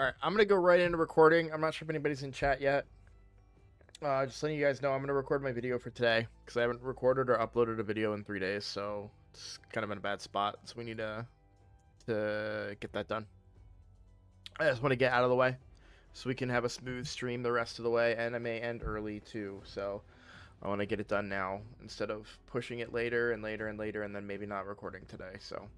All right, I'm gonna go right into recording. I'm not sure if anybody's in chat yet. Just letting you guys know I'm gonna record my video for today because I haven't recorded or uploaded a video in 3 days, so it's kind of in a bad spot. So we need to get that done. I just want to get out of the way so we can have a smooth stream the rest of the way, and I may end early too. So I want to get it done now instead of pushing it later and later and later, and then maybe not recording today. So.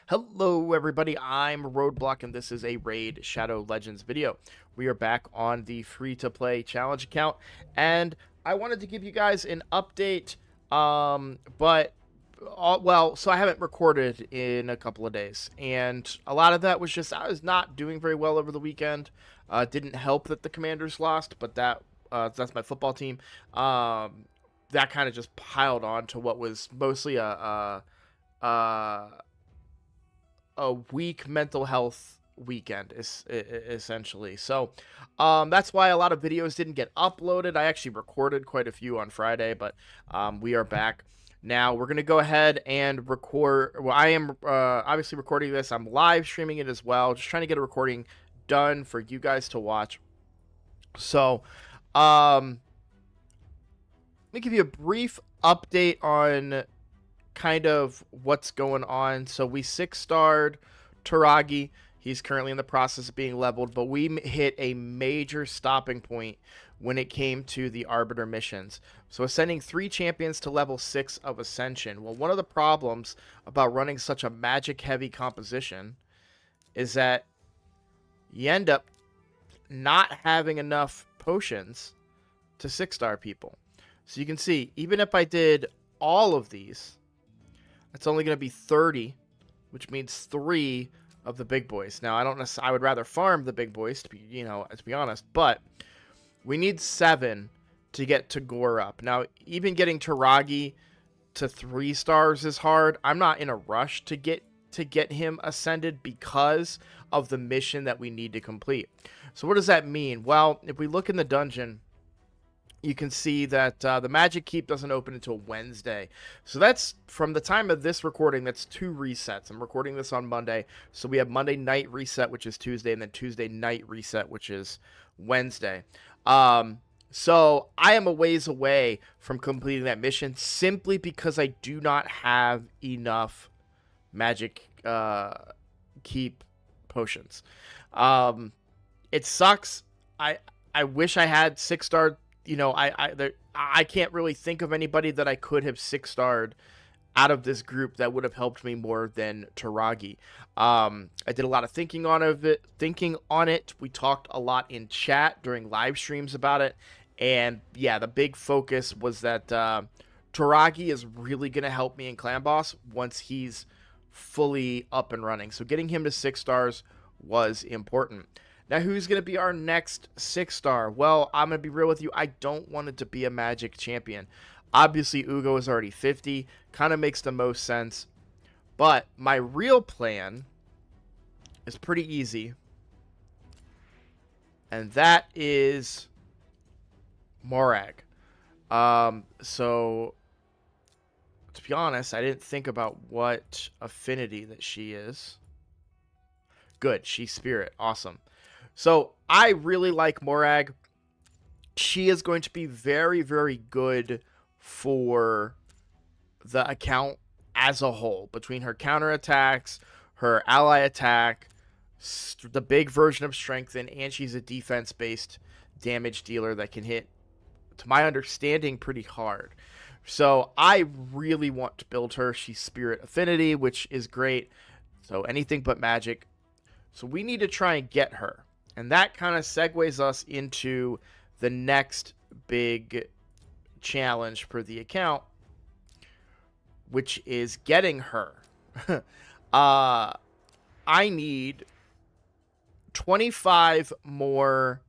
Hello everybody, I'm Roadblock and this is a Raid Shadow Legends video. We are back on the free-to-play challenge account and I wanted to give you guys an update, so I haven't recorded in a couple of days and a lot of that was just I was not doing very well over the weekend. Didn't help that the Commanders lost, but that's my football team. That kind of just piled on to what was mostly a weak mental health weekend is essentially. So that's why a lot of videos didn't get uploaded. I actually recorded quite a few on Friday, but we are back now. We're gonna go ahead and record. Well, I am obviously recording this. I'm live streaming it as well, just trying to get a recording done for you guys to watch. So let me give you a brief update on kind of what's going on. So we 6-starred Tagi. He's currently in the process of being leveled, but we hit a major stopping point when it came to the Arbiter missions. So ascending 3 champions to level 6 of Ascension. Well, one of the problems about running such a magic-heavy composition is that you end up not having enough potions to 6-star people. So you can see, even if I did all of these, it's only going to be 30, which means 3 of the big boys. Now, I would rather farm the big boys, to be honest, but we need 7 to get to Gore up. Now, even getting Tagi to 3 stars is hard. I'm not in a rush to get him ascended because of the mission that we need to complete. So what does that mean? Well, if we look in the dungeon, you can see that the Magic Keep doesn't open until Wednesday. So that's, from the time of this recording, that's 2 resets. I'm recording this on Monday. So we have Monday night reset, which is Tuesday, and then Tuesday night reset, which is Wednesday. So I am a ways away from completing that mission simply because I do not have enough Magic Keep potions. It sucks. I wish I had 6-star. I can't really think of anybody that I could have 6-starred out of this group that would have helped me more than Tagi. I did a lot of thinking on it. We talked a lot in chat during live streams about it. And yeah, the big focus was that Tagi is really going to help me in Clan Boss once he's fully up and running. So getting him to 6 stars was important. Now, who's going to be our next 6-star? Well, I'm going to be real with you. I don't want it to be a Magic champion. Obviously, Ugo is already 50. Kind of makes the most sense. But my real plan is pretty easy. And that is Morag. So, to be honest, I didn't think about what affinity that she is. Good. She's Spirit. Awesome. So I really like Morag. She is going to be very, very good for the account as a whole. Between her counterattacks, her ally attack, the big version of Strengthen, and she's a defense-based damage dealer that can hit, to my understanding, pretty hard. So I really want to build her. She's Spirit Affinity, which is great. So anything but magic. So we need to try and get her. And that kind of segues us into the next big challenge for the account, which is getting her. I need 25 more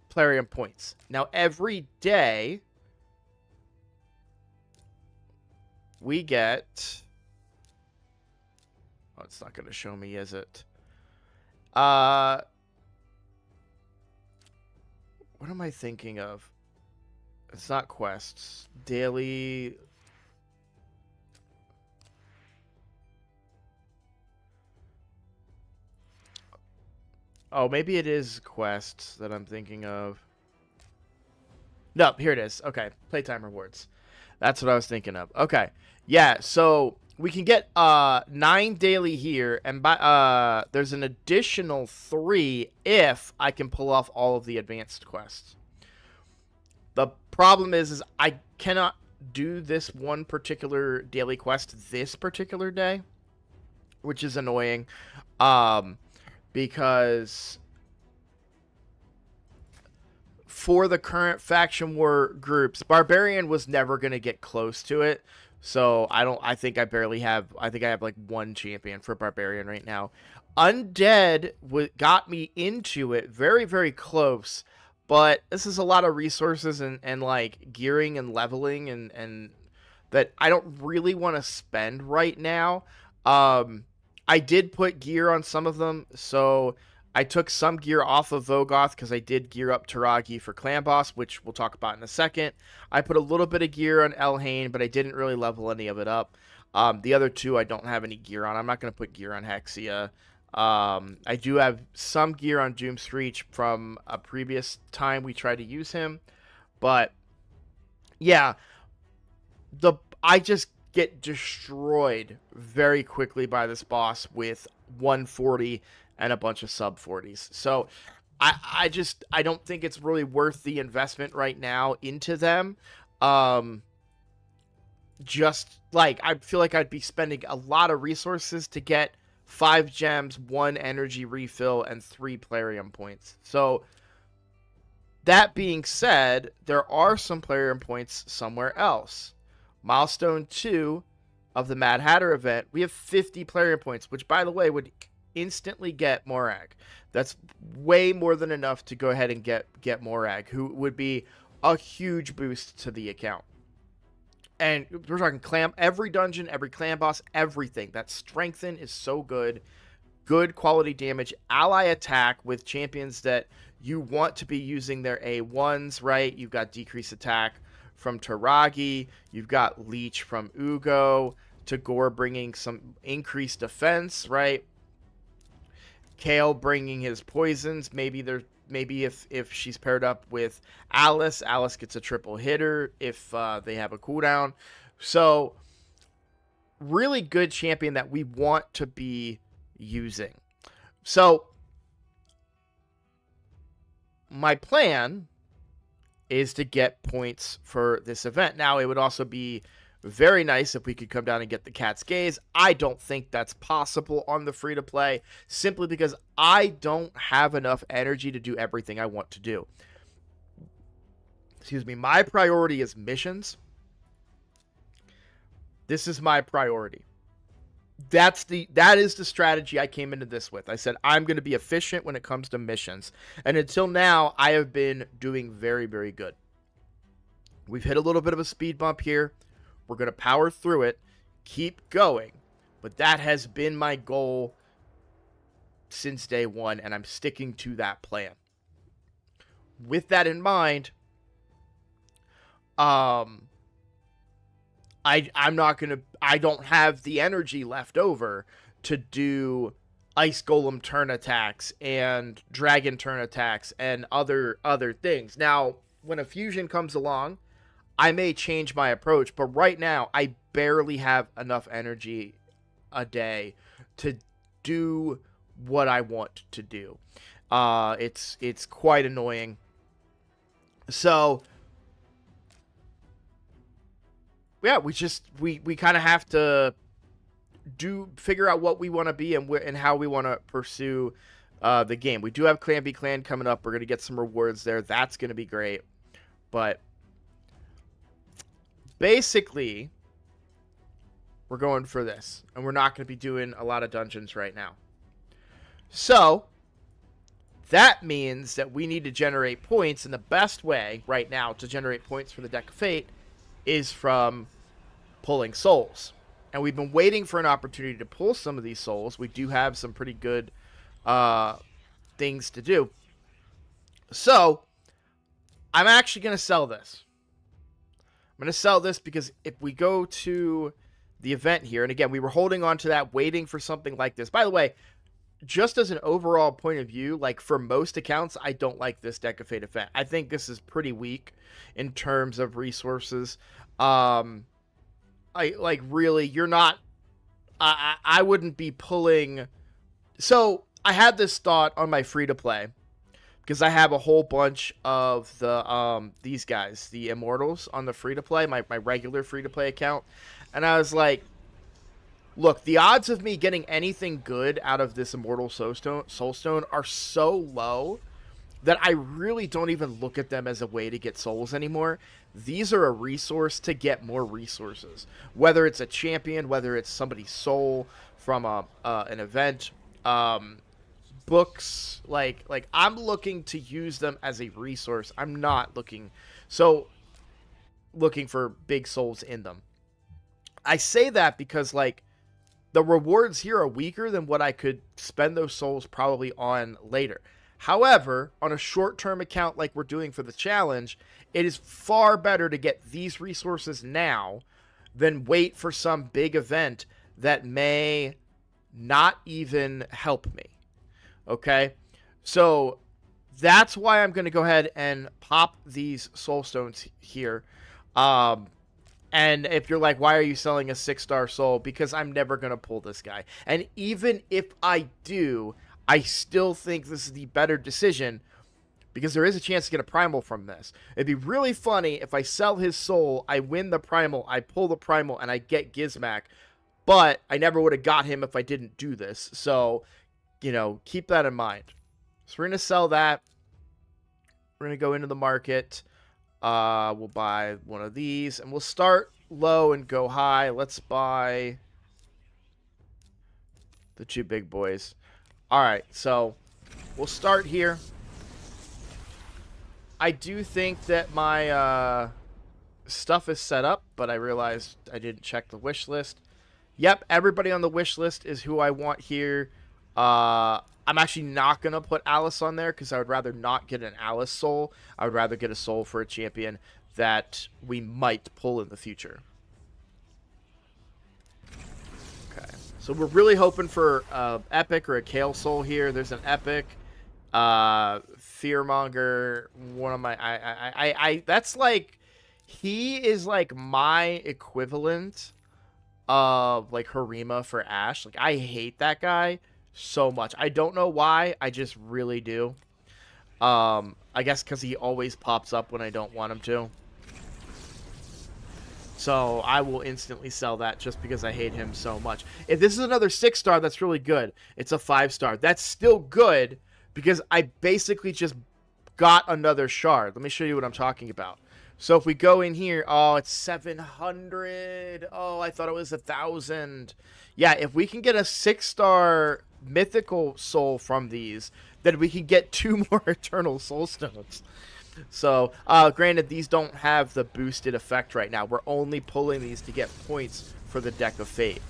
Plarium points. Now, every day, we get... Oh, it's not going to show me, is it? What am I thinking of? It's not quests. Daily Oh, maybe it is quests that I'm thinking of. No, here it is. Okay, playtime rewards. That's what I was thinking of. Okay. Yeah, so we can get 9 daily here, and there's an additional 3 if I can pull off all of the advanced quests. The problem is I cannot do this one particular daily quest this particular day, which is annoying. Because for the current faction war groups, Barbarian was never going to get close to it. So I think I have like 1 champion for Barbarian right now. Undead got me into it very, very close. But this is a lot of resources and like gearing and leveling and that I don't really want to spend right now. I did put gear on some of them, so I took some gear off of Vogoth because I did gear up Tagi for Clan Boss, which we'll talk about in a second. I put a little bit of gear on Elhain, but I didn't really level any of it up. The other 2 I don't have any gear on. I'm not going to put gear on Hexia. I do have some gear on Doomsreach from a previous time we tried to use him. But, yeah, I just get destroyed very quickly by this boss with 140 and a bunch of sub 40s. So I don't think it's really worth the investment right now into them. Just like I feel like I'd be spending a lot of resources to get 5 gems, 1 energy refill, and 3 Plarium points. So that being said, there are some Plarium points somewhere else. Milestone 2 of the Mad Hatter event, we have 50 Plarium points, which, by the way, would instantly get Morag. That's way more than enough to go ahead and get Morag, who would be a huge boost to the account. And we're talking every dungeon, every clan boss, everything. That strengthen is so good. Good quality damage. Ally attack with champions that you want to be using their A1s, right? You've got decreased attack from Tagi. You've got Leech from Ugo. Tagore bringing some increased defense, right? Kale bringing his poisons. Maybe if she's paired up with Alice gets a triple hitter if they have a cooldown. So really good champion that we want to be using. So my plan is to get points for this event. Now, it would also be very nice if we could come down and get the Cat's Gaze. I don't think that's possible on the free-to-play, simply because I don't have enough energy to do everything I want to do. Excuse me. My priority is missions. This is my priority. That is the strategy I came into this with. I said, I'm going to be efficient when it comes to missions. And until now, I have been doing very, very good. We've hit a little bit of a speed bump here. We're going to power through it, keep going. But that has been my goal since day one, and I'm sticking to that plan. With that in mind, I'm not going to, I don't have the energy left over to do Ice Golem turn attacks and Dragon turn attacks and other things. Now, when a fusion comes along, I may change my approach, but right now I barely have enough energy a day to do what I want to do. It's quite annoying. So yeah, we kind of have to figure out what we want to be and how we want to pursue the game. We do have Clan v Clan coming up. We're going to get some rewards there. That's going to be great. But basically, we're going for this. And we're not going to be doing a lot of dungeons right now. So that means that we need to generate points. And the best way right now to generate points for the Deck of Fate is from pulling souls. And we've been waiting for an opportunity to pull some of these souls. We do have some pretty good things to do. So I'm actually going to sell this. I'm going to sell this because if we go to the event here, and again, we were holding on to that, waiting for something like this. By the way, just as an overall point of view, like for most accounts, I don't like this deck of Fate Event. I think this is pretty weak in terms of resources. I like really, you're not. I wouldn't be pulling. So I had this thought on my free to play because I have a whole bunch of the these guys, the Immortals on the free to play, my regular free to play account, and I was like, look, the odds of me getting anything good out of this Immortal Soulstone are so low that I really don't even look at them as a way to get souls anymore. These are a resource to get more resources. Whether it's a champion, whether it's somebody's soul from an event, books, like I'm looking to use them as a resource. I'm not looking for big souls in them. I say that because like the rewards here are weaker than what I could spend those souls probably on later. However, on a short-term account like we're doing for the challenge, it is far better to get these resources now than wait for some big event that may not even help me. Okay? So that's why I'm going to go ahead and pop these soul stones here. And if you're like, why are you selling a 6-star soul? Because I'm never going to pull this guy. And even if I do, I still think this is the better decision because there is a chance to get a primal from this. It'd be really funny if I sell his soul, I win the primal, I pull the primal, and I get Gizmak. But I never would have got him if I didn't do this. So, you know, keep that in mind. So we're going to sell that. We're going to go into the market. We'll buy one of these. And we'll start low and go high. Let's buy the 2 big boys. Alright, so we'll start here. I do think that my stuff is set up, but I realized I didn't check the wish list. Yep, everybody on the wish list is who I want here. I'm actually not going to put Alice on there because I would rather not get an Alice soul. I would rather get a soul for a champion that we might pull in the future. Okay, so we're really hoping for Epic or a Kale soul here. There's an Epic. Fearmonger, one of my... that's like... He is like my equivalent of like Harima for Ashe. Like, I hate that guy so much. I don't know why. I just really do. I guess because he always pops up when I don't want him to. So I will instantly sell that just because I hate him so much. If this is another 6-star, that's really good. It's a 5-star. That's still good because I basically just got another shard. Let me show you what I'm talking about. So if we go in here, oh, it's 700. Oh, I thought it was 1,000. Yeah, if we can get a 6-star mythical soul from these, then we can get 2 more eternal soul stones. So, granted, these don't have the boosted effect right now. We're only pulling these to get points for the Deck of Fate.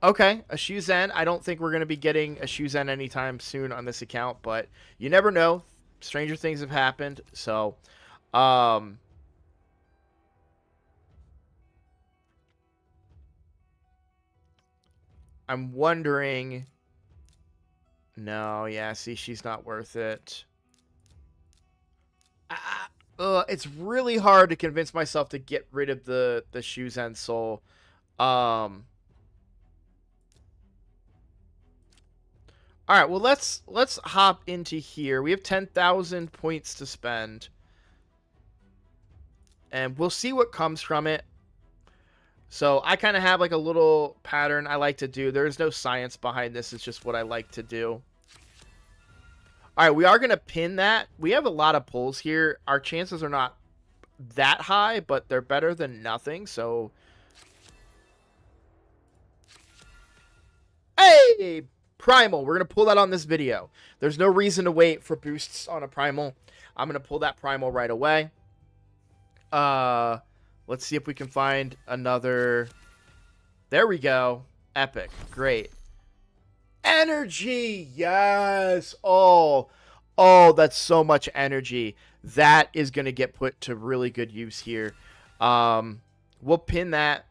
Okay, a Shuzen. I don't think we're going to be getting a Shuzen anytime soon on this account, but you never know. Stranger things have happened, so... I'm wondering... No, yeah, see, she's not worth it. It's really hard to convince myself to get rid of the Shuzen soul. All right, well, let's hop into here. We have 10,000 points to spend. And we'll see what comes from it. So I kind of have like a little pattern I like to do. There's no science behind this. It's just what I like to do. All right, we are going to pin that. We have a lot of pulls here. Our chances are not that high, but they're better than nothing. So, hey, Primal. We're going to pull that on this video. There's no reason to wait for boosts on a Primal. I'm going to pull that Primal right away. Let's see if we can find another. There we go. Epic. Great. Energy. Yes. Oh, that's so much energy. That is going to get put to really good use here. We'll pin that.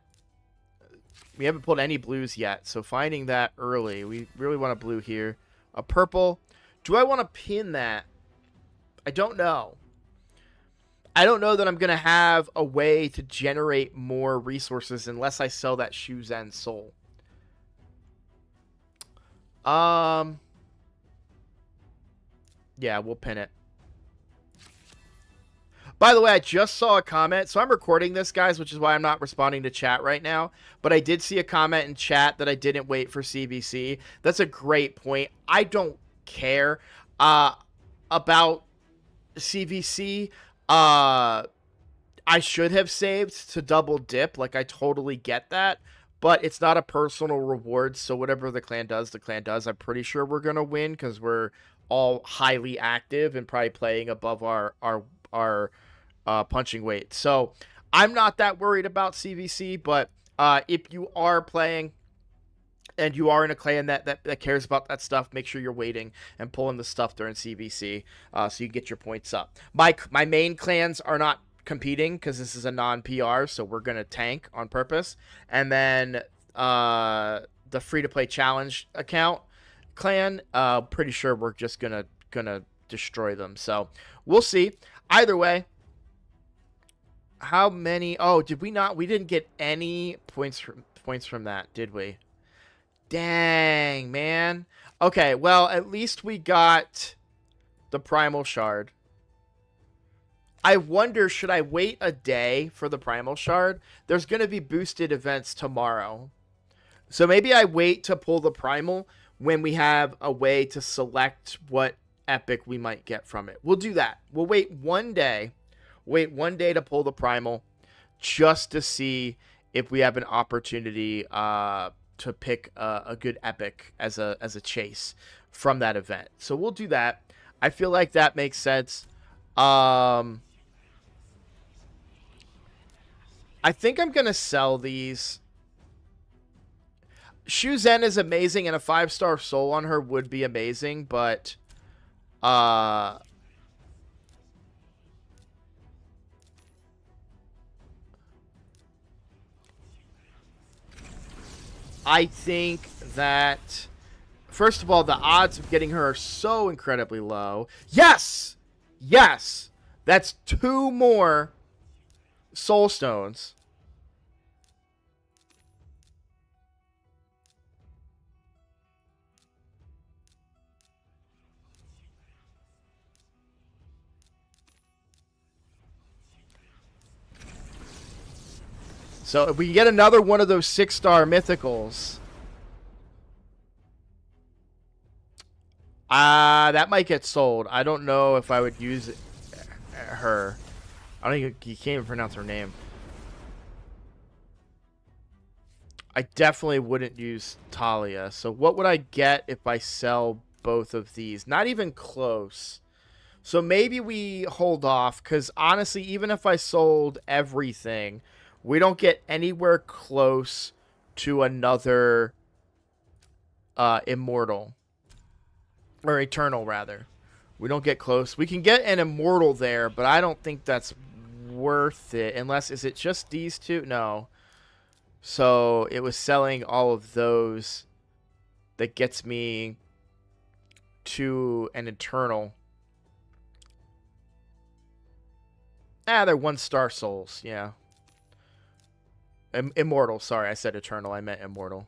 We haven't pulled any blues yet, so finding that early. We really want a blue here. A purple. Do I want to pin that? I don't know. I don't know that I'm going to have a way to generate more resources unless I sell that Shuzen Soul. Yeah, we'll pin it. By the way, I just saw a comment. So I'm recording this, guys, which is why I'm not responding to chat right now. But I did see a comment in chat that I didn't wait for CVC. That's a great point. I don't care about CVC. I should have saved to double dip. Like, I totally get that. But it's not a personal reward, so whatever the clan does, the clan does. I'm pretty sure we're going to win because we're all highly active and probably playing above our punching weight. So I'm not that worried about CVC, but if you are playing and you are in a clan that cares about that stuff, make sure you're waiting and pulling the stuff during CVC so you get your points up. My main clans are not competing because this is a non-PR, so we're going to tank on purpose. And then the free-to-play challenge account clan, pretty sure we're just gonna destroy them. So we'll see. Either way, how many? Oh, did we not? We didn't get any points from that, did we? Dang, man. Okay, well, at least we got the Primal Shard. I wonder, should I wait a day for the Primal Shard? There's going to be boosted events tomorrow. So maybe I wait to pull the Primal when we have a way to select what epic we might get from it. We'll do that. We'll wait one day. Wait one day to pull the Primal just to see if we have an opportunity to pick a good epic as a chase from that event. So we'll do that. I feel like that makes sense. I think I'm going to sell these. Shuzen is amazing, and a 5-star soul on her would be amazing, but I think that, first of all, the odds of getting her are so incredibly low. Yes! Yes! That's 2 more soul stones. So if we get another one of those 6-star mythicals, that might get sold. I don't know if I would use her. I don't think you can't even pronounce her name. I definitely wouldn't use Talia. So what would I get if I sell both of these? Not even close. So maybe we hold off, because honestly, even if I sold everything, we don't get anywhere close to another immortal. Or eternal, rather. We don't get close. We can get an immortal there, but I don't think that's worth it. Unless, is it just these two? No. So it was selling all of those that gets me to an eternal. They're 1-star souls. Yeah. Immortal. Sorry, I said eternal. I meant immortal.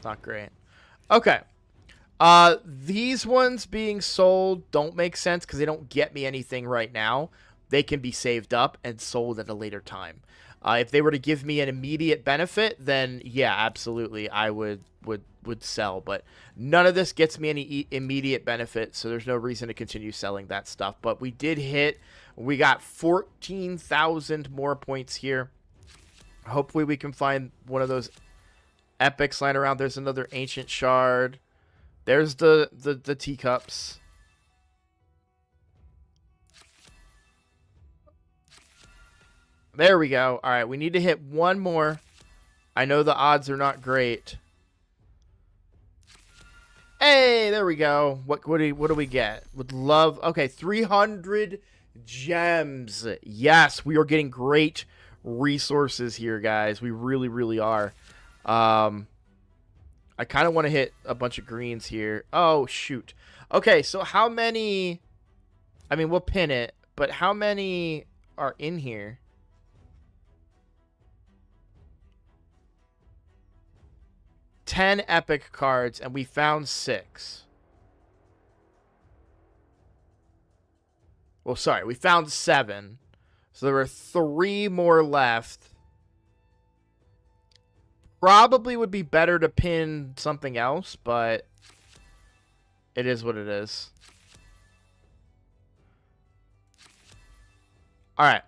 Not great. Okay. These ones being sold don't make sense because they don't get me anything right now. They can be saved up and sold at a later time. If they were to give me an immediate benefit, then yeah, absolutely, I would sell. But none of this gets me any immediate benefit, so there's no reason to continue selling that stuff. But we did hit. We got 14,000 more points here. Hopefully we can find one of those epics lying around. There's another ancient shard. There's the teacups. There we go. All right, we need to hit one more. I know the odds are not great. Hey, there we go. What do we get? Would love. Okay, 300 gems. Yes, we are getting great resources here, guys. We really are. Um, I kind of want to hit a bunch of greens here. Oh shoot. Okay, so how many? I mean, we'll pin it, but how many are in here? Ten epic cards, and we found 6. Well, sorry, we found 7. So there were 3 more left. Probably would be better to pin something else, but it is what it is. Alright.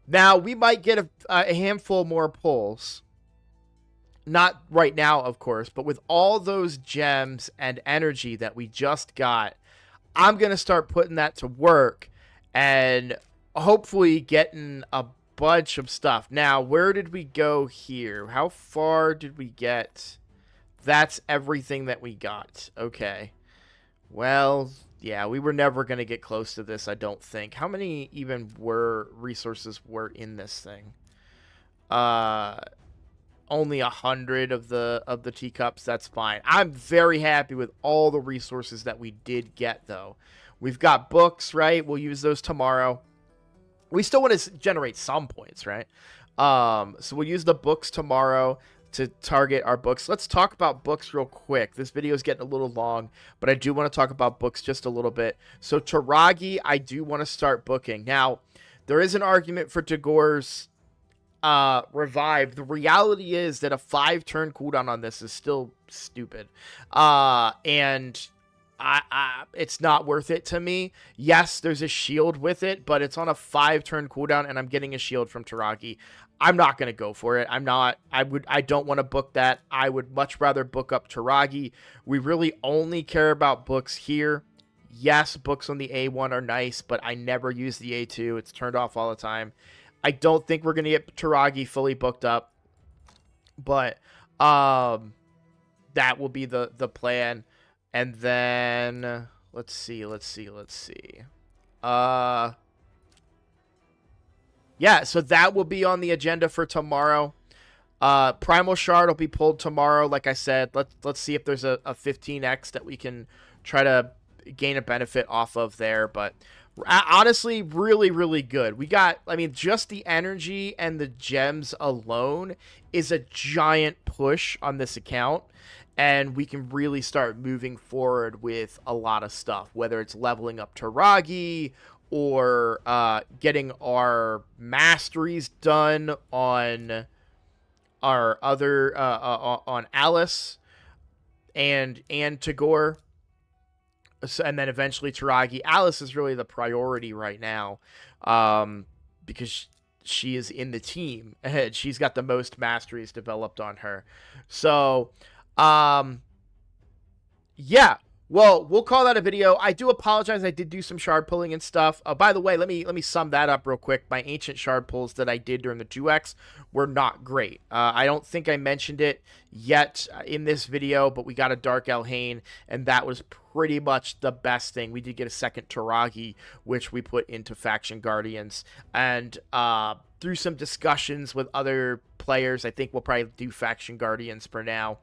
Now, we might get a handful more pulls. Not right now, of course, but with all those gems and energy that we just got, I'm going to start putting that to work and hopefully getting a bunch of stuff. Now, where did we go here? How far did we get? That's everything that we got. Okay. Well, yeah, we were never going to get close to this, I don't think. How many even resources were in this thing? Only 100 of the teacups. That's fine. I'm very happy with all the resources that we did get, though. We've got books, right? We'll use those tomorrow. We still want to generate some points, right? So we'll use the books tomorrow to target our books. Let's talk about books real quick. This video is getting a little long, but I do want to talk about books just a little bit. So Tagi, I do want to start booking. Now, there is an argument for Tagor's revive. The reality is that a 5-turn cooldown on this is still stupid. And it's not worth it to me. Yes, there's a shield with it, but it's on a 5-turn cooldown and I'm getting a shield from Tagi. I'm not going to go for it. I don't want to book that. I would much rather book up Tagi. We really only care about books here. Yes, books on the A1 are nice, but I never use the A2. It's turned off all the time. I don't think we're going to get Tagi fully booked up, but that will be the plan. And then let's see. Yeah, so that will be on the agenda for tomorrow. Primal Shard will be pulled tomorrow. Like I said, let's see if there's a 15x that we can try to gain a benefit off of there, but honestly, really good. We got, I mean, just the energy and the gems alone is a giant push on this account, and we can really start moving forward with a lot of stuff, whether it's leveling up Tagi or getting our masteries done on our other on Alice and Tagore. So, and then eventually Tagi. Alice is really the priority right now, because she is in the team and she's got the most masteries developed on her. So, yeah. Well, we'll call that a video. I do apologize. I did do some shard pulling and stuff. By the way, let me sum that up real quick. My ancient shard pulls that I did during the 2x were not great. I don't think I mentioned it yet in this video, but we got a Dark Elhain, and that was pretty much the best thing. We did get a second Tagi, which we put into Faction Guardians, and through some discussions with other players, I think we'll probably do Faction Guardians for now,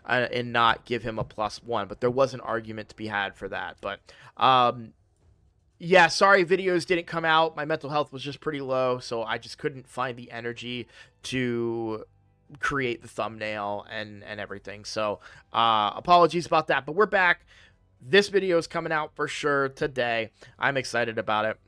and not give him a +1. But there was an argument to be had for that. But yeah, sorry videos didn't come out. My mental health was just pretty low, so I just couldn't find the energy to create the thumbnail and everything. So apologies about that. But we're back. This video is coming out for sure today. I'm excited about it.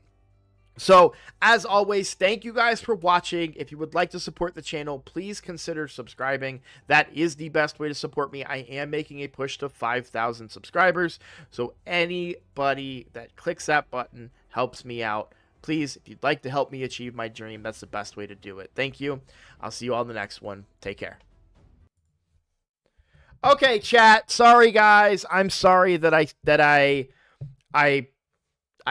So, as always, thank you guys for watching. If you would like to support the channel, please consider subscribing. That is the best way to support me. I am making a push to 5,000 subscribers, so anybody that clicks that button helps me out. Please, if you'd like to help me achieve my dream, that's the best way to do it. Thank you. I'll see you all in the next one. Take care. Okay, chat. Sorry, guys. I'm sorry that I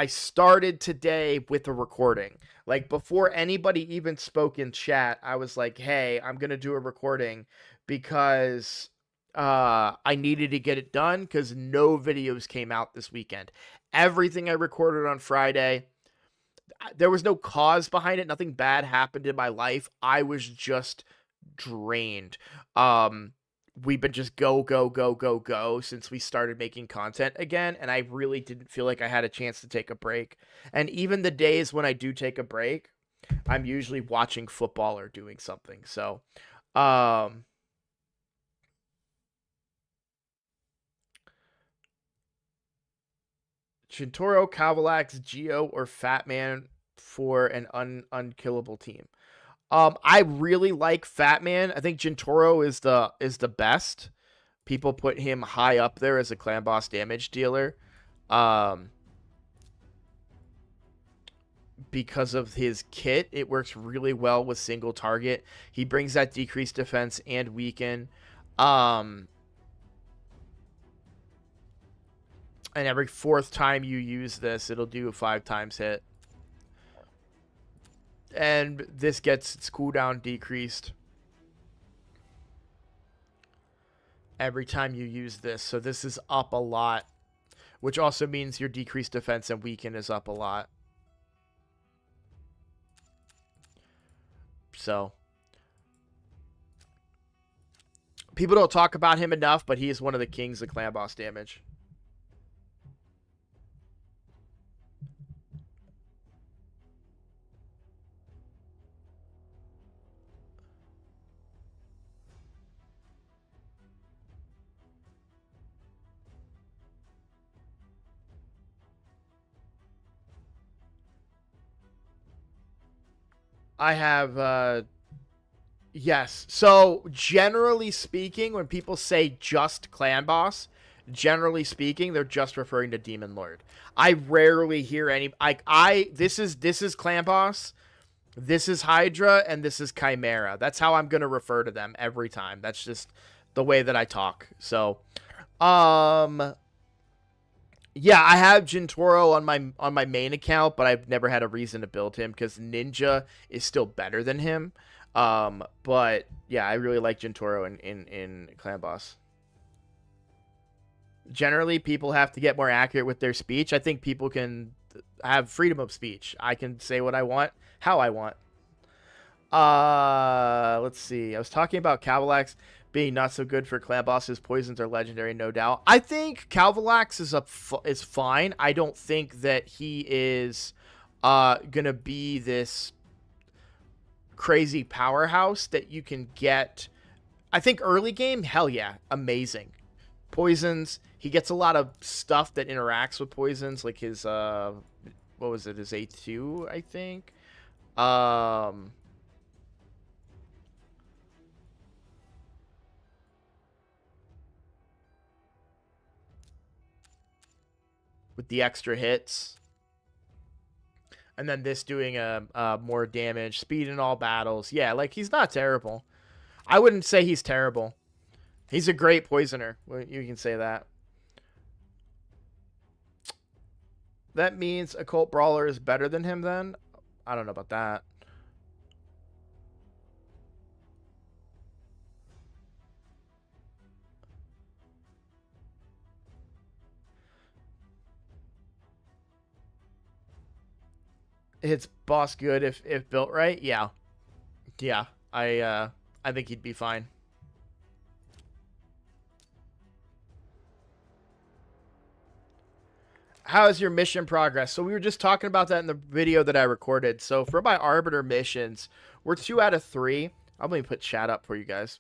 started today with a recording. Like, before anybody even spoke in chat, I was like, hey, I'm going to do a recording because I needed to get it done because no videos came out this weekend. Everything I recorded on Friday, there was no cause behind it. Nothing bad happened in my life. I was just drained. Um, we've been just go, go, go, go, go since we started making content again. And I really didn't feel like I had a chance to take a break. And even the days when I do take a break, I'm usually watching football or doing something. So, um, Shintaro, Cavalax, Geo, or Fat Man for an unkillable team. I really like Fat Man. I think Gentoro is the best. People put him high up there as a clan boss damage dealer, um, because of his kit. It works really well with single target. He brings that decreased defense and weaken. Um, and every fourth time you use this, it'll do a 5 times hit. And this gets its cooldown decreased every time you use this. So this is up a lot, which also means your decreased defense and weaken is up a lot. So people don't talk about him enough, but he is one of the kings of clan boss damage. I have yes. So generally speaking, when people say just clan boss, generally speaking, they're just referring to Demon Lord. I rarely hear any I this is clan boss, this is Hydra, and this is Chimera. That's how I'm gonna refer to them every time. That's just the way that I talk. So um yeah, I have Gentoro on my main account, but I've never had a reason to build him because Ninja is still better than him. But yeah, I really like Gentoro in Clan Boss. Generally, people have to get more accurate with their speech. I think people can have freedom of speech. I can say what I want, how I want. Let's see. I was talking about Cavalax being not so good for clan bosses. Poisons are legendary, no doubt. I think Calvalax is fine. I don't think that he is gonna be this crazy powerhouse that you can get. I think early game, hell yeah, amazing. Poisons, he gets a lot of stuff that interacts with poisons, like his what was it, his A2, I think. Um with the extra hits. And then this doing more damage, speed in all battles. Yeah, like he's not terrible. I wouldn't say he's terrible. He's a great poisoner. You can say that. That means Occult Brawler is better than him then? I don't know about that. Hits boss good if built right? Yeah. Yeah. I think he'd be fine. How's your mission progress? So we were just talking about that in the video that I recorded. So for my Arbiter missions, we're 2 out of 3. I'm going to put chat up for you guys.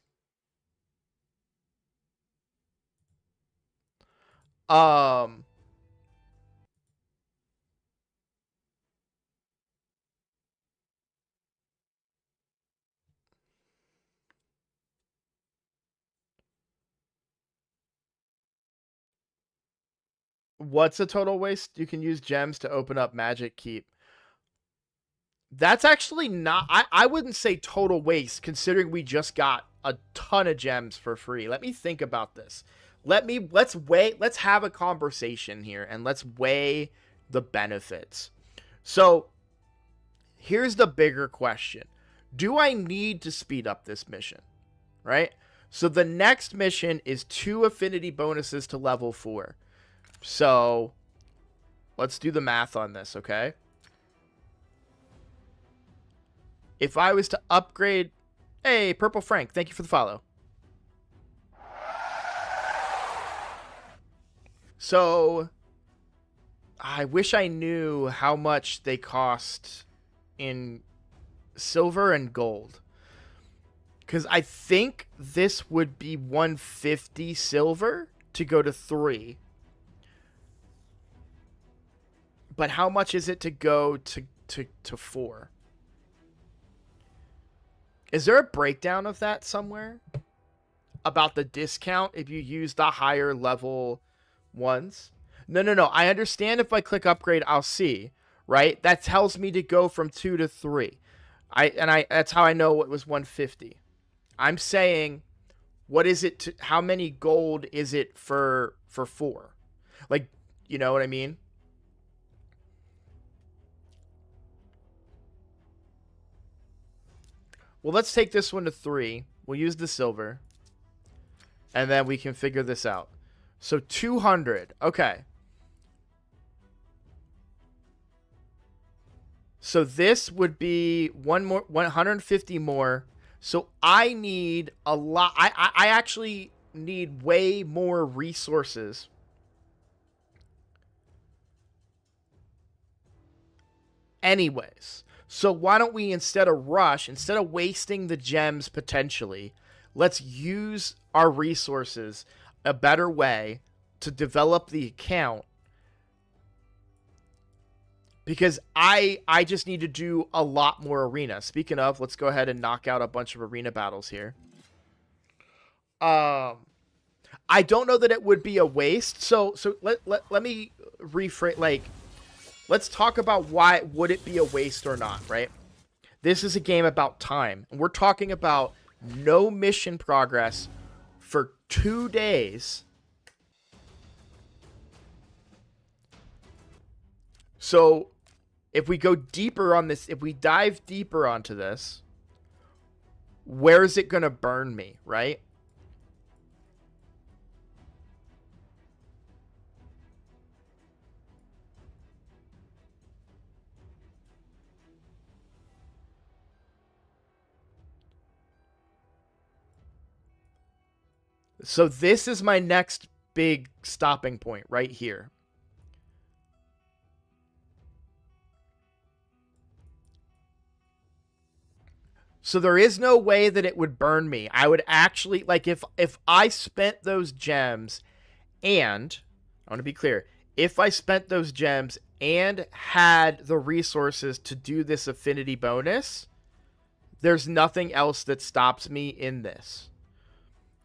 Um, what's a total waste? You can use gems to open up Magic Keep. That's actually not. I wouldn't say total waste, considering we just got a ton of gems for free. Let me think about this. Let's have a conversation here and let's weigh the benefits. So here's the bigger question. Do I need to speed up this mission? Right? So the next mission is 2 affinity bonuses to level 4. So let's do the math on this, okay? If I was to upgrade... Hey, Purple Frank, thank you for the follow. So I wish I knew how much they cost in silver and gold. Because I think this would be 150 silver to go to 3. But how much is it to go to 4? Is there a breakdown of that somewhere? About the discount if you use the higher level ones? No. I understand if I click upgrade, I'll see. Right? That tells me to go from 2 to 3. That's how I know it was 150. I'm saying, what is it to, how many gold is it for 4? Like, you know what I mean? Well, let's take this one to 3. We'll use the silver. And then we can figure this out. So 200. Okay. So this would be 150 more. So I need a lot. I actually need way more resources. Anyways. So why don't we, instead of rush, instead of wasting the gems potentially, let's use our resources a better way to develop the account. Because I just need to do a lot more arena. Speaking of, let's go ahead and knock out a bunch of arena battles here. I don't know that it would be a waste. So let me rephrase, like, let's talk about why would it be a waste or not, right? This is a game about time. And we're talking about no mission progress for 2 days. So if we go deeper on this, if we dive deeper onto this, where is it going to burn me, right? So this is my next big stopping point right here. So there is no way that it would burn me. I would actually, like, if I spent those gems and, I want to be clear, if I spent those gems and had the resources to do this affinity bonus, there's nothing else that stops me in this.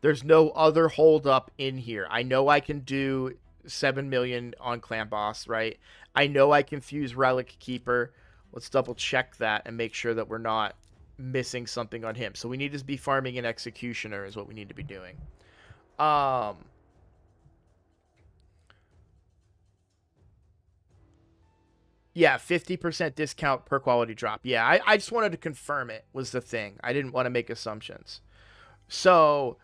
There's no other hold up in here. I know I can do 7 million on Clan Boss, right? I know I can fuse Relic Keeper. Let's double check that and make sure that we're not missing something on him. So we need to be farming an Executioner is what we need to be doing. Yeah, 50% discount per quality drop. Yeah, I just wanted to confirm it was the thing. I didn't want to make assumptions. So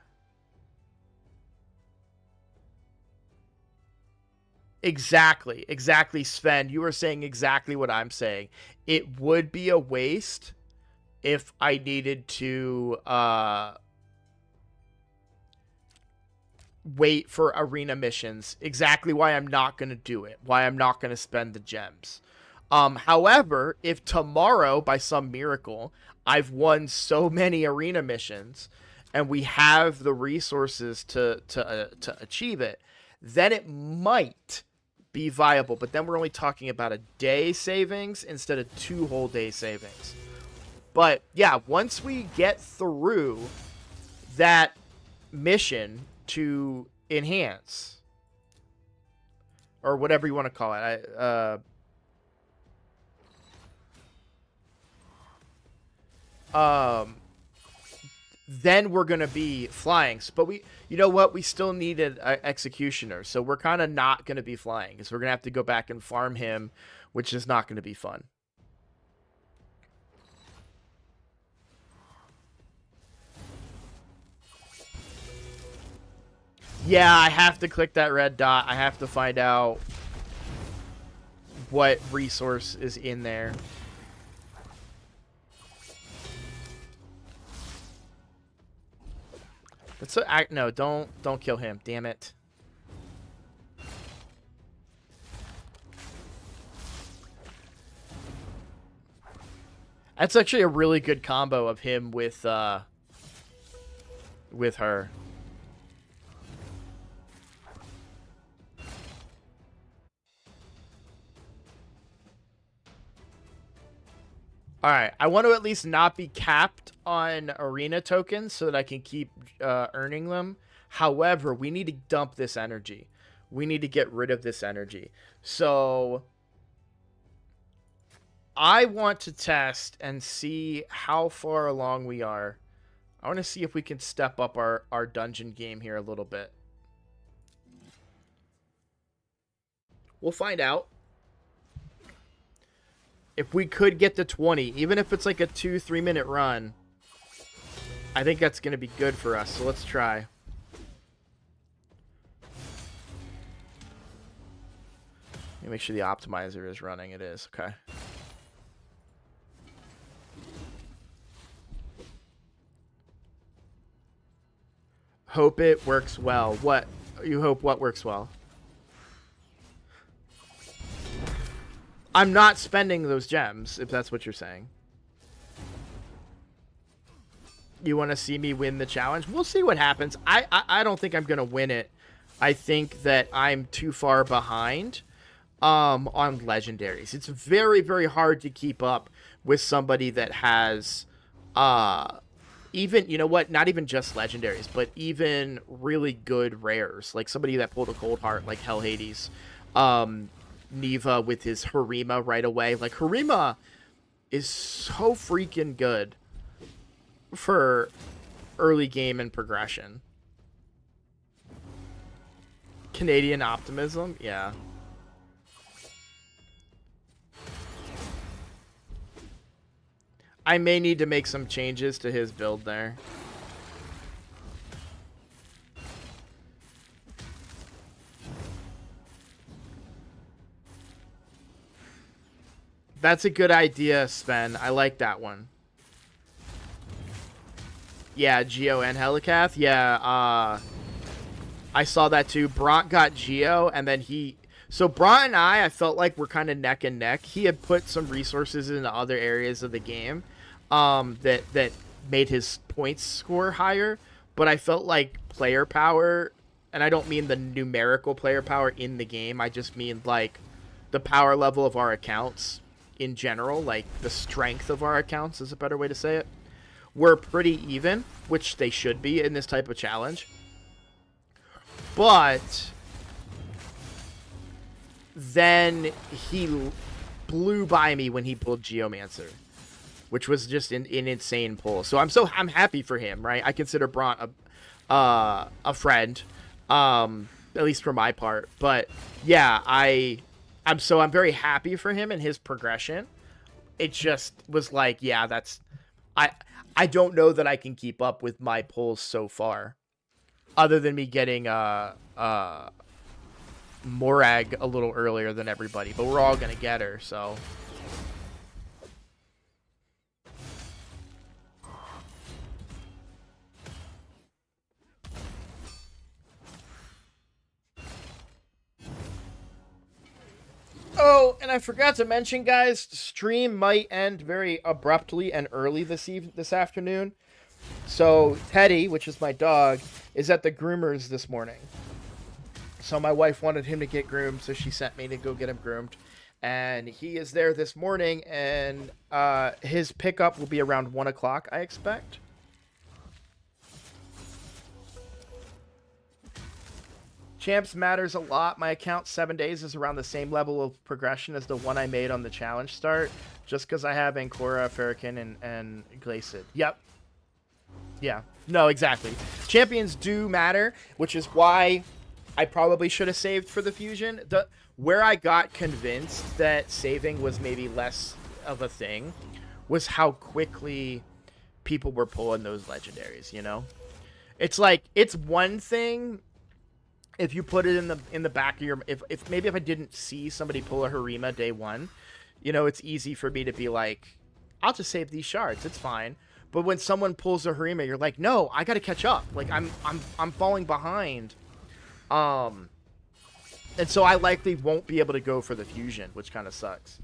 exactly, Sven. You were saying exactly what I'm saying. It would be a waste if I needed to wait for arena missions. Exactly why I'm not going to do it. Why I'm not going to spend the gems. However, if tomorrow, by some miracle, I've won so many arena missions and we have the resources to achieve it, then it might be viable. But then we're only talking about a day savings instead of 2 whole day savings. But yeah, once we get through that mission to enhance, or whatever you want to call it, then we're gonna be flying. But you know what? We still needed an Executioner, so we're kind of not gonna be flying because we're gonna have to go back and farm him, which is not gonna be fun. Yeah, I have to click that red dot. I have to find out what resource is in there. That's so, no, don't kill him. Damn it. That's actually a really good combo of him with her. Alright, I want to at least not be capped on arena tokens so that I can keep earning them. However, we need to dump this energy. We need to get rid of this energy. So, I want to test and see how far along we are. I want to see if we can step up our dungeon game here a little bit. We'll find out. If we could get to 20, even if it's like a 2-3 minute run, I think that's going to be good for us. So let's try. Let me make sure the optimizer is running. It is. Okay. Hope it works well. What? You hope what works well? I'm not spending those gems, if that's what you're saying. You want to see me win the challenge? We'll see what happens. I don't think I'm going to win it. I think that I'm too far behind on legendaries. It's very, very hard to keep up with somebody that has even, you know what, not even just legendaries, but even really good rares. Like somebody that pulled a Cold Heart like Hell Hades. Neva with his Harima right away. Like, Harima is so freaking good for early game and progression. Canadian optimism? Yeah. I may need to make some changes to his build there. That's a good idea, Sven. I like that one. Yeah, Geo and Helicath. Yeah, I saw that too. Bront got Geo, and then he... So Bront and I felt like we're kind of neck and neck. He had put some resources into other areas of the game that made his points score higher. But I felt like player power, and I don't mean the numerical player power in the game. I just mean, like, the power level of our accounts in general, like the strength of our accounts is a better way to say it, we're pretty even, which they should be in this type of challenge. But then he blew by me when he pulled Geomancer, which was just an insane pull. So I'm happy for him, right? I consider Bront a friend, at least for my part. But yeah, I'm very happy for him and his progression. It just was like, yeah, that's... I don't know that I can keep up with my pulls so far. Other than me getting Morag a little earlier than everybody. But we're all going to get her, so... Oh, and I forgot to mention, guys, stream might end very abruptly and early this afternoon. So Teddy, which is my dog, is at the groomers this morning. So my wife wanted him to get groomed, so she sent me to go get him groomed. And he is there this morning, and his pickup will be around 1 o'clock, I expect. Champs matters a lot. My account 7 days is around the same level of progression as the one I made on the challenge start, just because I have Ancora, Farrakhan, and Glacid. Yep. Yeah. No, exactly. Champions do matter, which is why I probably should have saved for the fusion. Where I got convinced that saving was maybe less of a thing was how quickly people were pulling those legendaries, you know? It's like, it's one thing if you put it in the back of your, if maybe if I didn't see somebody pull a Harima day one, you know, it's easy for me to be like, I'll just save these shards, it's fine. But when someone pulls a Harima, you're like, no, I gotta catch up. Like I'm falling behind. And so I likely won't be able to go for the fusion, which kind of sucks.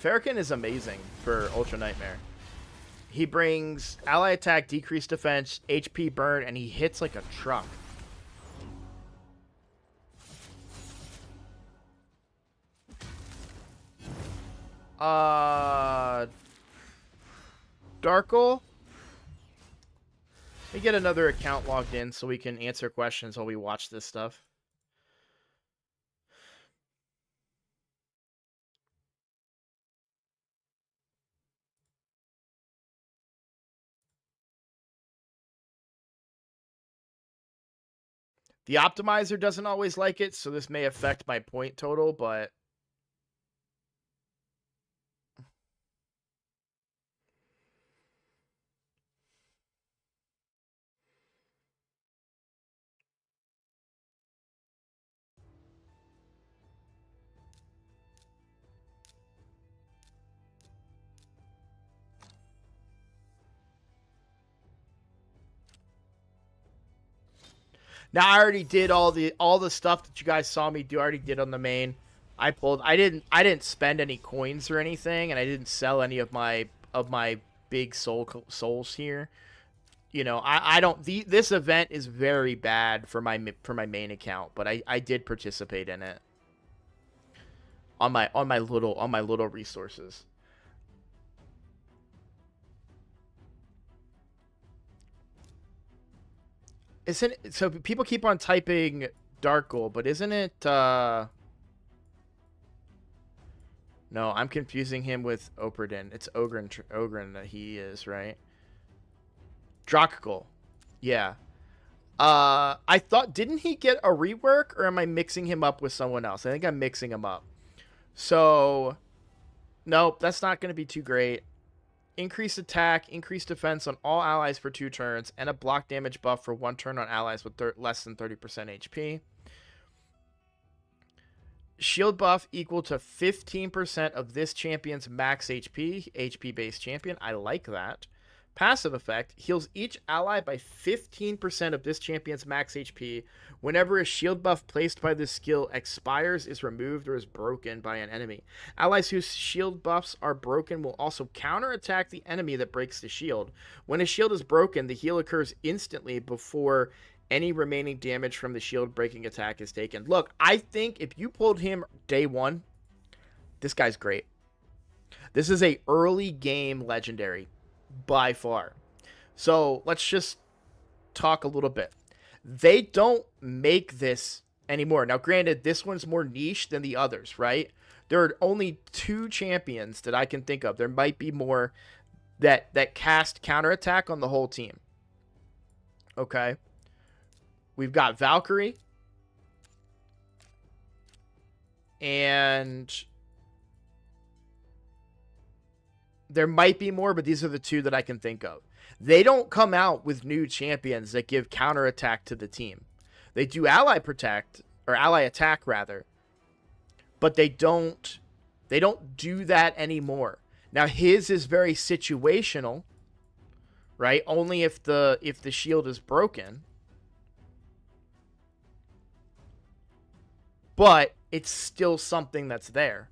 Farrakhan is amazing for Ultra Nightmare. He brings ally attack, decreased defense, HP burn, and he hits like a truck. Darkle. Let me get another account logged in so we can answer questions while we watch this stuff. The optimizer doesn't always like it, so this may affect my point total, but now I already did all the stuff that you guys saw me do. I already did on the main. I didn't spend any coins or anything, and I didn't sell any of my big souls here. You know, I don't. This event is very bad for my main account, but I did participate in it on my little resources. Isn't it, so people keep on typing Darkle, but isn't it no, I'm confusing him with Operdin. It's Ogen that he is, right? Drakgul. Yeah. I thought, didn't he get a rework, or am I mixing him up with someone else? I think I'm mixing him up. So, nope, that's not going to be too great. Increased attack, increased defense on all allies for 2 turns, and a block damage buff for 1 turn on allies with less than 30% HP. Shield buff equal to 15% of this champion's max HP, HP-based champion. I like that. Passive effect heals each ally by 15% of this champion's max HP whenever a shield buff placed by this skill expires, is removed, or is broken by an enemy. Allies whose shield buffs are broken will also counterattack the enemy that breaks the shield. When a shield is broken, the heal occurs instantly before any remaining damage from the shield breaking attack is taken. Look, I think if you pulled him day one, this guy's great. This is a early game legendary by far. So let's just talk a little bit. They don't make this anymore. Now, granted, this one's more niche than the others, right? There are only 2 champions that I can think of. There might be more that cast counterattack on the whole team. Okay. We've got Valkyrie. And there might be more, but these are the 2 that I can think of. They don't come out with new champions that give counterattack to the team. They do ally protect, or ally attack rather, but they don't do that anymore. Now his is very situational, right? Only if the shield is broken. But it's still something that's there.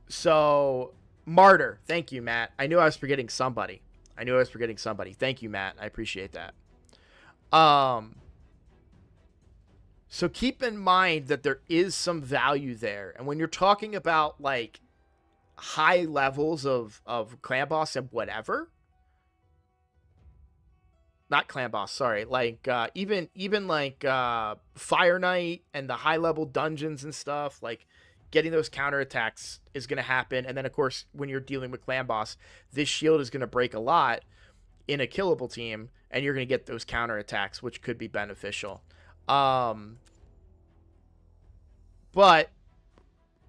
So, Martyr. Thank you, Matt. I knew I was forgetting somebody. Thank you, Matt. I appreciate that. So keep in mind that there is some value there. And when you're talking about, like, high levels of clan boss and whatever, not clan boss, sorry, like even like Fire Knight and the high level dungeons and stuff, like getting those counterattacks is going to happen. And then of course, when you're dealing with clan boss, this shield is going to break a lot in a killable team, and you're going to get those counterattacks, which could be beneficial. But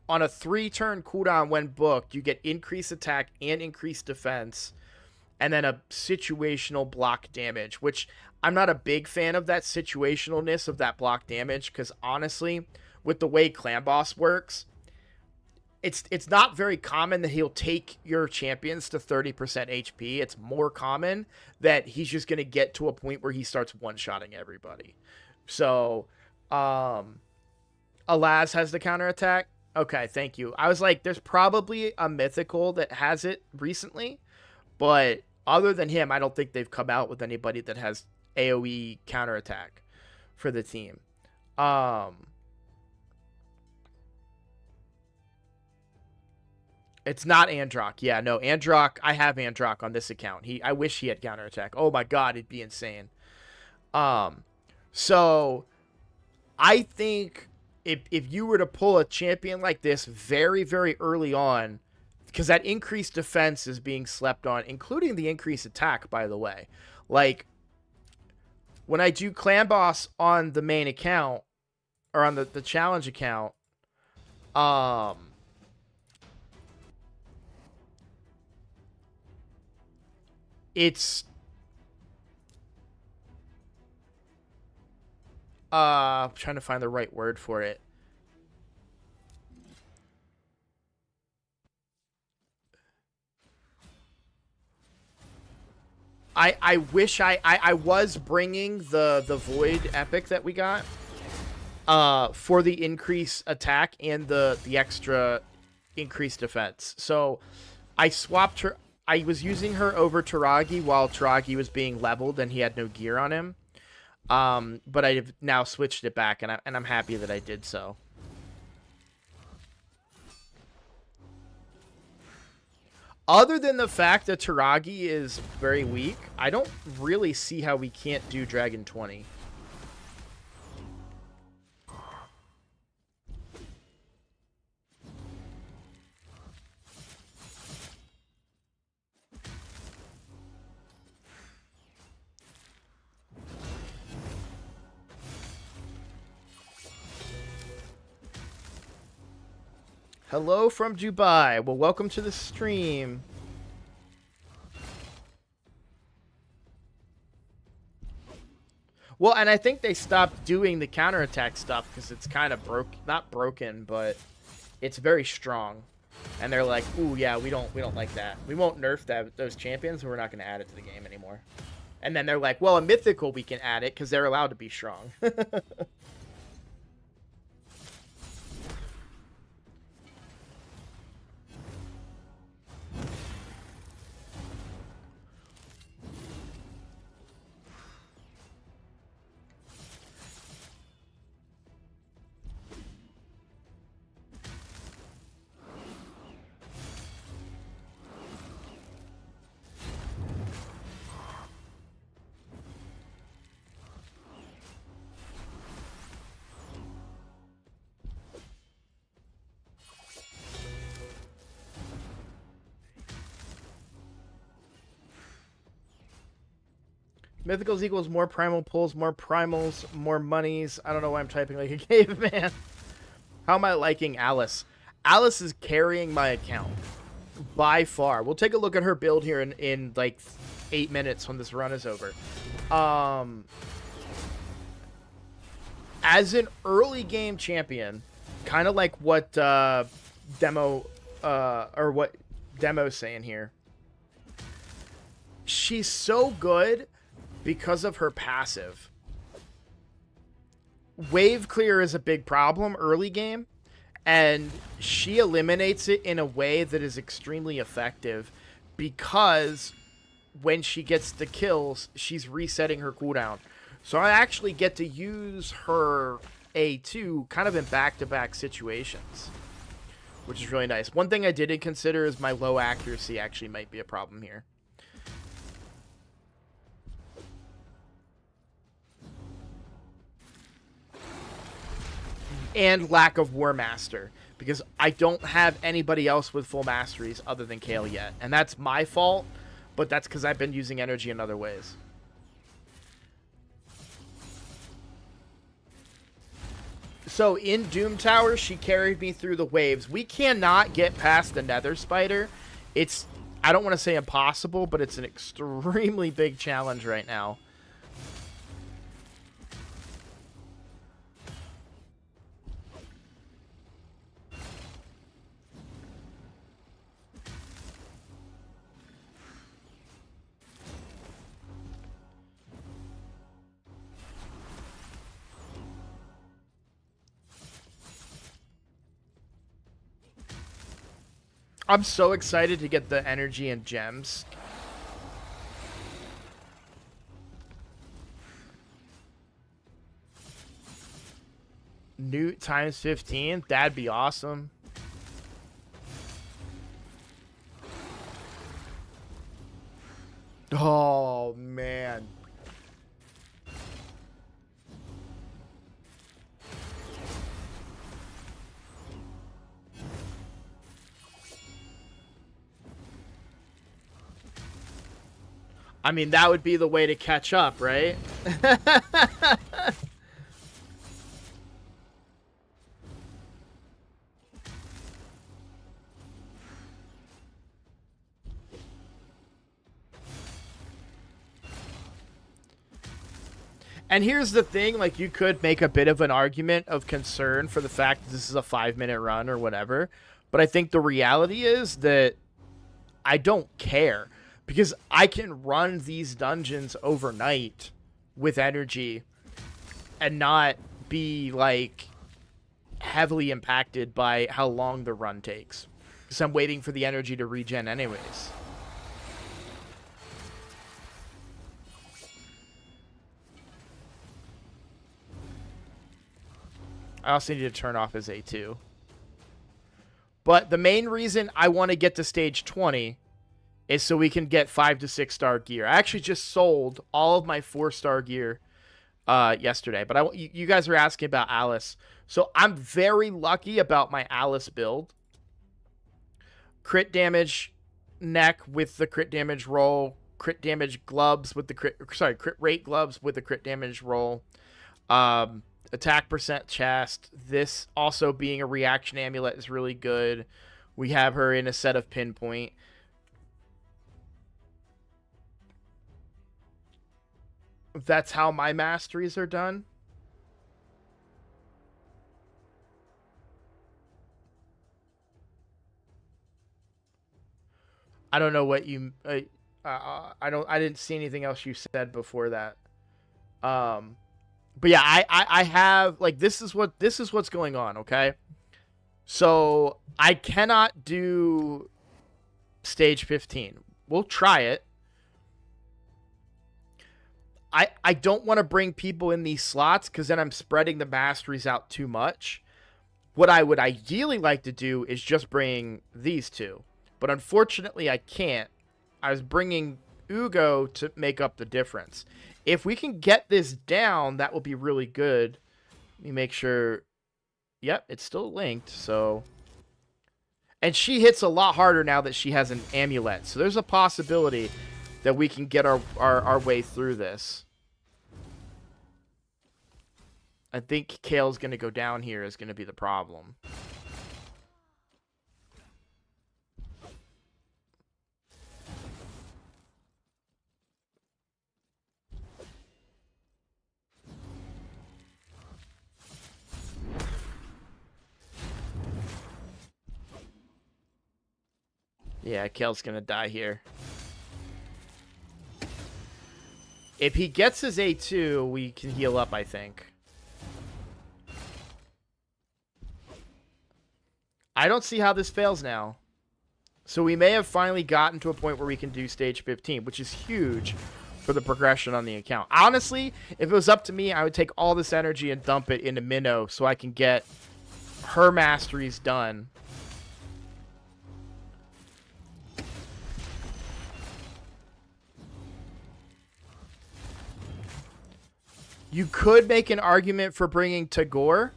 on a 3-turn cooldown when booked, you get increased attack and increased defense and then a situational block damage, which I'm not a big fan of that situationalness of that block damage, because honestly, with the way Clan Boss works, it's not very common that he'll take your champions to 30% HP. It's more common that he's just going to get to a point where he starts one-shotting everybody. So, Alaz has the counterattack. Okay, thank you. I was like, there's probably a mythical that has it recently, but other than him, I don't think they've come out with anybody that has AoE counterattack for the team. It's not Androck. Yeah, no, Androck. I have Androck on this account. I wish he had counterattack. Oh my god, it'd be insane. So I think if you were to pull a champion like this very, very early on, because that increased defense is being slept on, including the increased attack, by the way. Like, when I do Clan Boss on the main account, or on the challenge account, it's I'm trying to find the right word for it. I wish I was bringing the Void Epic that we got for the increased attack and the extra increased defense. So I swapped her. I was using her over Tagi while Tagi was being leveled and he had no gear on him. But I've now switched it back, and I'm happy that I did so. Other than the fact that Tagi is very weak, I don't really see how we can't do Dragon 20. Hello from Dubai. Well, welcome to the stream. Well, and I think they stopped doing the counterattack stuff because it's kind of not broken, but it's very strong. And they're like, "Ooh, yeah, we don't like that. We won't nerf those champions, and we're not going to add it to the game anymore." And then they're like, "Well, a mythical we can add it because they're allowed to be strong." Mythicals equals more primal pulls, more primals, more monies. I don't know why I'm typing like a caveman. How am I liking Alice? Alice is carrying my account by far. We'll take a look at her build here in like 8 minutes when this run is over. As an early game champion, kind of like what Demo's saying here. She's so good because of her passive. Wave clear is a big problem early game, and she eliminates it in a way that is extremely effective because when she gets the kills, she's resetting her cooldown. So I actually get to use her A2 kind of in back-to-back situations, which is really nice. One thing I didn't consider is my low accuracy actually might be a problem here. And lack of War Master, because I don't have anybody else with full masteries other than Kale yet. And that's my fault, but that's because I've been using energy in other ways. So in Doom Tower, she carried me through the waves. We cannot get past the Nether Spider. I don't want to say impossible, but it's an extremely big challenge right now. I'm so excited to get the energy and gems. New times 15? That'd be awesome. Oh, man. I mean, that would be the way to catch up, right? And here's the thing, like, you could make a bit of an argument of concern for the fact that this is a 5-minute run or whatever, but I think the reality is that I don't care, because I can run these dungeons overnight with energy and not be, like, heavily impacted by how long the run takes, because I'm waiting for the energy to regen anyways. I also need to turn off his A2. But the main reason I want to get to stage 20 is so we can get 5 to 6 star gear. I actually just sold all of my 4-star gear yesterday, but you guys are asking about Alice. So I'm very lucky about my Alice build. Crit damage neck with the crit damage roll, crit damage gloves with the crit rate gloves with the crit damage roll. Attack percent chest. This also being a reaction amulet is really good. We have her in a set of pinpoint. That's how my masteries are done. I don't know what you. I didn't see anything else you said before that. But yeah, I have, like, this is what's going on. Okay, so I cannot do stage 15. We'll try it. I don't want to bring people in these slots because then I'm spreading the masteries out too much. What I would ideally like to do is just bring these two. But unfortunately, I can't. I was bringing Ugo to make up the difference. If we can get this down, that will be really good. Let me make sure. Yep, it's still linked, so... And she hits a lot harder now that she has an amulet. So there's a possibility that we can get our way through this. I think Kale's going to go down here is going to be the problem. Yeah, Kale's going to die here. If he gets his A2, we can heal up, I think. I don't see how this fails now. So we may have finally gotten to a point where we can do stage 15, which is huge for the progression on the account. Honestly, if it was up to me, I would take all this energy and dump it into Minnow so I can get her masteries done. You could make an argument for bringing Tagore.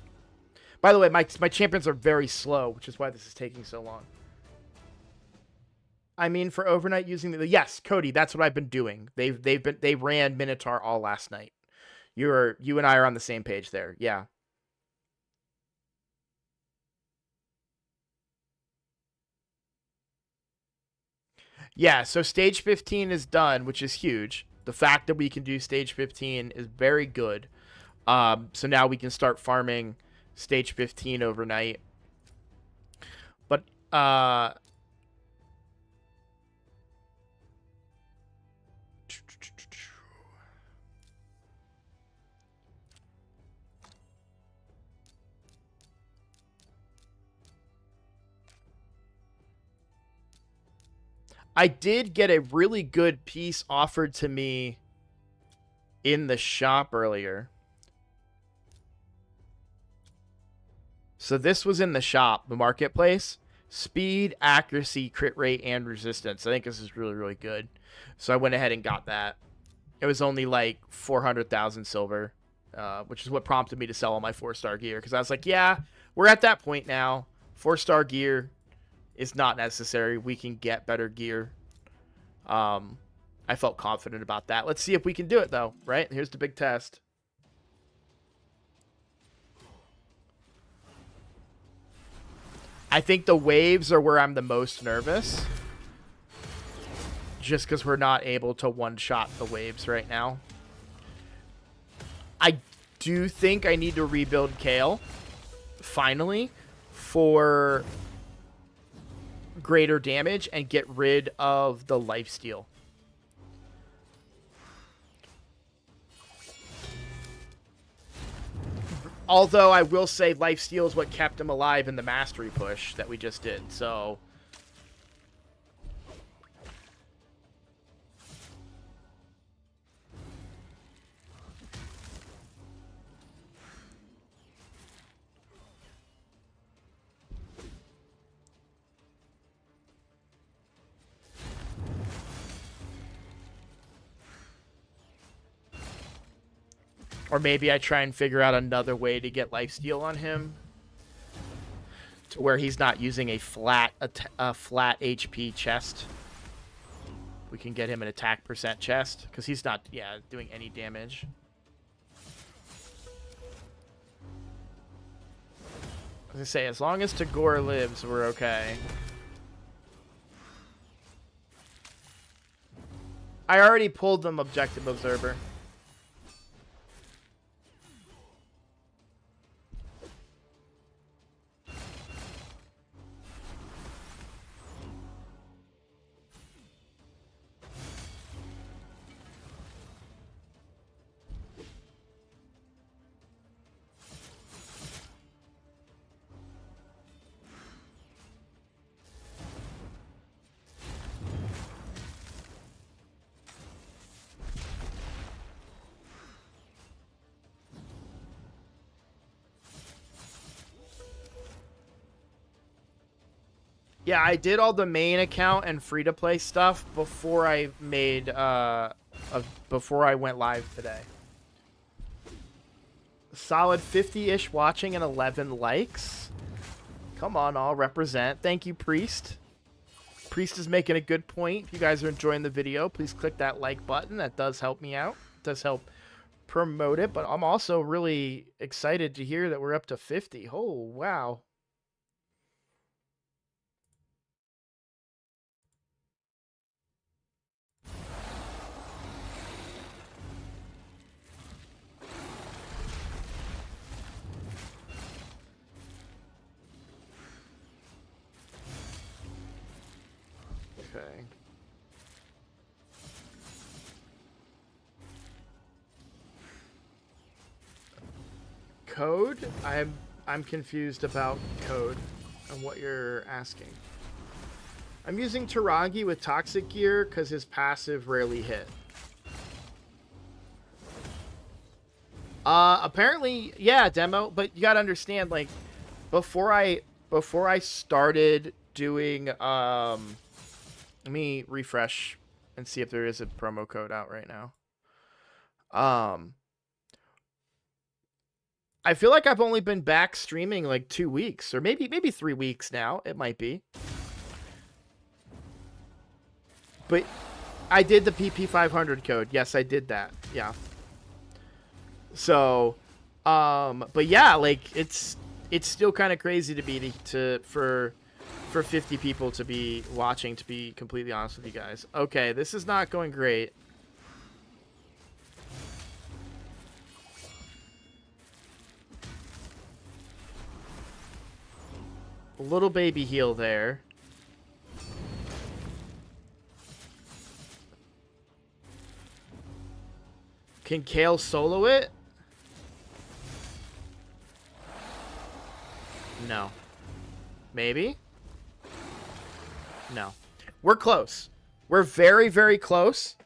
By the way, my champions are very slow, which is why this is taking so long. I mean, for overnight using the... Yes, Cody, that's what I've been doing. They ran Minotaur all last night. You and I are on the same page there. Yeah. Yeah, so stage 15 is done, which is huge. The fact that we can do stage 15 is very good. So now we can start farming stage 15 overnight. But I did get a really good piece offered to me in the shop earlier. So this was in the shop, the marketplace. Speed, accuracy, crit rate, and resistance. I think this is really, really good. So I went ahead and got that. It was only like 400,000 silver, which is what prompted me to sell all my 4-star gear. Because I was like, yeah, we're at that point now. 4-star gear is not necessary. We can get better gear. I felt confident about that. Let's see if we can do it, though, right? Here's the big test. I think the waves are where I'm the most nervous. Just because we're not able to one-shot the waves right now. I do think I need to rebuild Kale, finally, for greater damage and get rid of the lifesteal. Although I will say lifesteal is what kept him alive in the mastery push that we just did, so... Or maybe I try and figure out another way to get lifesteal on him, to where he's not using a flat HP chest. We can get him an attack percent chest, because he's not, doing any damage. As I say, as long as Tagore lives, we're okay. I already pulled them Objective Observer. Yeah, I did all the main account and free-to-play stuff before I made, before I went live today. Solid 50-ish watching and 11 likes. Come on, all represent. Thank you, Priest. Priest is making a good point. If you guys are enjoying the video, please click that like button. That does help me out. It does help promote it, but I'm also really excited to hear that we're up to 50. Oh, wow. Okay. Code? I'm confused about code and what you're asking. I'm using Tagi with Toxic Gear because his passive rarely hit. Apparently, yeah, demo, but you gotta understand, like, before I started doing, let me refresh and see if there is a promo code out right now. I feel like I've only been back streaming like 2 weeks, or maybe 3 weeks now. It might be. But I did the PP500 code. Yes, I did that. Yeah. So, but yeah, like it's still kind of crazy to me for for 50 people to be watching, to be completely honest with you guys. Okay, this is not going great. A little baby heal there. Can Kale solo it? No. Maybe? No. We're close. We're very, very close.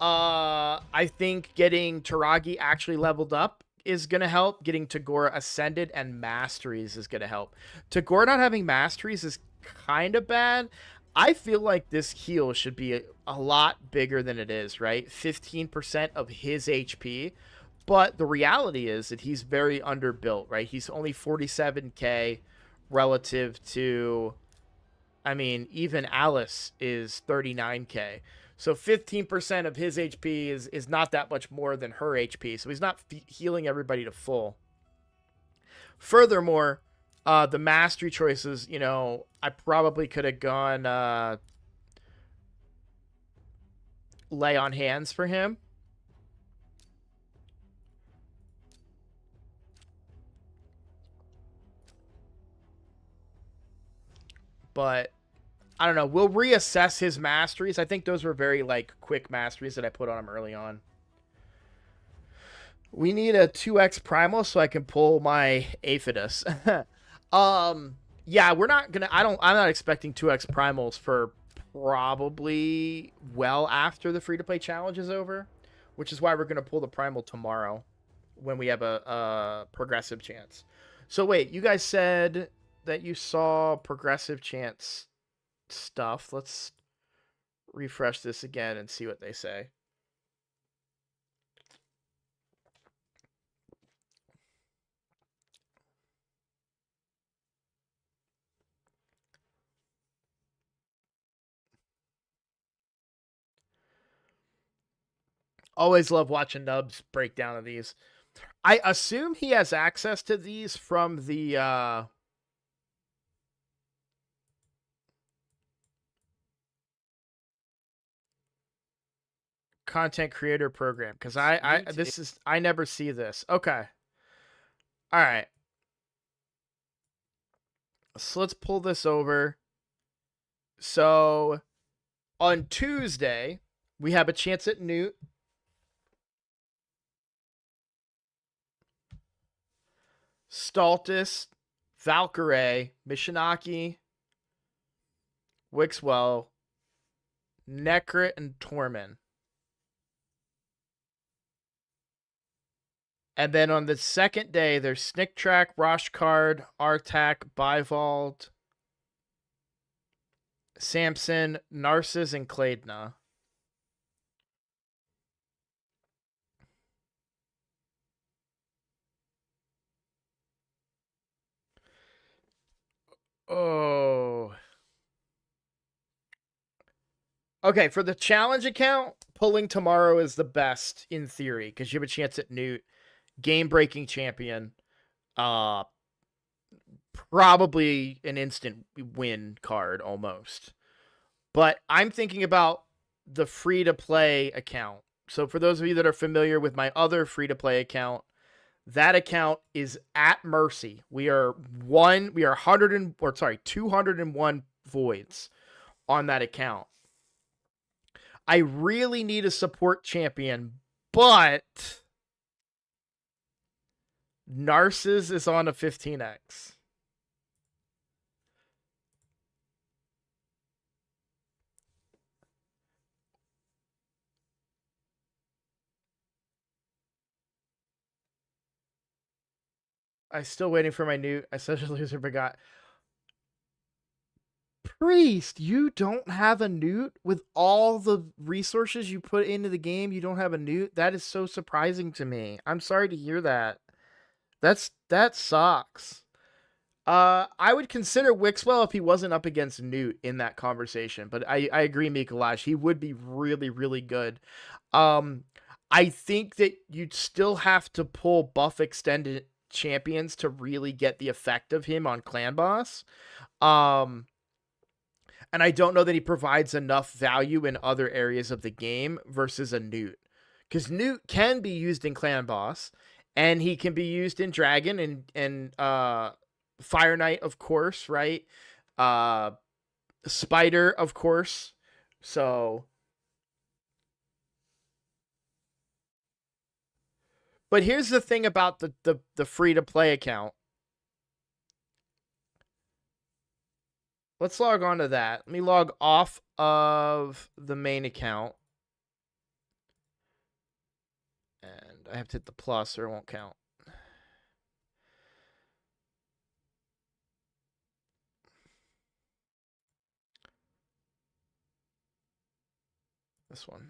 I think getting Tagi actually leveled up is going to help. Getting Tagora Ascended and Masteries is going to help. Tagora not having Masteries is kind of bad. I feel like this heal should be a lot bigger than it is, right? 15% of his HP. But the reality is that he's very underbuilt, right? He's only 47k relative to, I mean, even Alice is 39k. So 15% of his HP is not that much more than her HP. So he's not healing everybody to full. Furthermore, the mastery choices, you know, I probably could have gone lay on hands for him. But I don't know. We'll reassess his masteries. I think those were very, like, quick masteries that I put on him early on. We need a 2x primal so I can pull my Aphidus. Yeah, we're not gonna. I'm not expecting 2x primals for probably well after the free-to-play challenge is over, which is why we're gonna pull the primal tomorrow when we have a progressive chance. So wait, you guys said that you saw progressive chance stuff. Let's refresh this again and see what they say. Always love watching Nubs breakdown of these. I assume he has access to these from the content creator program, because I never see this. Okay. All right. So let's pull this over. So on Tuesday, we have a chance at Newt. Stultus, Valkyrie, Mishinaki, Wixwell, Necrit, and Torment. And then on the second day, there's Snicktrack, Roshkard, Artak, Bivald, Samson, Narcissus, and Claydna. Oh. Okay, for the challenge account, pulling tomorrow is the best in theory because you have a chance at Newt, game-breaking champion, probably an instant win card almost. But I'm thinking about the free-to-play account. So for those of you that are familiar with my other free-to-play account, that account is at mercy. We are 201 voids on that account. I really need a support champion, but Narcissus is on a 15x. I'm still waiting for my Newt. I such a loser forgot. Priest, you don't have a Newt with all the resources you put into the game. You don't have a Newt. That is so surprising to me. I'm sorry to hear that. That sucks. I would consider Wixwell if he wasn't up against Newt in that conversation. But I agree, Mikolash. He would be really, really good. I think that you'd still have to pull buff extended champions to really get the effect of him on clan boss. And I don't know that he provides enough value in other areas of the game versus a Newt. Because Newt can be used in clan boss, and he can be used in dragon and Fire Knight, of course, right? Spider, of course. So, but here's the thing about the free to play account. Let's log on to that. Let me log off of the main account. And I have to hit the plus or it won't count. This one.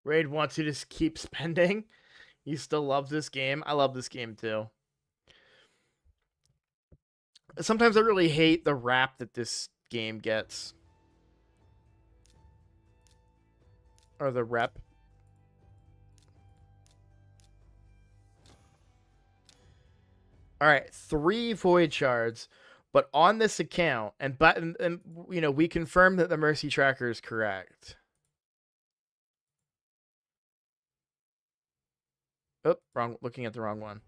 Raid wants you to keep spending. You still love this game. I love this game too. Sometimes I really hate the rap that this game gets. Or the rep. Alright, 3 Void Shards. But on this account, and you know, we confirmed that the Mercy Tracker is correct. Oh, wrong. Looking at the wrong one.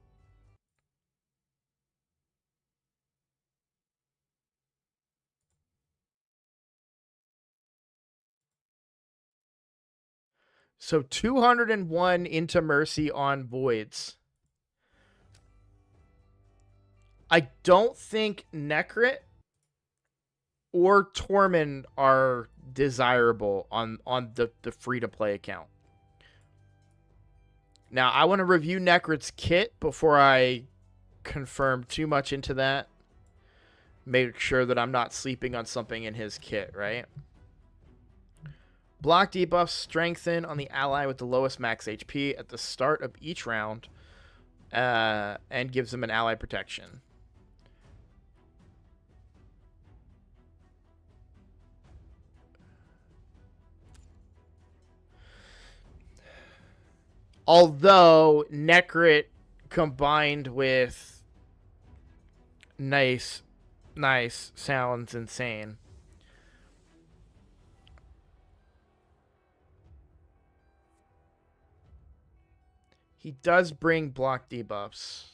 So 201 into Mercy on Voids. I don't think Necrit or Tormund are desirable on the free-to-play account. Now, I want to review Necrit's kit before I confirm too much into that. Make sure that I'm not sleeping on something in his kit, right? Block debuffs strengthen on the ally with the lowest max HP at the start of each round, and gives them an ally protection. Although Necrit combined with nice sounds insane. He does bring block debuffs.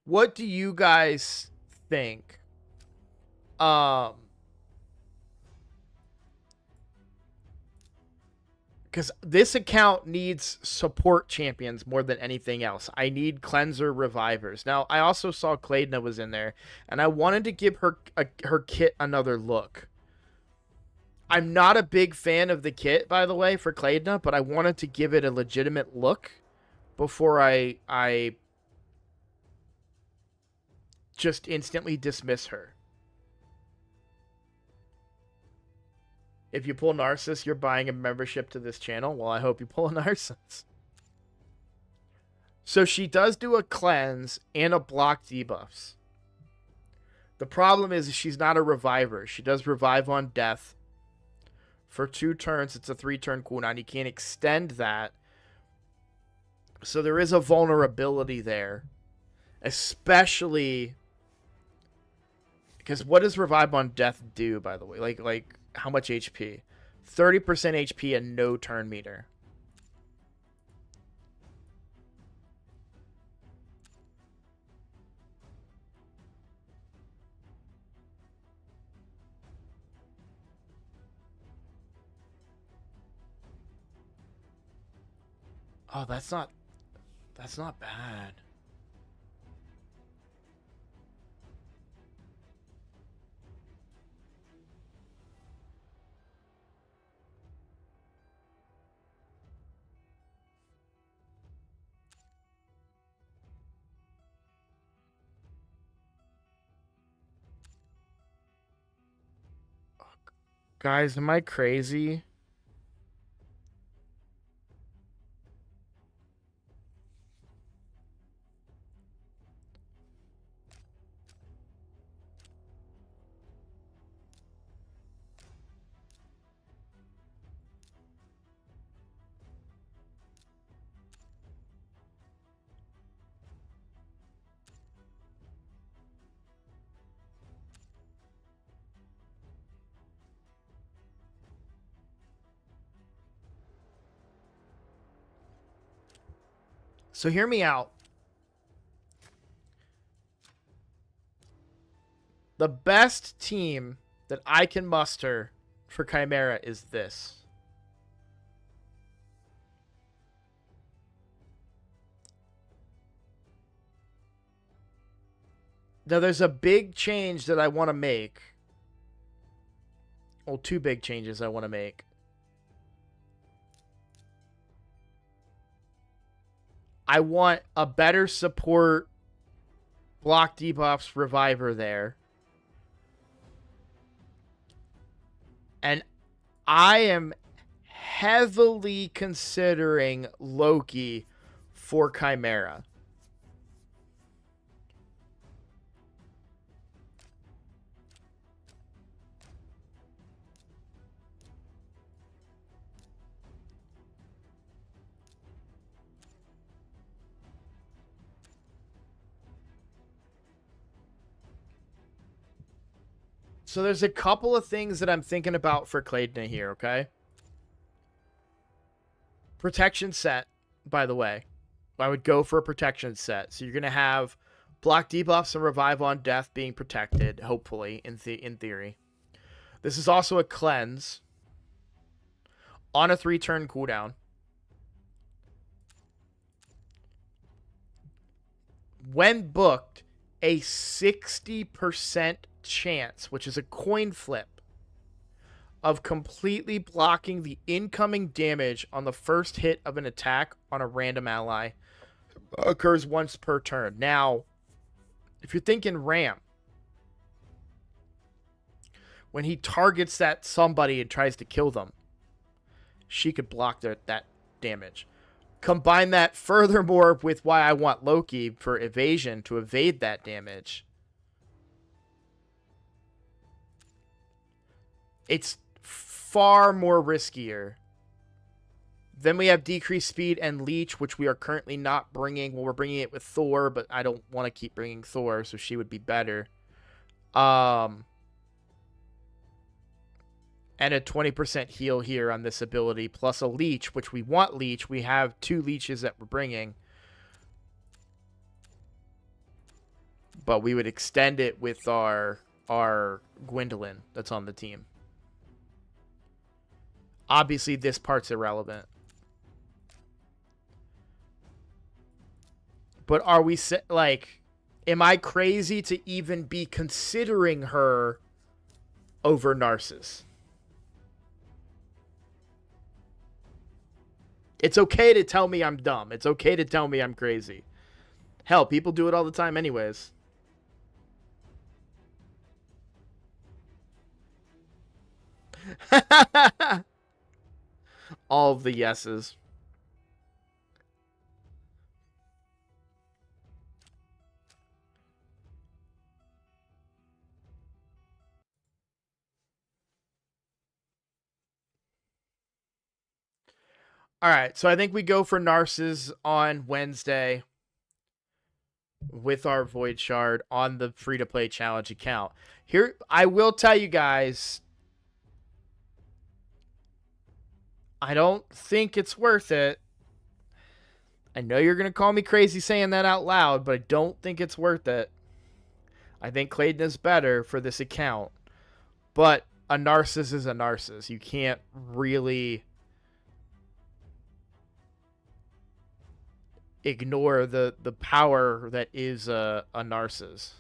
What do you guys think? Because this account needs support champions more than anything else. I need cleanser revivers. Now, I also saw Claydna was in there, and I wanted to give her her kit another look. I'm not a big fan of the kit, by the way, for Claydna, but I wanted to give it a legitimate look before I just instantly dismiss her. If you pull Narcissus, you're buying a membership to this channel. Well, I hope you pull a Narcissus. So she does do a cleanse and a block debuffs. The problem is she's not a reviver. She does revive on death. For 2 turns, it's a 3-turn cooldown. You can't extend that. So there is a vulnerability there. Especially because what does revive on death do, by the way? Like how much HP? 30% HP and no turn meter. Oh, that's not bad. Guys, am I crazy? So hear me out. The best team that I can muster for Chimera is this. Now, there's a big change that I want to make. Well, two big changes I want to make. I want a better support block debuffs reviver there. And I am heavily considering Loki for Chimera. So there's a couple of things that I'm thinking about for Clayton here, okay? Protection set, by the way. I would go for a protection set. So you're going to have block debuffs and revive on death being protected, hopefully, in theory. This is also a cleanse on a 3-turn cooldown. When booked, a 60% chance, which is a coin flip, of completely blocking the incoming damage on the first hit of an attack on a random ally occurs once per turn. Now, if you're thinking Ram, when he targets that somebody and tries to kill them, she could block that damage. Combine that furthermore with why I want Loki for evasion to evade that damage. It's far more riskier. Then we have decreased speed and leech, which we are currently not bringing. Well, we're bringing it with Thor, but I don't want to keep bringing Thor, so she would be better. And a 20% heal here on this ability, plus a leech, which we want leech. We have 2 leeches that we're bringing. But we would extend it with our Gwendolyn that's on the team. Obviously, this part's irrelevant. But are we, like, am I crazy to even be considering her over Narcissus? It's okay to tell me I'm dumb. It's okay to tell me I'm crazy. Hell, people do it all the time anyways. All of the yeses. All right, so I think we go for Narcissus on Wednesday with our Void Shard on the free-to-play challenge account. Here, I will tell you guys, I don't think it's worth it. I know you're going to call me crazy saying that out loud, but I don't think it's worth it. I think Clayton is better for this account. But a Narcissus is a Narcissus. You can't really ignore the power that is a Narcissus.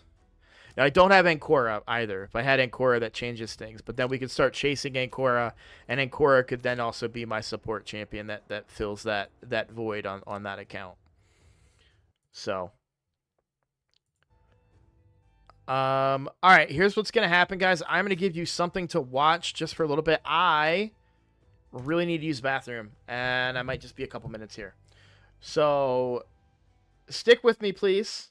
Now, I don't have Ancora either. If I had Ancora, that changes things. But then we could start chasing Ancora, and Ancora could then also be my support champion that fills that void on that account. So, All right, here's what's gonna happen, guys. I'm gonna give you something to watch just for a little bit. I really need to use the bathroom, and I might just be a couple minutes here. So stick with me, please.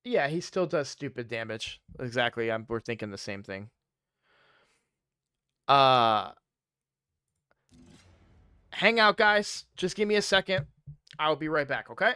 Yeah, he still does stupid damage. Exactly. We're thinking the same thing. Uh, hang out, guys. Just give me a second. I'll be right back, okay?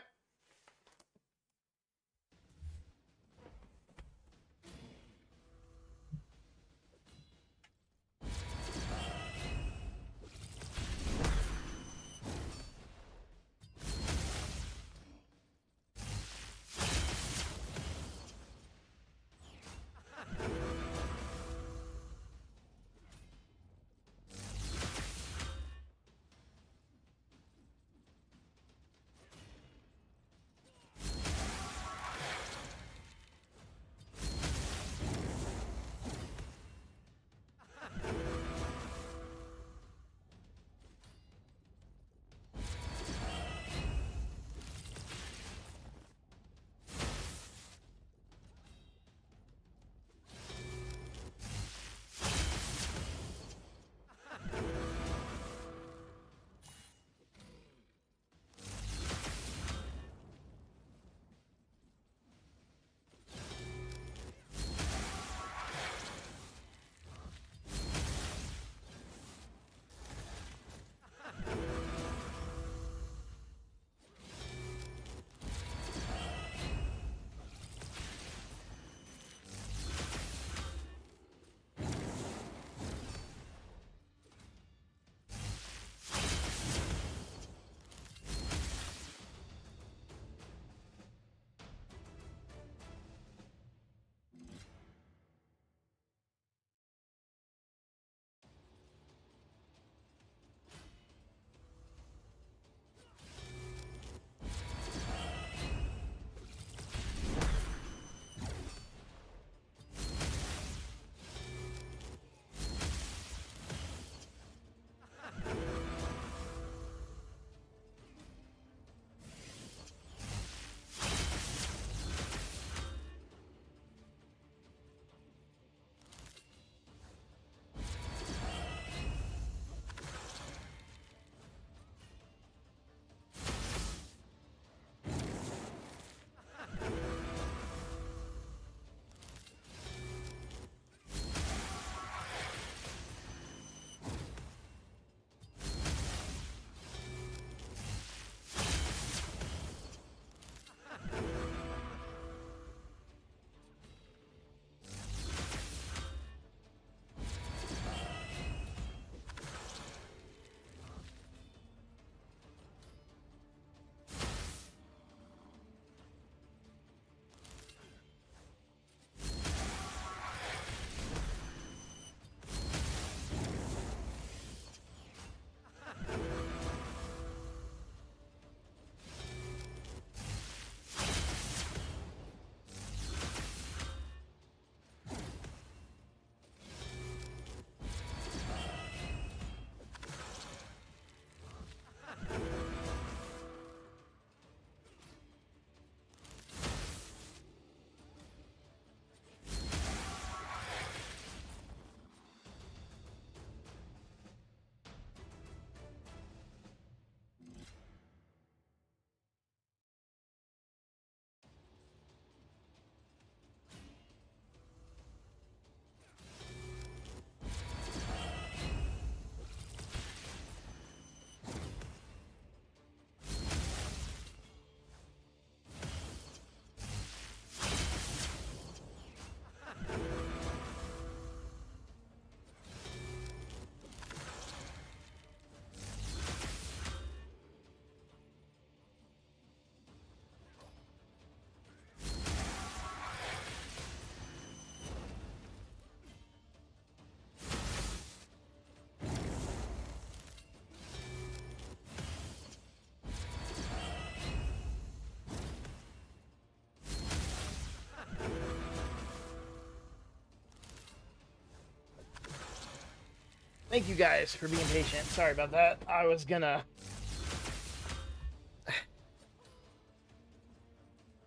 Thank you guys for being patient. Sorry about that. I was gonna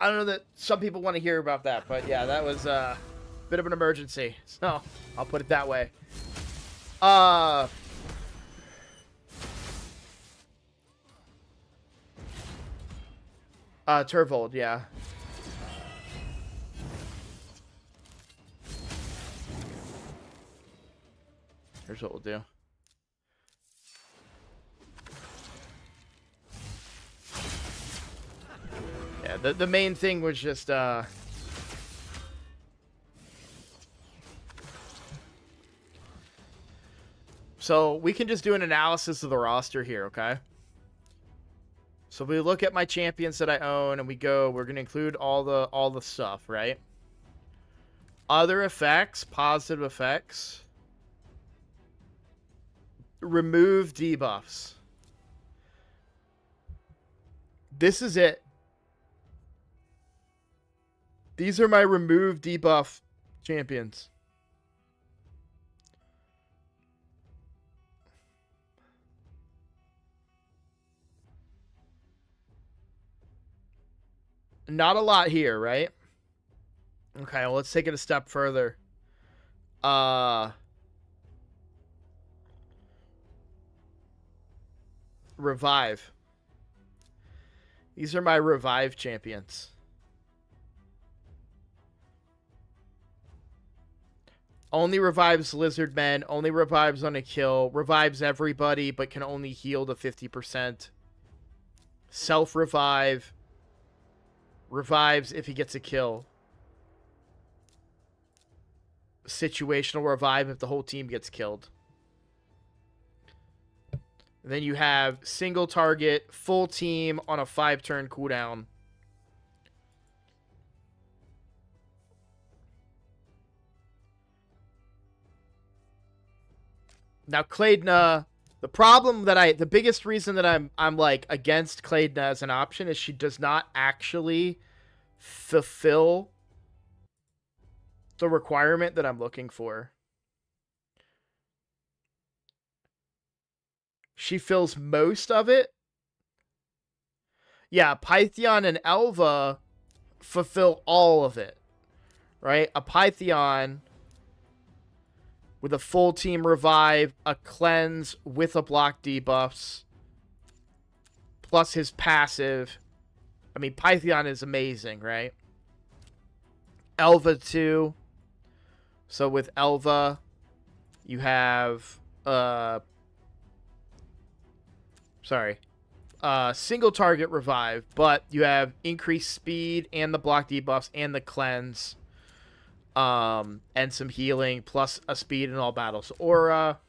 I don't know that some people want to hear about that, but yeah, that was a bit of an emergency. So I'll put it that way. Turvold, yeah. Here's what we'll do. Yeah, the main thing was just so we can just do an analysis of the roster here, okay? So we look at my champions that I own and we go, we're gonna include all the stuff, right? Other effects, positive effects. Remove debuffs. This is it. These are my remove debuff champions. Not a lot here, right? Okay, well, let's take it a step further. Revive. These are my revive champions. Only revives lizard men, only revives on a kill, revives everybody, but can only heal to 50%. Self-revive. Revives if he gets a kill. Situational revive if the whole team gets killed. Then you have single target, full team on a 5-turn cooldown. Now Claydna, the biggest reason that I'm like against Claydna as an option is she does not actually fulfill the requirement that I'm looking for. She fills most of it. Yeah, Pythion and Elva fulfill all of it. Right? A Pythion with a full team revive, a cleanse with a block debuffs, plus his passive. I mean, Pythion is amazing, right? Elva too. So with Elva, you have single target revive, but you have increased speed and the block debuffs and the cleanse. And some healing, plus a speed in all battles. Aura.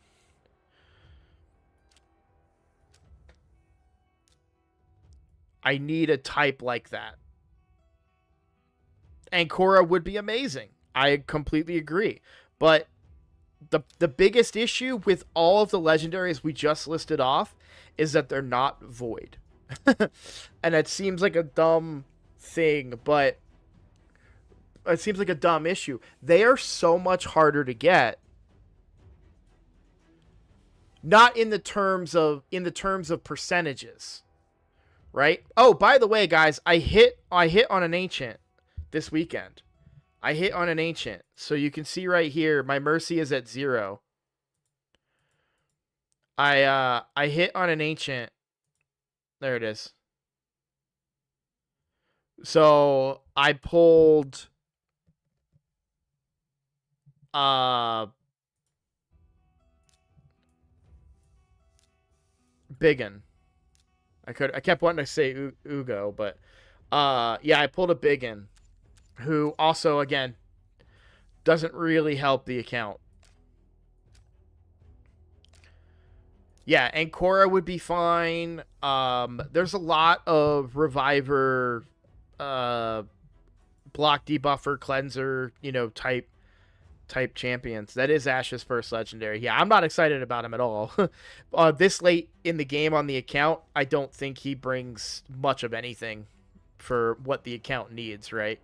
I need a type like that. And Korra would be amazing. I completely agree. But the biggest issue with all of the legendaries we just listed off is that they're not void. And it seems like a dumb thing, but it seems like a dumb issue. They are so much harder to get. Not in the terms of percentages. Right? Oh, by the way, guys, I hit on an ancient this weekend. I hit on an ancient. So you can see right here, my mercy is at 0. I hit on an ancient. There it is. So I pulled Biggin. I kept wanting to say Ugo, but yeah, I pulled a Biggin, who also again doesn't really help the account. Yeah, and Korra would be fine. There's a lot of reviver, block debuffer, cleanser, type champions. That is Ash's first legendary. Yeah, I'm not excited about him at all. This late in the game on the account, I don't think he brings much of anything for what the account needs, right?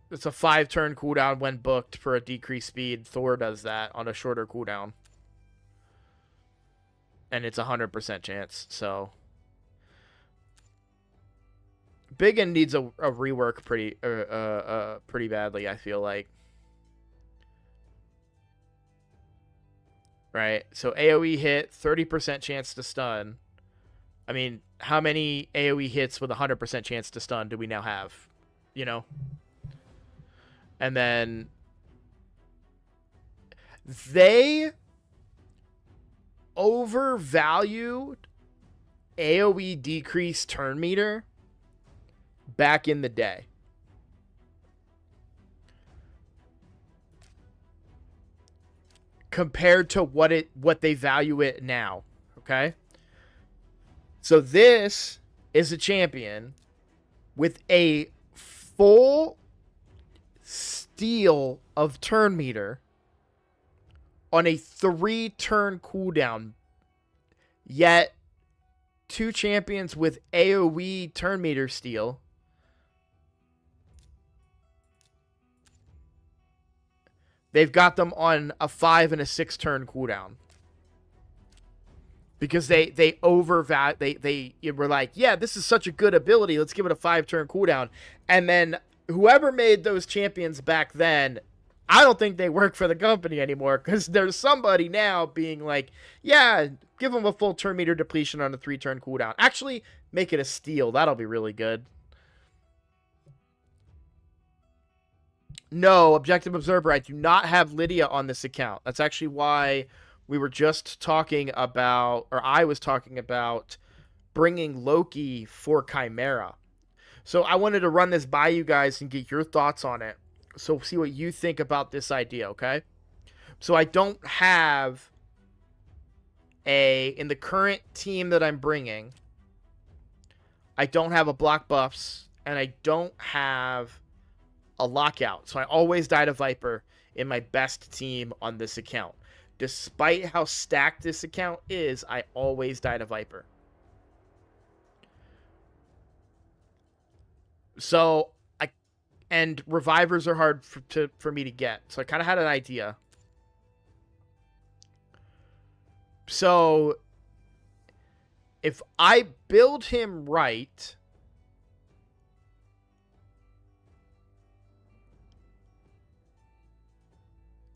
It's a 5-turn cooldown when booked for a decreased speed. Thor does that on a shorter cooldown. and it's 100% chance. So Biggin needs a rework pretty badly, I feel like. Right? So AoE hit, 30% chance to stun. I mean, how many AoE hits with 100% chance to stun do we now have? You know? And then they overvalued AoE decrease turn meter back in the day. Compared to what they value it now. Okay? So this is a champion with a full steal of turn meter on a 3-turn cooldown. Yet 2 champions with AoE turn meter steal they've got them on a 5 and a 6-turn cooldown. Because they overvalue, they were like, yeah, this is such a good ability, let's give it a 5-turn cooldown. And then whoever made those champions back then, I don't think they work for the company anymore, because there's somebody now being like, yeah, give them a full turn meter depletion on a 3-turn cooldown. Actually, make it a steal. That'll be really good. No, Objective Observer, I do not have Lydia on this account. That's actually why we were just talking about, or I was talking about, bringing Loki for Chimera. So I wanted to run this by you guys and get your thoughts on it. So see what you think about this idea, okay? So I don't have in the current team that I'm bringing, I don't have a block buffs, and I don't have a lockout. So I always die to Viper in my best team on this account. Despite how stacked this account is, I always die to Viper. So and revivers are hard for me to get. So I kind of had an idea. So if I build him right,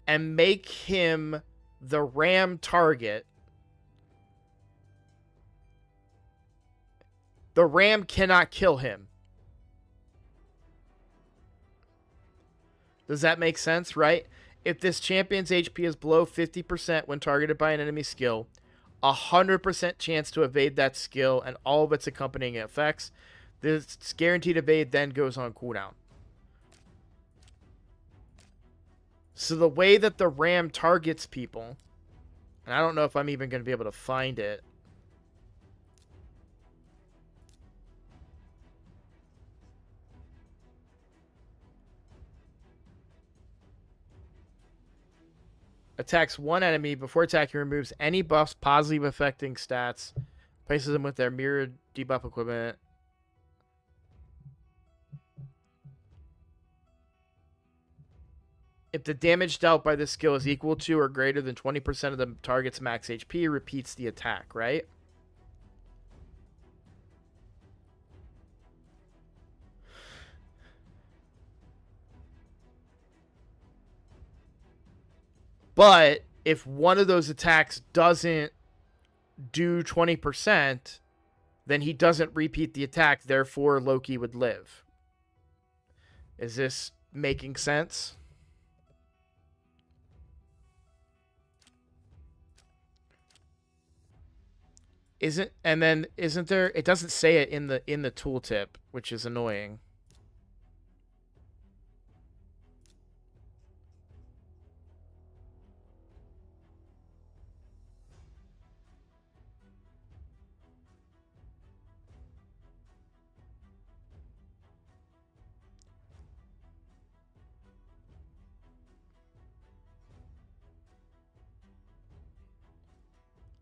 and make him the ram target, the ram cannot kill him. Does that make sense, right? If this champion's HP is below 50% when targeted by an enemy skill, 100% chance to evade that skill and all of its accompanying effects, this guaranteed evade then goes on cooldown. So the way that the ram targets people, and I don't know if I'm even going to be able to find it. Attacks one enemy before attacking, removes any buffs positively affecting stats, places them with their mirrored debuff equipment. If the damage dealt by this skill is equal to or greater than 20% of the target's max HP, repeats the attack, right? But if one of those attacks doesn't do 20%, then he doesn't repeat the attack, therefore Loki would live. Is this making sense? Isn't there, it doesn't say it in the tooltip, which is annoying.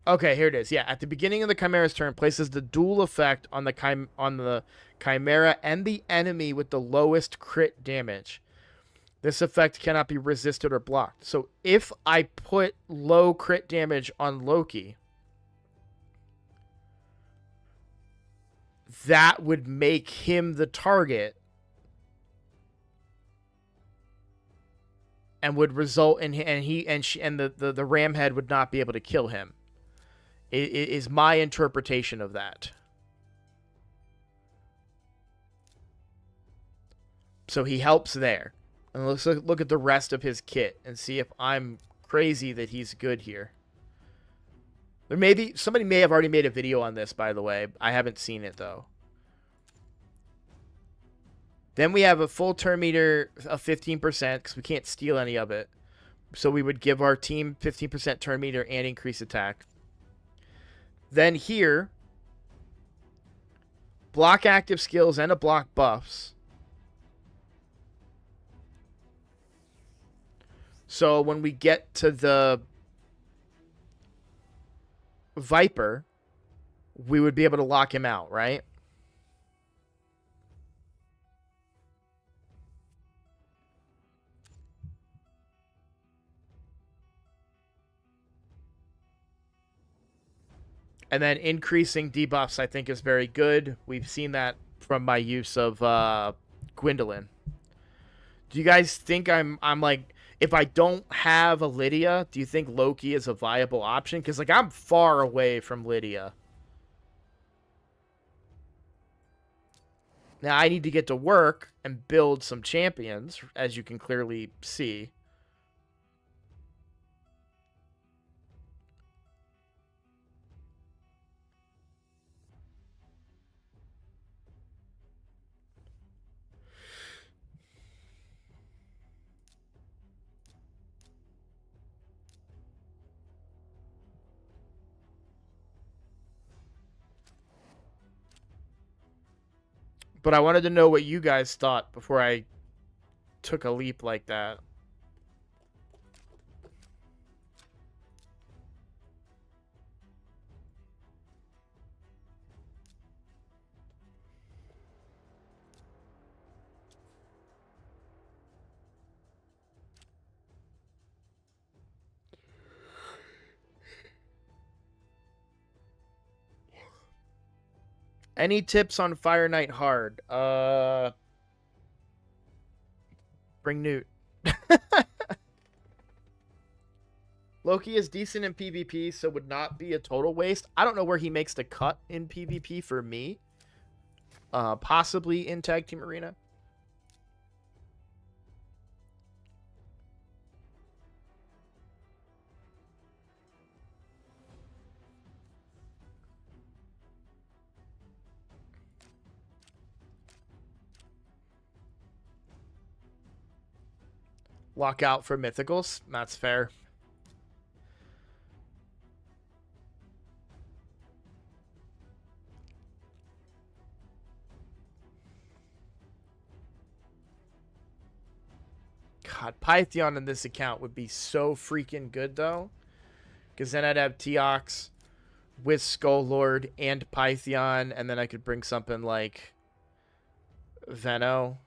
Okay, here it is. Yeah, at the beginning of the Chimera's turn, places the dual effect on the Chimera and the enemy with the lowest crit damage. This effect cannot be resisted or blocked. So if I put low crit damage on Loki, that would make him the target and would result in the ram head would not be able to kill him. It is my interpretation of that. So he helps there. And let's look at the rest of his kit and see if I'm crazy that he's good here. Somebody may have already made a video on this, by the way. I haven't seen it though. Then we have a full turn meter of 15% because we can't steal any of it. So we would give our team 15% turn meter and increase attack. Then here, block active skills and a block buffs. So when we get to the Viper, we would be able to lock him out, right? And then increasing debuffs, I think, is very good. We've seen that from my use of Gwendolyn. Do you guys think I'm like, if I don't have a Lydia, do you think Loki is a viable option? Because, like, I'm far away from Lydia. Now, I need to get to work and build some champions, as you can clearly see. But I wanted to know what you guys thought before I took a leap like that. Any tips on Fire Knight Hard? Bring Newt. Loki is decent in PvP, so would not be a total waste. I don't know where he makes the cut in PvP for me. Possibly in Tag Team Arena. Lock out for mythicals. That's fair. God, Python in this account would be so freaking good, though. Because then I'd have Teox with Skull Lord and Python, and then I could bring something like Veno.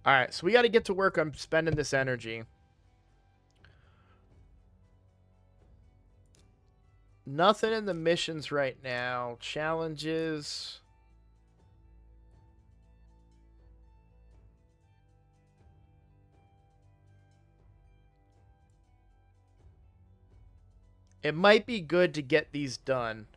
All right, so we got to get to work on spending this energy. Nothing in the missions right now. Challenges. It might be good to get these done.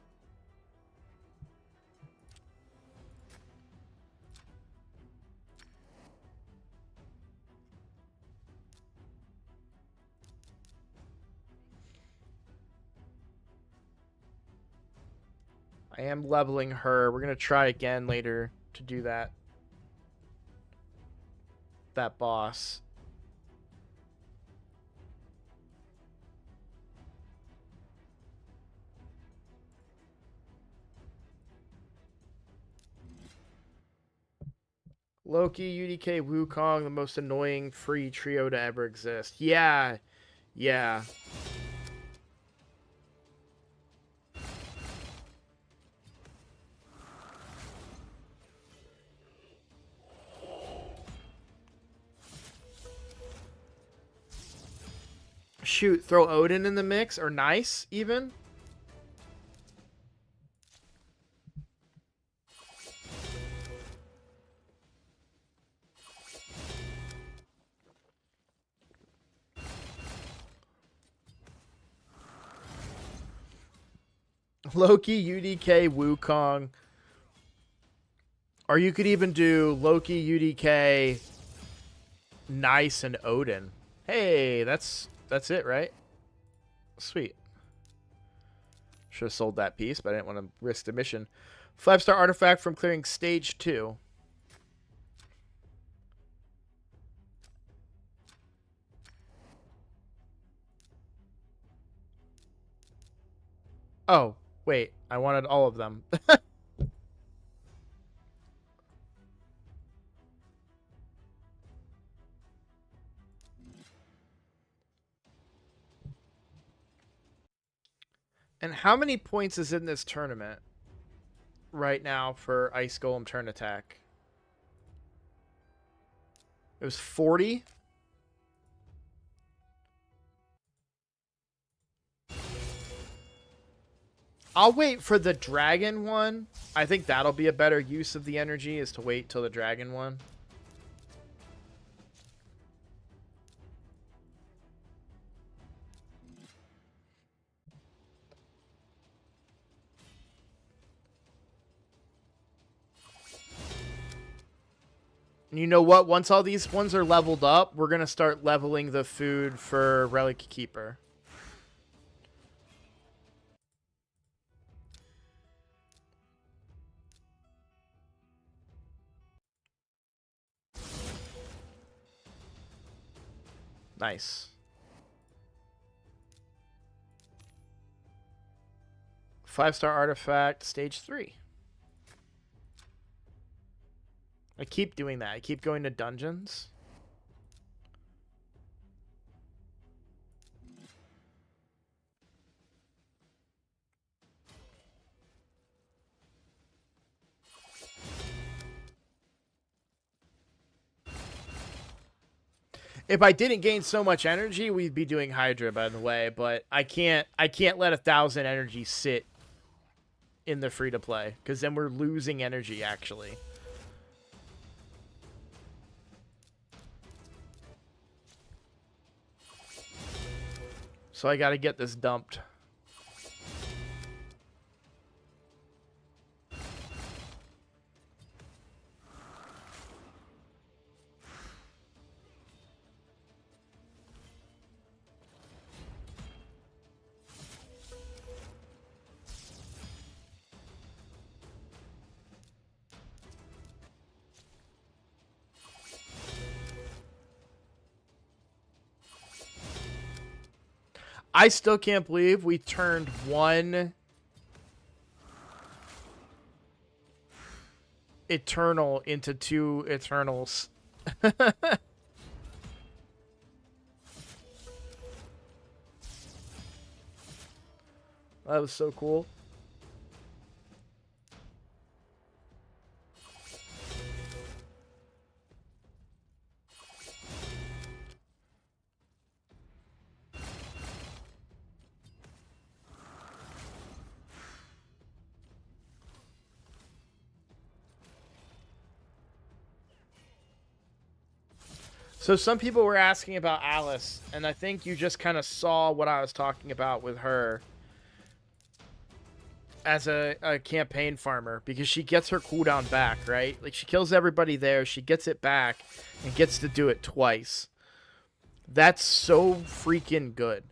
I am leveling her. We're going to try again later to do that. That boss. Loki, UDK, Wukong, the most annoying free trio to ever exist. Yeah, yeah. Shoot, throw Oden in the mix, or Nice, even. Loki, UDK, Wukong. Or you could even do Loki, UDK, Nice, and Oden. Hey, that's it, right? Sweet. Should have sold that piece, but I didn't want to risk the mission. 5-star artifact from clearing stage 2. Oh, wait. I wanted all of them. And how many points is in this tournament right now for Ice Golem turn attack? It was 40. I'll wait for the dragon one. I think that'll be a better use of the energy, is to wait till the dragon one. And you know what? Once all these ones are leveled up, we're going to start leveling the food for Relic Keeper. Nice. 5-star artifact, stage 3. I keep doing that. I keep going to dungeons. If I didn't gain so much energy, we'd be doing Hydra, by the way. But I can't let 1,000 energy sit in the free to play, because then we're losing energy actually. So I got to get this dumped. I still can't believe we turned one Eternal into 2 Eternals. That was so cool. So some people were asking about Alice, and I think you just kind of saw what I was talking about with her as a campaign farmer, because she gets her cooldown back, right? Like, she kills everybody there, she gets it back, and gets to do it twice. That's so freaking good.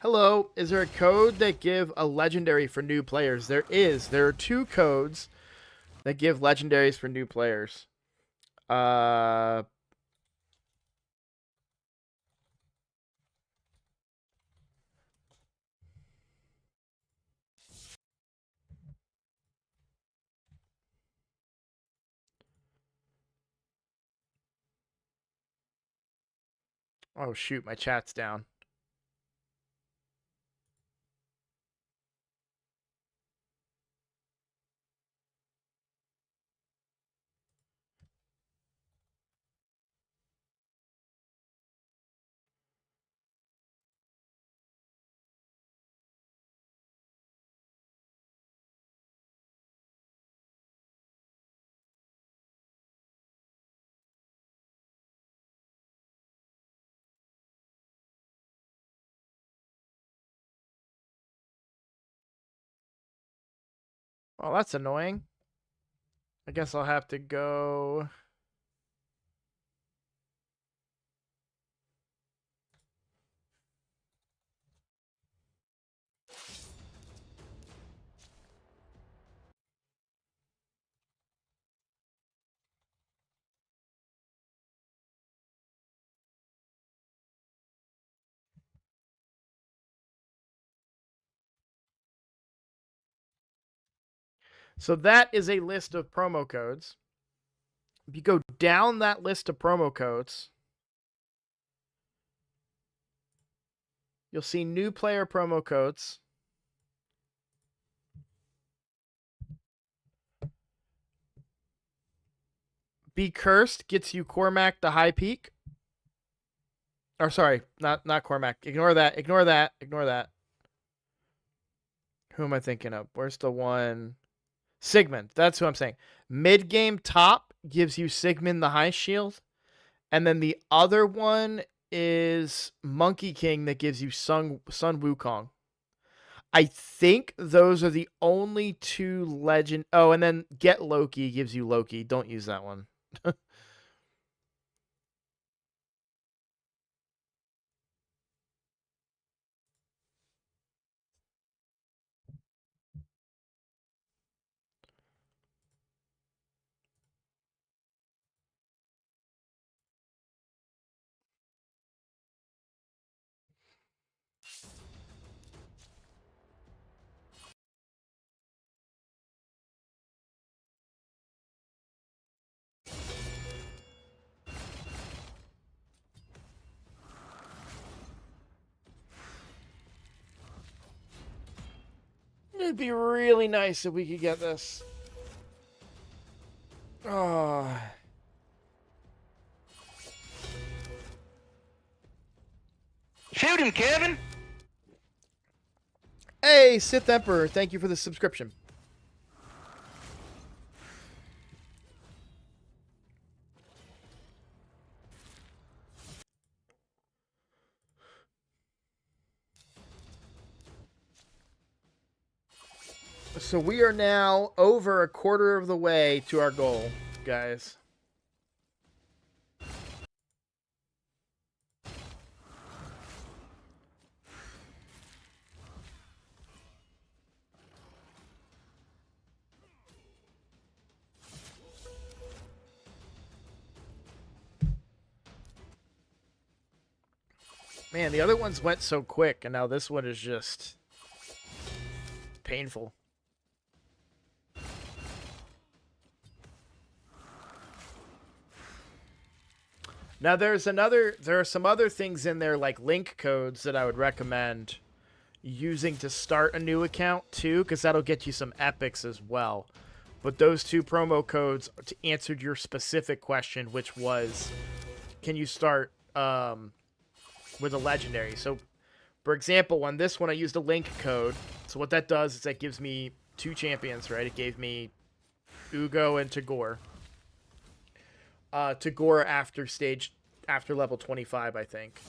Hello, is there a code that give a legendary for new players? There is. There are 2 codes that give legendaries for new players. Oh shoot, my chat's down. Well, that's annoying. I guess I'll have to go. So that is a list of promo codes. If you go down that list of promo codes, you'll see new player promo codes. Be Cursed gets you Cormac the High Peak. Or sorry, not Cormac. Ignore that. Ignore that. Ignore that. Who am I thinking of? Where's the one? Sigmund. That's who I'm saying. Mid game top gives you Sigmund the High Shield. And then the other one is Monkey King that gives you Sun Wukong. I think those are the only 2 legend. Oh, and then Get Loki gives you Loki. Don't use that one. It'd be really nice if we could get this. Oh. Shoot him, Kevin! Hey, Sith Emperor, thank you for the subscription. So we are now over a quarter of the way to our goal, guys. Man, the other ones went so quick, and now this one is just painful. Now there are some other things in there like link codes that I would recommend using to start a new account too, because that'll get you some epics as well. But those 2 promo codes answered your specific question, which was, can you start with a legendary? So, for example, on this one, I used a link code. So what that does is that gives me 2 champions, right? It gave me Ugo and Tagore. Tagore after level 25, I think.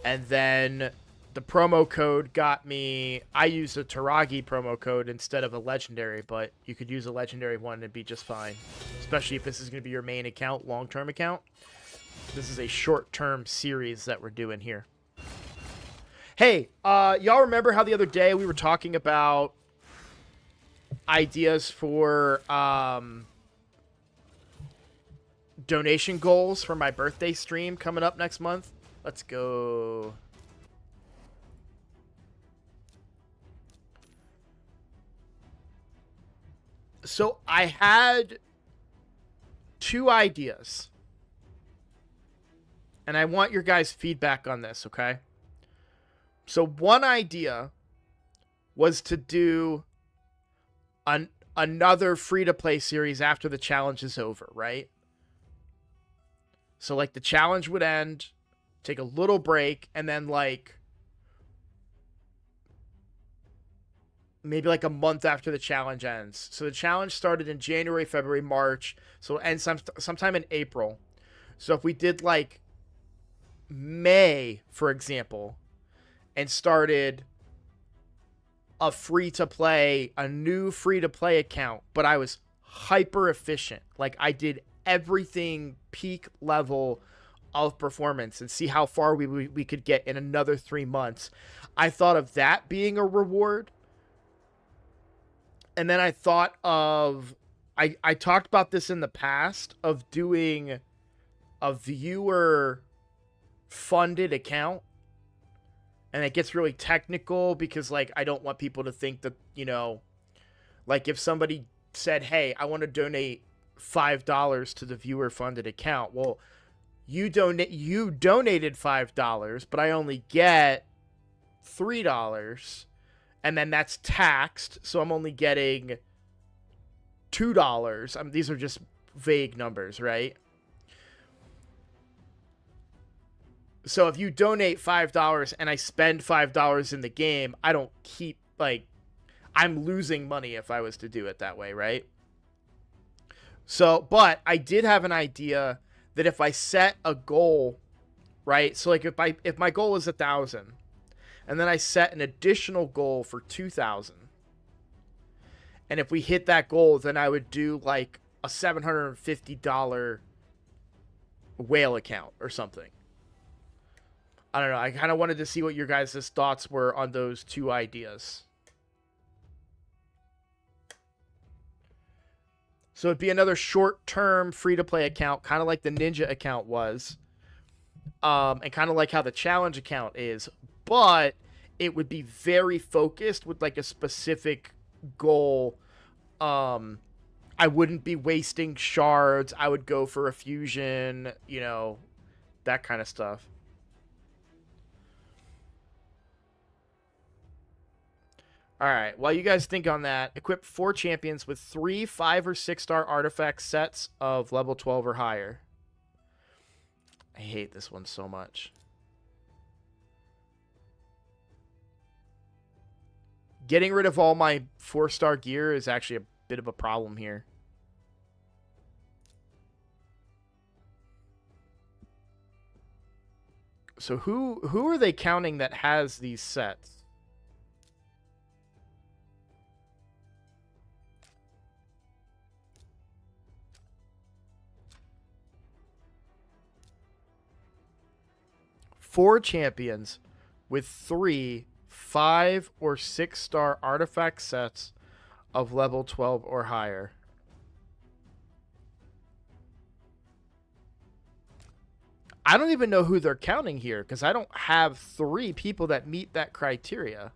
And then the promo code got me. I used a Tagi promo code instead of a legendary, but you could use a legendary one and be just fine. Especially if this is going to be your main account, long-term account. This is a short-term series that we're doing here. Hey, y'all remember how the other day we were talking about ideas for donation goals for my birthday stream coming up next month? Let's go. So I had two ideas. And I want your guys' feedback on this, okay? So one idea was to do another free-to-play series after the challenge is over, right? So, like, the challenge would end, take a little break, and then, like, maybe like a month after the challenge ends. So the challenge started in January, February, March. So it ends sometime in April. So if we did, like, May, for example, and started a new free-to-play account, but I was hyper efficient. Like, I did everything peak level of performance and see how far we could get in another 3 months. I thought of that being a reward. And then I thought of, I talked about this in the past, of doing a viewer funded account. And it gets really technical because, like, I don't want people to think that, like, if somebody said, hey, I want to donate $5 to the viewer funded account. Well, you donated $5, but I only get $3. And then that's taxed, so I'm only getting $2. These are just vague numbers, right? So if you donate $5 and I spend $5 in the game, I don't keep, like, I'm losing money if I was to do it that way, right? So, but I did have an idea that if I set a goal, right? So, like, if my goal is 1,000, and then I set an additional goal for 2,000, and if we hit that goal, then I would do, like, a $750 whale account or something. I don't know. I kind of wanted to see what your guys' thoughts were on those two ideas. So it'd be another short-term free-to-play account, kind of like the Ninja account was, and kind of like how the challenge account is, but it would be very focused with, like, a specific goal. I wouldn't be wasting shards. I would go for a fusion, that kind of stuff. All right, while you guys think on that, equip 4 champions with 3 5 or 6-star artifact sets of level 12 or higher. I hate this one so much. Getting rid of all my 4-star gear is actually a bit of a problem here. So who are they counting that has these sets? Four champions with 3 5 or 6-star artifact sets of level 12 or higher. I don't even know who they're counting here because I don't have 3 people that meet that criteria.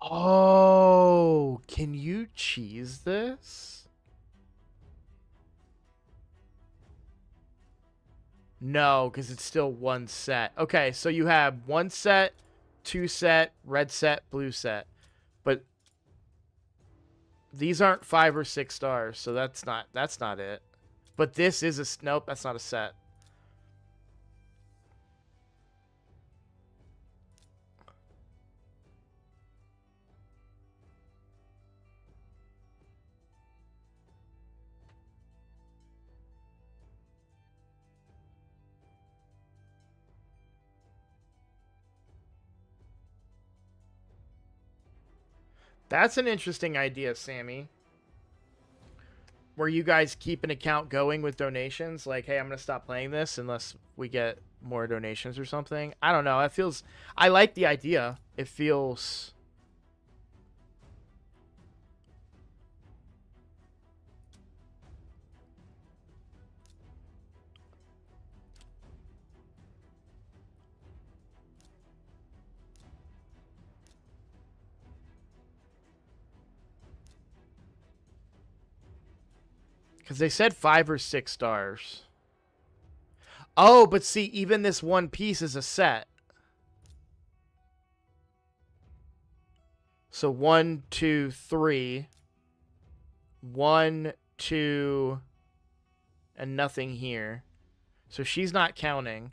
Oh, can you cheese this? No, because it's still one set. Okay, so you have one set, two set, red set, blue set. But these aren't 5 or 6 stars, so that's not it. But this is a nope, that's not a set. That's an interesting idea, Sammy. Where you guys keep an account going with donations, like, hey, I'm gonna stop playing this unless we get more donations or something. I don't know. It feels. I like the idea. It feels. Because they said 5 or 6 stars. Oh, but see, even this one piece is a set. So 1, 2, 3. 1, 2, and nothing here. So she's not counting.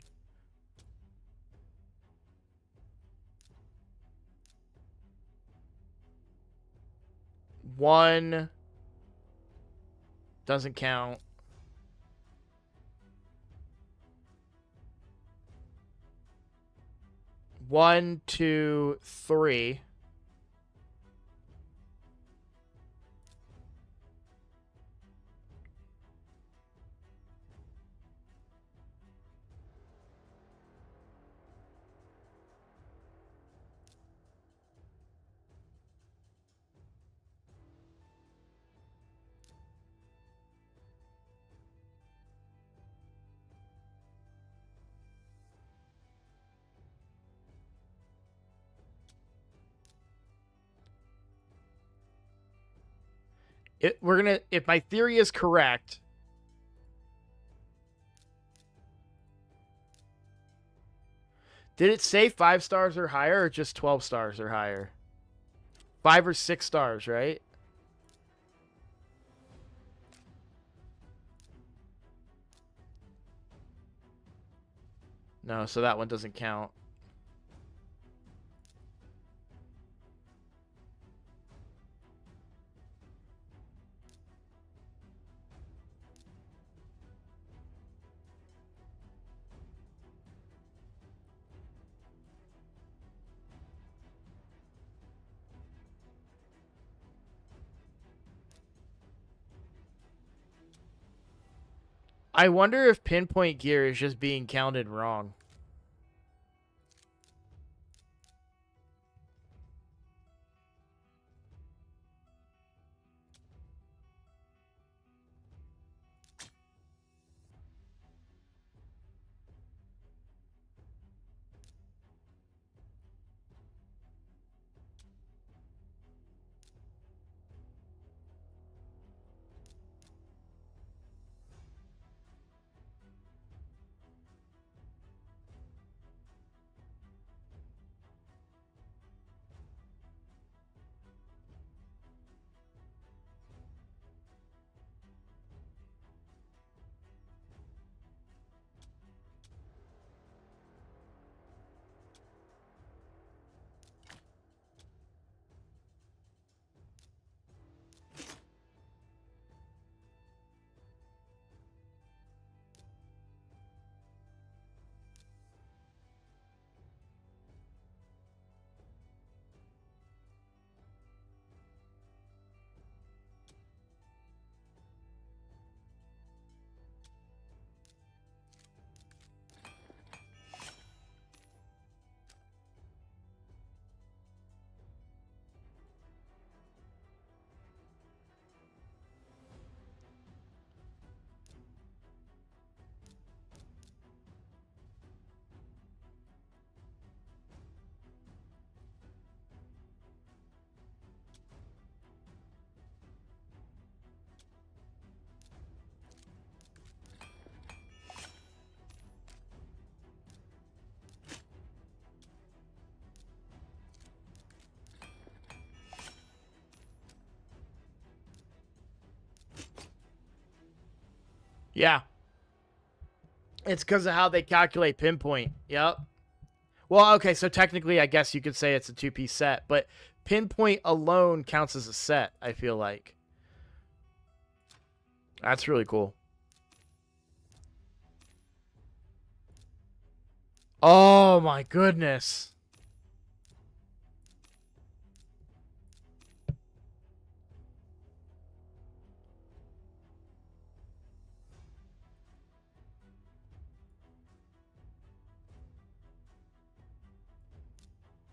One doesn't count. One, two, three. We're gonna, if my theory is correct, did it say 5 stars or higher or just 12 stars or higher? 5 or 6 stars, right? No, so that one doesn't count. I wonder if pinpoint gear is just being counted wrong. Yeah. It's because of how they calculate pinpoint. Yep. Well, okay, so technically, I guess you could say it's a 2-piece set, but pinpoint alone counts as a set, I feel like. That's really cool. Oh, my goodness.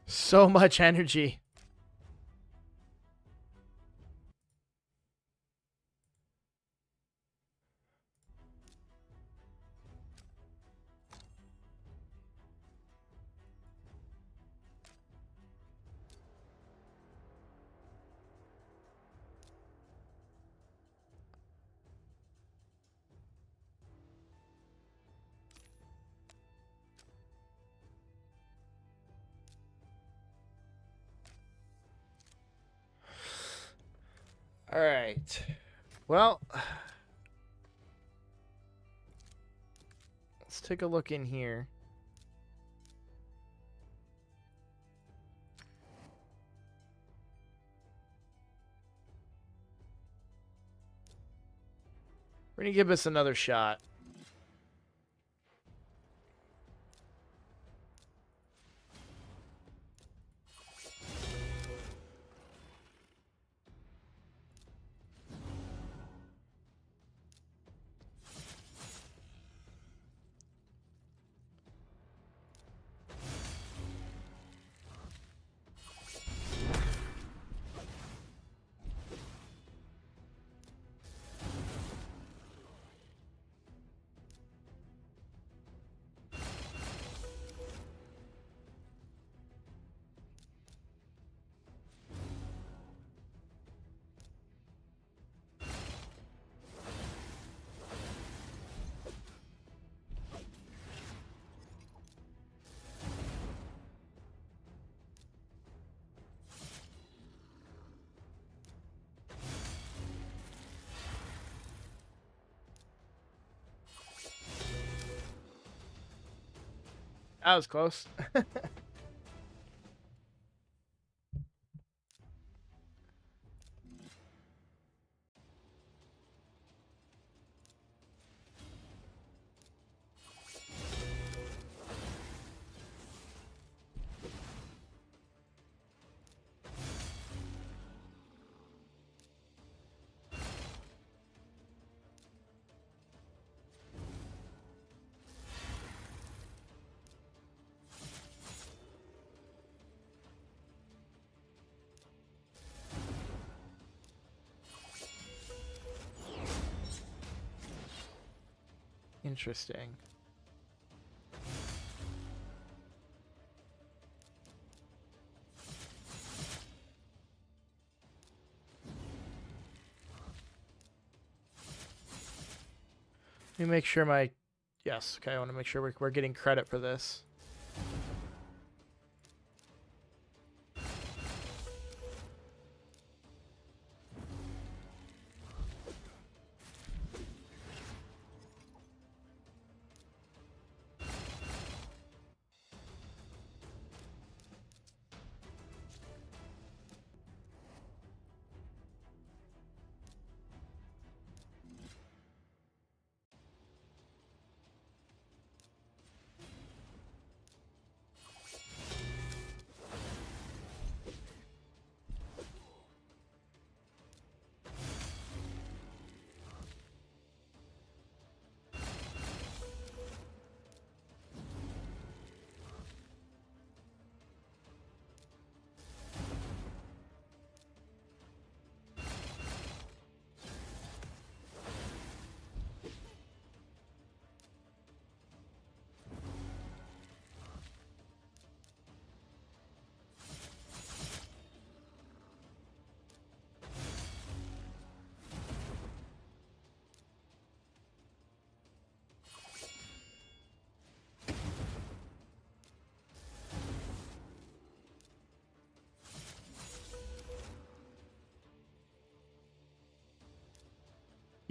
So much energy. All right. Well, let's take a look in here. We're going to give this another shot. That was close. Interesting. Let me make sure my... Yes, okay, I want to make sure we're getting credit for this.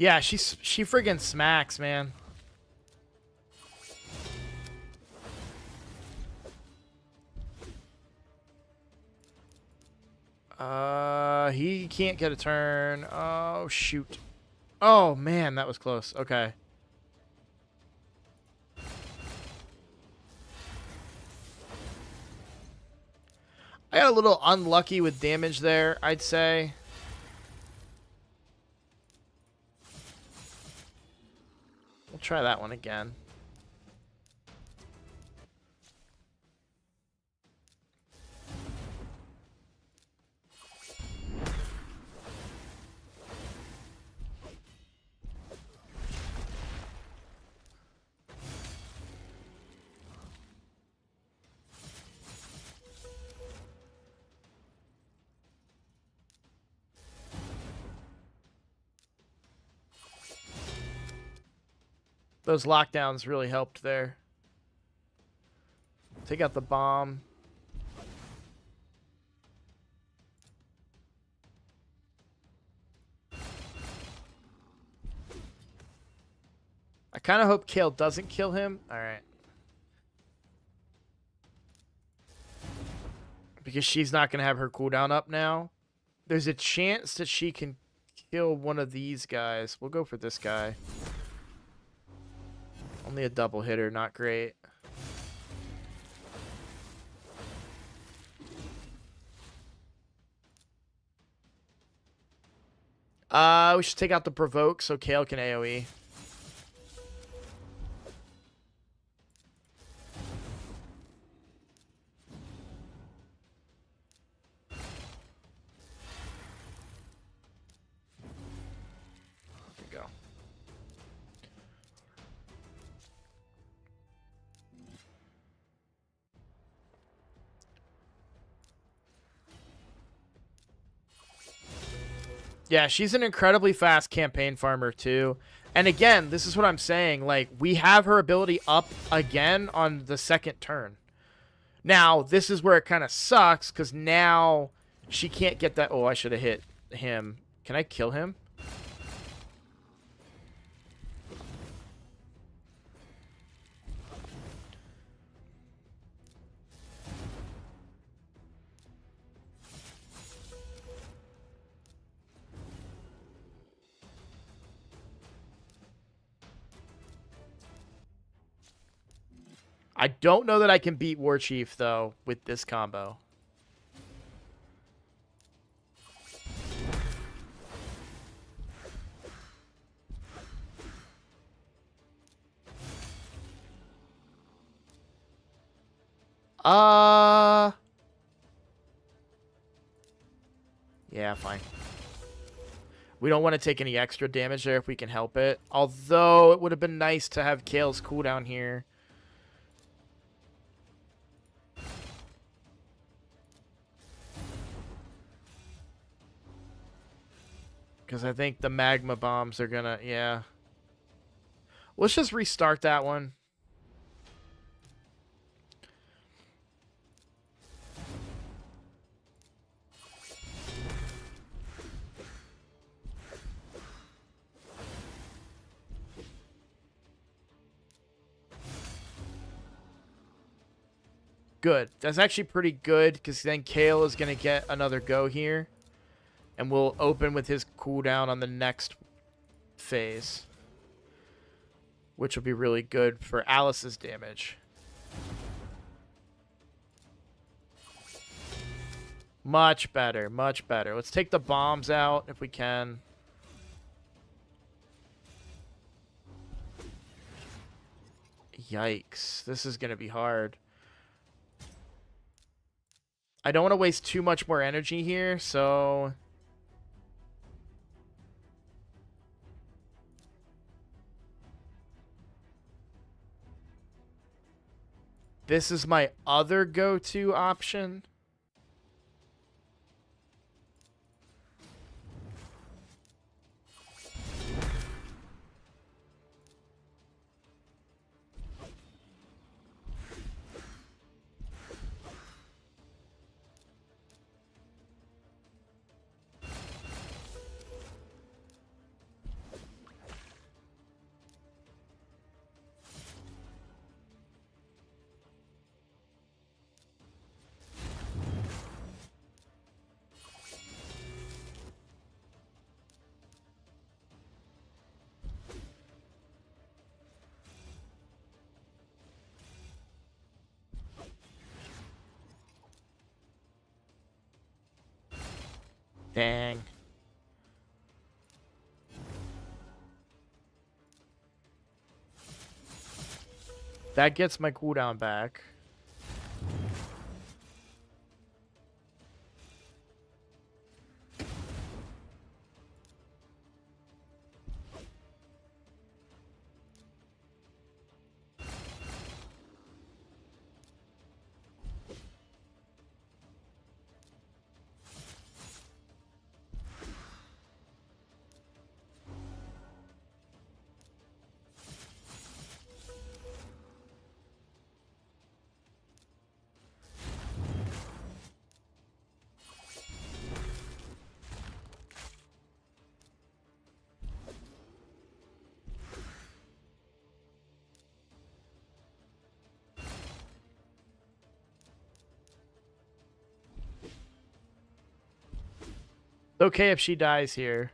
Yeah, she friggin' smacks, man. He can't get a turn. Oh, shoot. Oh, man, that was close. Okay. I got a little unlucky with damage there, I'd say. We'll try that one again. Those lockdowns really helped there. Take out the bomb. I kind of hope Kale doesn't kill him. All right. Because she's not going to have her cooldown up now. There's a chance that she can kill one of these guys. We'll go for this guy. Only a double hitter, not great. We should take out the provoke so Kale can AoE. There we go. Yeah, she's an incredibly fast campaign farmer too. And again, this is what I'm saying. Like, we have her ability up again on the second turn. Now, this is where it kind of sucks, because now she can't get that. Oh, I should have hit him. Can I kill him? I don't know that I can beat War Chief, though, with this combo. Yeah, fine. We don't want to take any extra damage there if we can help it. Although, it would have been nice to have Kale's cooldown here. Because I think the magma bombs are gonna, yeah. Let's just restart that one. Good. That's actually pretty good, because then Kale is going to get another go here. And we'll open with his cooldown on the next phase. Which will be really good for Alice's damage. Much better, much better. Let's take the bombs out if we can. Yikes. This is going to be hard. I don't want to waste too much more energy here, so... This is my other go-to option. Dang. That gets my cooldown back. Okay if she dies here.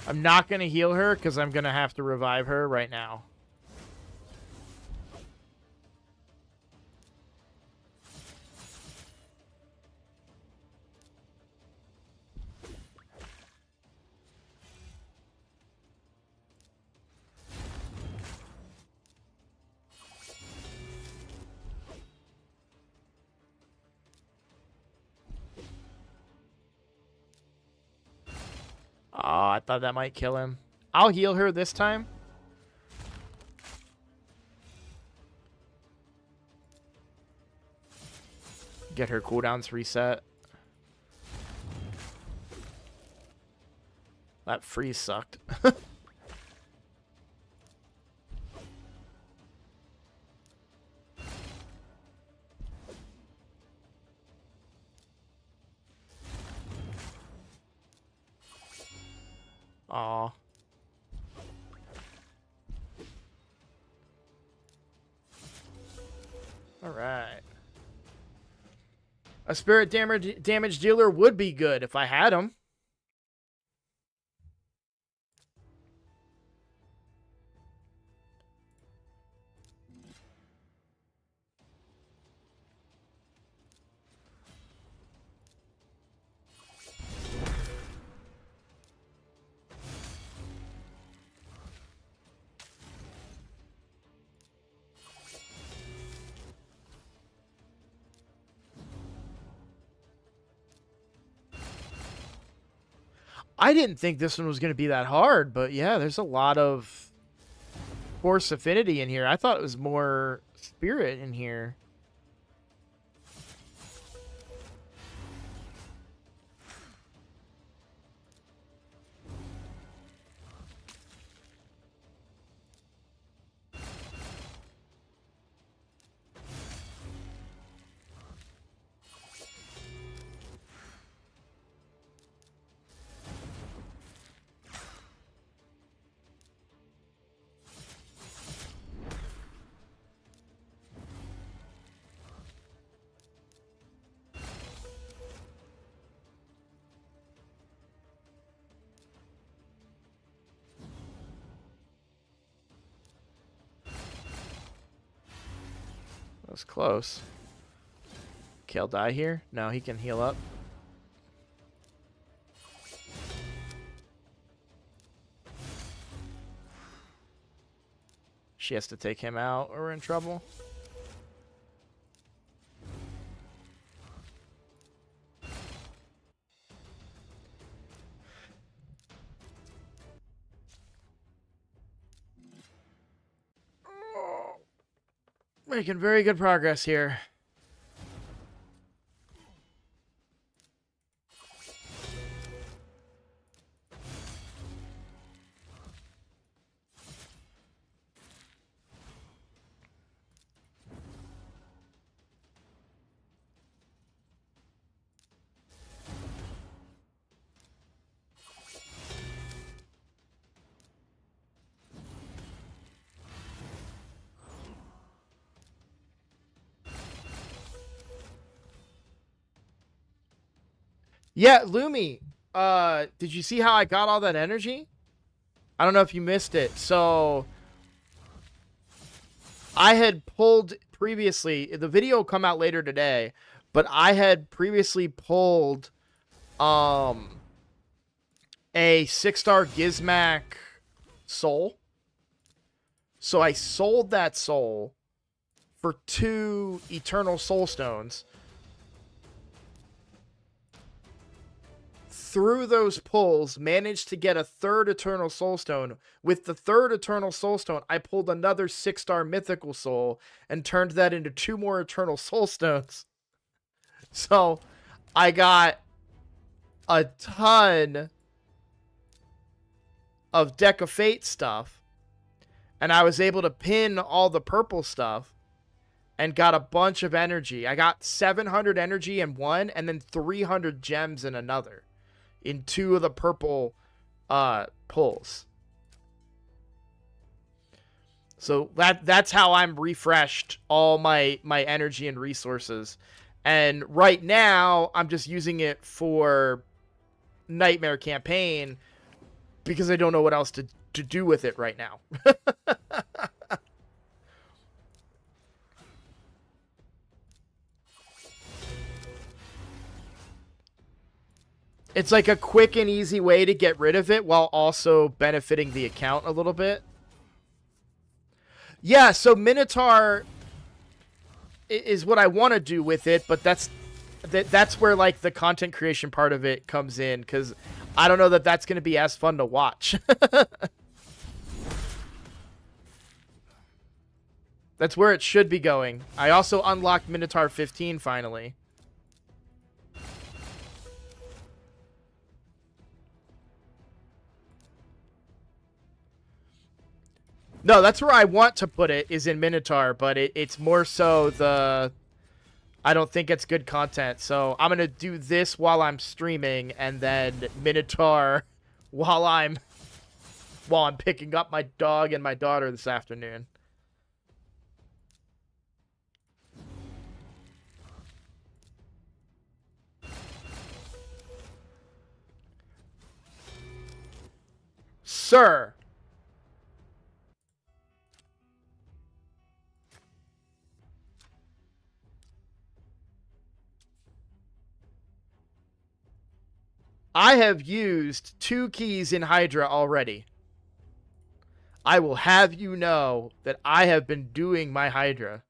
I'm not going to heal her because I'm going to have to revive her right now. Oh, I thought that might kill him. I'll heal her this time. Get her cooldowns reset. That freeze sucked. Aw. Alright. A spirit damage dealer would be good if I had him. I didn't think this one was going to be that hard, but yeah, there's a lot of force affinity in here. I thought it was more spirit in here. That was close. Kale die here? No, he can heal up. She has to take him out or we're in trouble. Making very good progress here. Yeah, Lumi, did you see how I got all that energy? I don't know if you missed it. So I had pulled previously, the video will come out later today, but I had previously pulled a 6-star Gizmac soul. So I sold that soul for 2 Eternal Soul Stones. Through those pulls, managed to get a 3rd Eternal Soul Stone. With the 3rd Eternal Soul Stone, I pulled another 6-star Mythical Soul and turned that into 2 more Eternal Soul Stones. So I got a ton of Deck of Fate stuff, and I was able to pin all the purple stuff and got a bunch of energy. I got 700 energy in one and then 300 gems in another, in 2 of the purple pulls. So that's how I'm refreshed all my energy and resources. And right now, I'm just using it for Nightmare Campaign because I don't know what else to do with it right now. It's like a quick and easy way to get rid of it while also benefiting the account a little bit. Yeah, so Minotaur is what I want to do with it, but that's where like the content creation part of it comes in, because I don't know that that's going to be as fun to watch. That's where it should be going. I also unlocked Minotaur 15 finally. No, that's where I want to put it, is in Minotaur, but it's more so the... I don't think it's good content, so I'm going to do this while I'm streaming, and then Minotaur while I'm picking up my dog and my daughter this afternoon. Sir! I have used 2 keys in Hydra already. I will have you know that I have been doing my Hydra.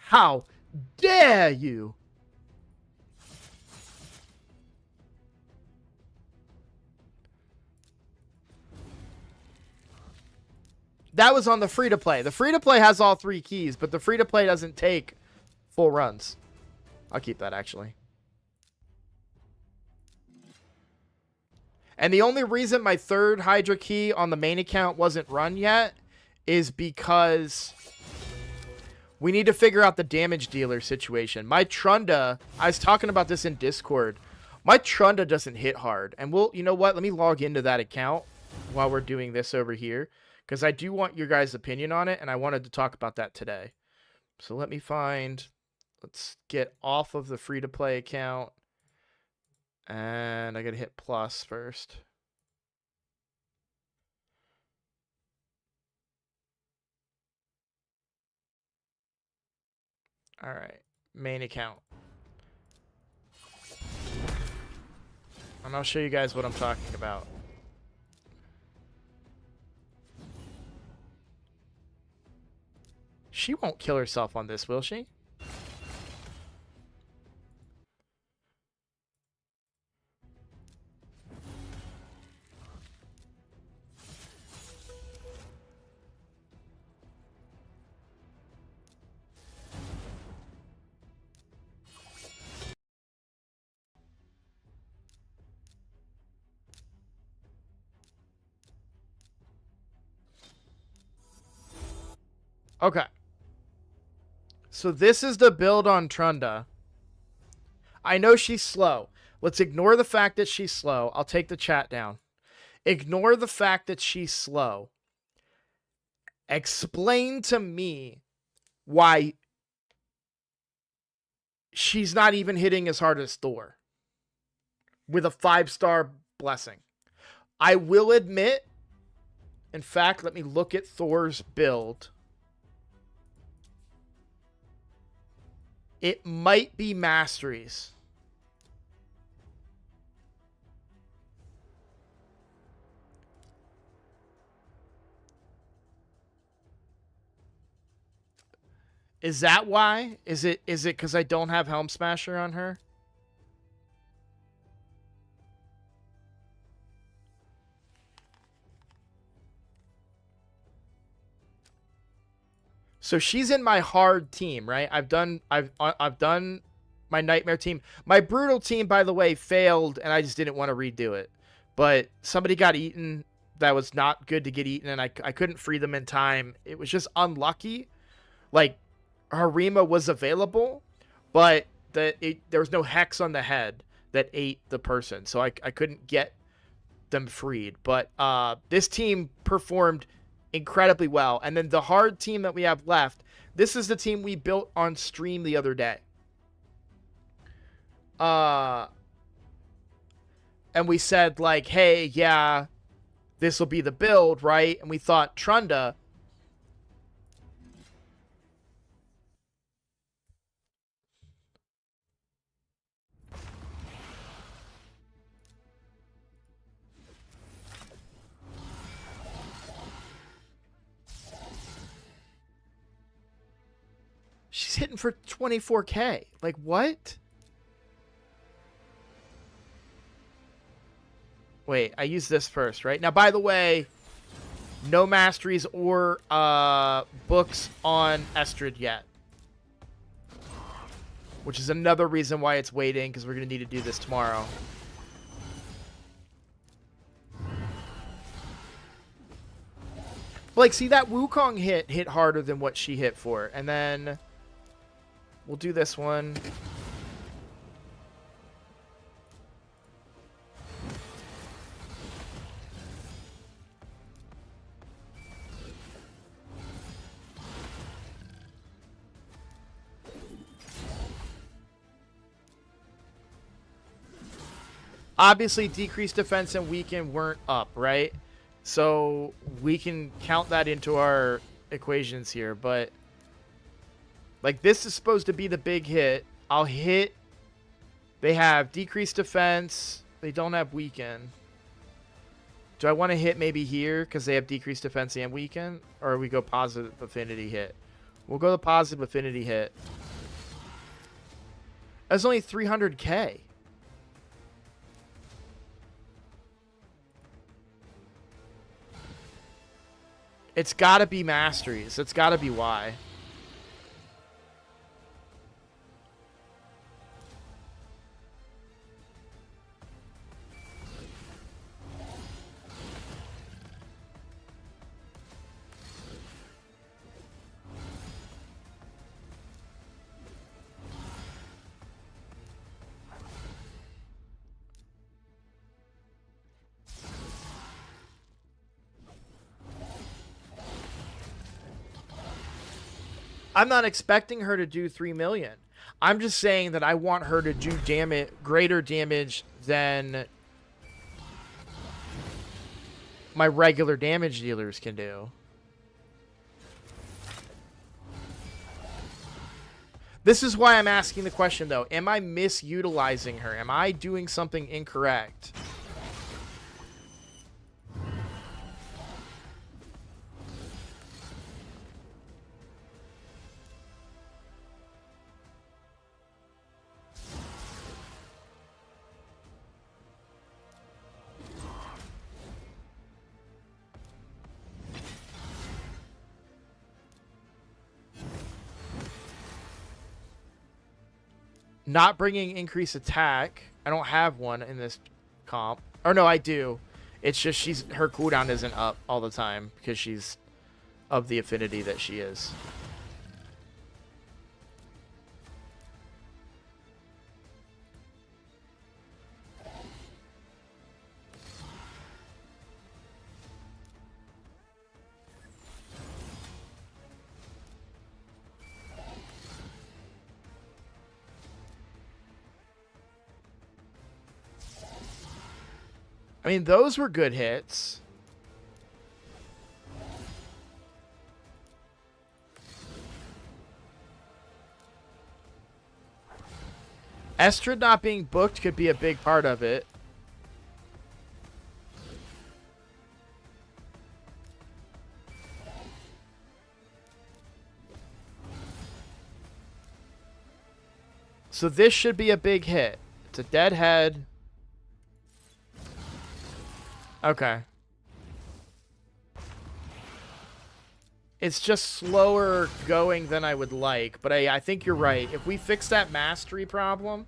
How dare you? That was on the free-to-play. The free-to-play has all 3 keys, but the free-to-play doesn't take full runs. I'll keep that, actually. And the only reason my 3rd Hydra key on the main account wasn't run yet is because we need to figure out the damage dealer situation. My Trunda, I was talking about this in Discord. My Trunda doesn't hit hard. And you know what? Let me log into that account while we're doing this over here, because I do want your guys' opinion on it, and I wanted to talk about that today. So let me find... Let's get off of the free-to-play account. And I gotta hit plus first. Alright. Main account. And I'll show you guys what I'm talking about. She won't kill herself on this, will she? Okay. So this is the build on Trunda. I know she's slow. Let's ignore the fact that she's slow. I'll take the chat down. Ignore the fact that she's slow. Explain to me why she's not even hitting as hard as Thor with a 5-star blessing. I will admit, In fact, let me look at Thor's build. It might be masteries. Is that why? Is it because I don't have Helm Smasher on her? So she's in my hard team, right? I've done my nightmare team. My brutal team, by the way, failed, and I just didn't want to redo it. But somebody got eaten that was not good to get eaten, and I couldn't free them in time. It was just unlucky. Like, Harima was available, but there was no hex on the head that ate the person, so I couldn't get them freed. But this team performed incredibly well. And then the hard team that we have left, this is the team we built on stream the other day. And we said, like, hey, yeah, this will be the build, right? And we thought Trunda. She's hitting for 24K. Like, what? Wait, I use this first, right? Now, by the way, no masteries or books on Estrid yet. Which is another reason why it's waiting, because we're going to need to do this tomorrow. Like, see, that Wukong hit harder than what she hit for. And then we'll do this one. Obviously, decreased defense and weaken weren't up, right? So we can count that into our equations here. But, like, this is supposed to be the big hit. I'll hit. They have decreased defense. They don't have weaken. Do I want to hit maybe here because they have decreased defense and weaken? Or we go positive affinity hit? We'll go the positive affinity hit. That's only 300K. It's got to be masteries. It's got to be why. I'm not expecting her to do 3 million. I'm just saying that I want her to do greater damage than my regular damage dealers can do. This is why I'm asking the question, though. Am I misutilizing her? Am I doing something incorrect? Not bringing increased attack. I don't have one in this comp. Or no, I do. It's just her cooldown isn't up all the time because she's of the affinity that she is. I mean, those were good hits. Estrid not being booked could be a big part of it. So this should be a big hit. It's a dead head. Okay. It's just slower going than I would like, but I think you're right. If we fix that mastery problem,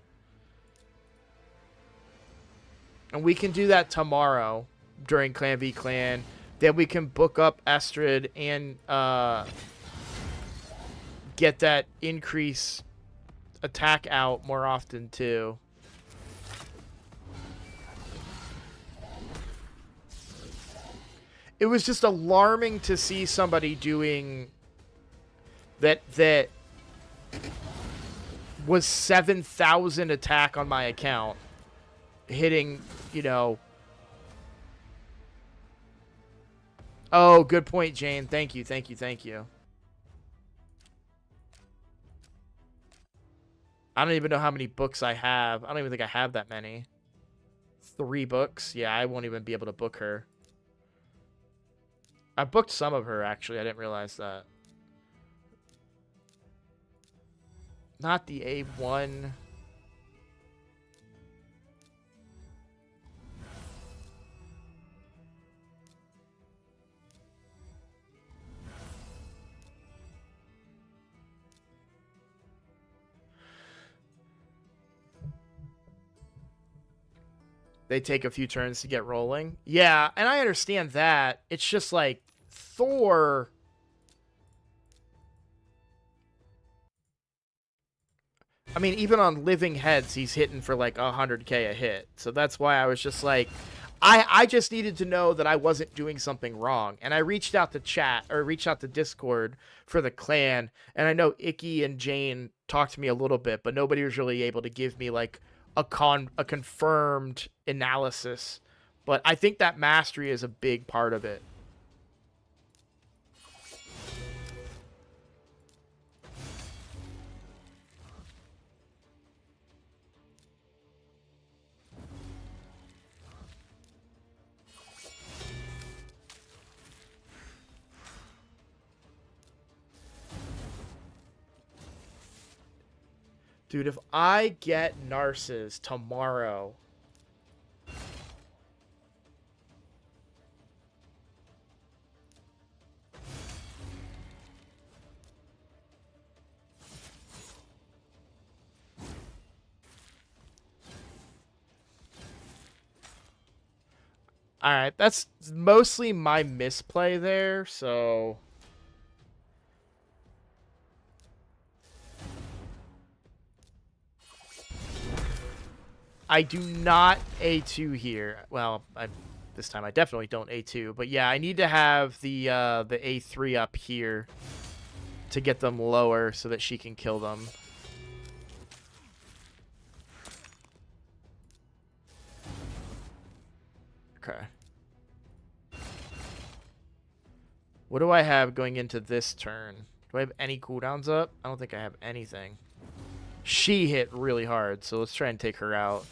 and we can do that tomorrow during Clan v Clan, then we can book up Estrid and get that increase attack out more often too. It was just alarming to see somebody doing that was 7,000 attack on my account, hitting, you know. Oh, good point, Jane. Thank you, thank you, thank you. I don't even know how many books I have. I don't even think I have that many. 3 books? Yeah, I won't even be able to book her. I booked some of her, actually. I didn't realize that. Not the A1. They take a few turns to get rolling. Yeah, and I understand that. It's just like Thor. I mean, even on living heads, he's hitting for like 100k a hit. So that's why I was just like, I just needed to know that I wasn't doing something wrong. And I reached out to chat, or reached out to Discord for the clan. And I know Icky and Jane talked to me a little bit, but nobody was really able to give me like a confirmed analysis. But I think that mastery is a big part of it. Dude, if I get Narcissus tomorrow... Alright, that's mostly my misplay there, so... I do not A2 here. Well, this time I definitely don't A2. But yeah, I need to have the A3 up here to get them lower so that she can kill them. Okay. What do I have going into this turn? Do I have any cooldowns up? I don't think I have anything. She hit really hard, so let's try and take her out.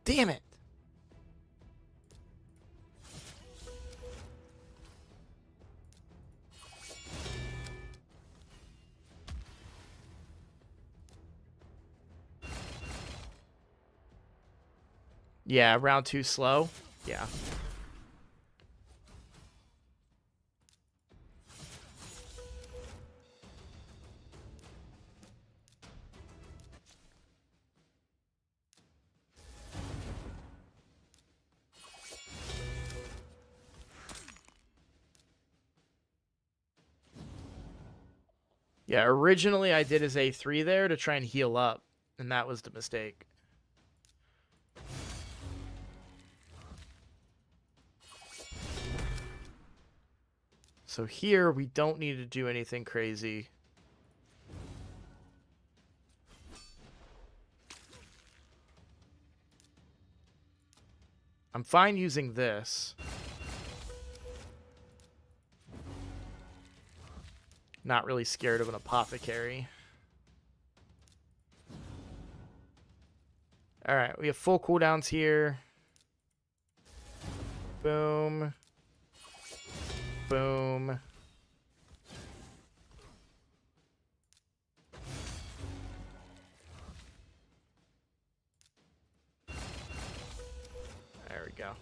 Damn it! Yeah, round 2 slow. Yeah. Yeah, originally I did his A3 there to try and heal up, and that was the mistake. So here, we don't need to do anything crazy. I'm fine using this. Not really scared of an apothecary. Alright, we have full cooldowns here. Boom. Boom. There we go.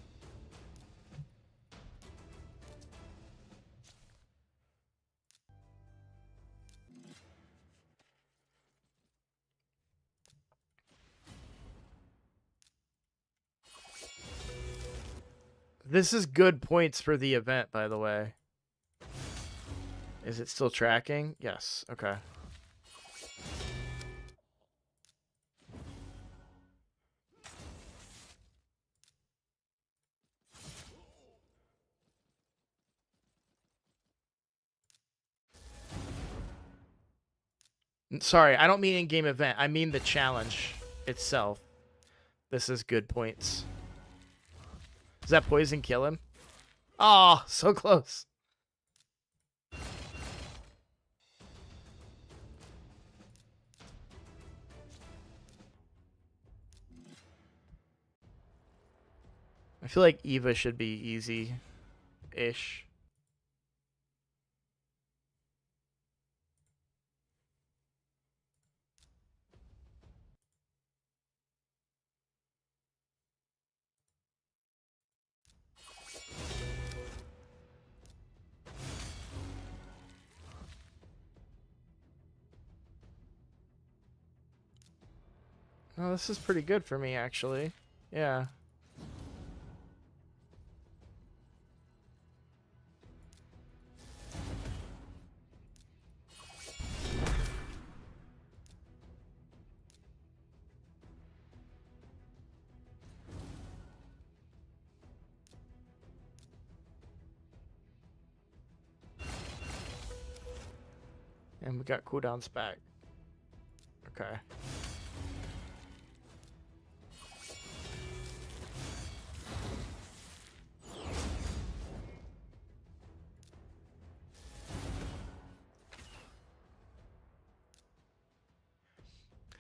This is good points for the event, by the way. Is it still tracking? Yes. Okay. Sorry, I don't mean in-game event. I mean the challenge itself. This is good points. Does that poison kill him? Oh, so close. I feel like Eva should be easy-ish. Oh, this is pretty good for me, actually. Yeah. And we got cooldowns back. Okay.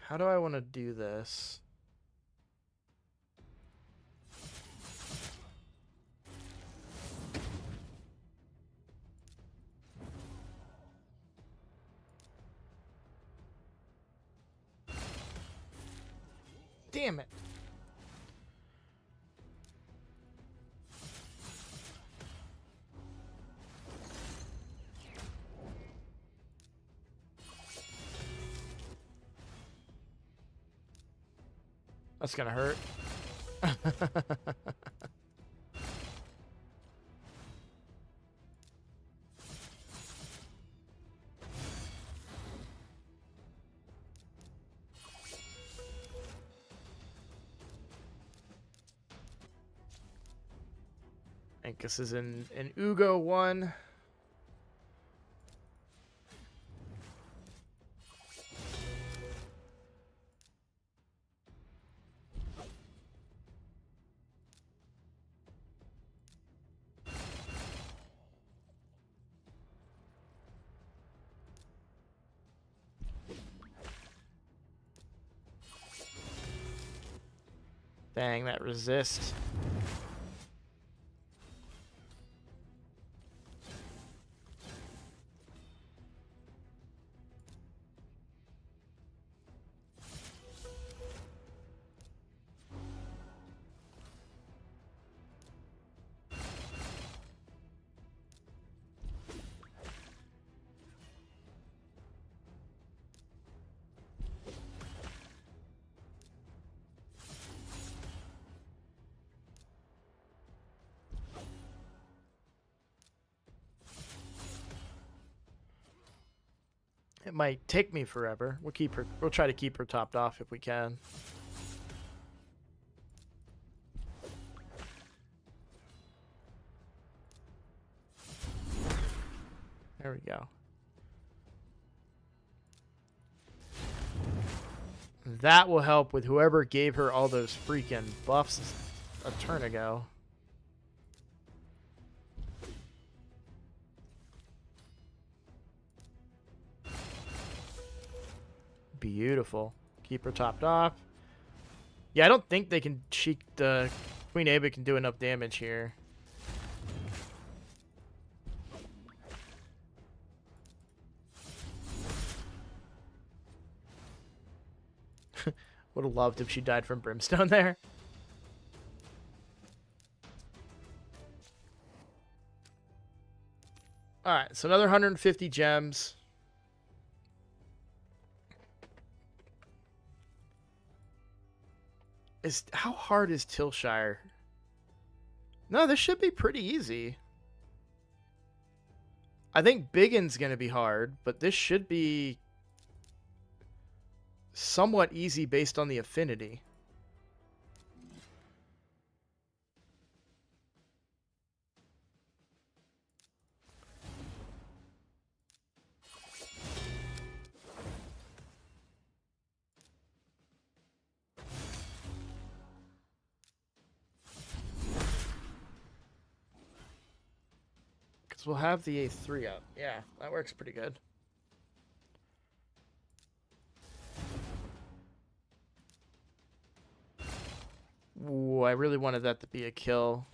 How do I want to do this? Damn it. That's gonna hurt. I think this is an Ugo one. Dang, that resist. It might take me forever. We'll keep her. We'll try to keep her topped off if we can. There we go. That will help with whoever gave her all those freaking buffs a turn ago. Beautiful. Keep her topped off. Yeah, I don't think they can cheek the Queen Ava can do enough damage here. Would have loved if she died from Brimstone there. Alright, so another 150 gems. How hard is Tilshire? No, this should be pretty easy. I think Biggin's going to be hard, but this should be somewhat easy based on the affinity. Because we'll have the A3 up. Yeah, that works pretty good. Ooh, I really wanted that to be a kill.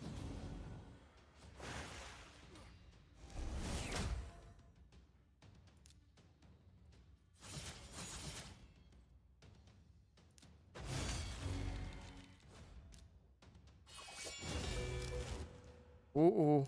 Ooh.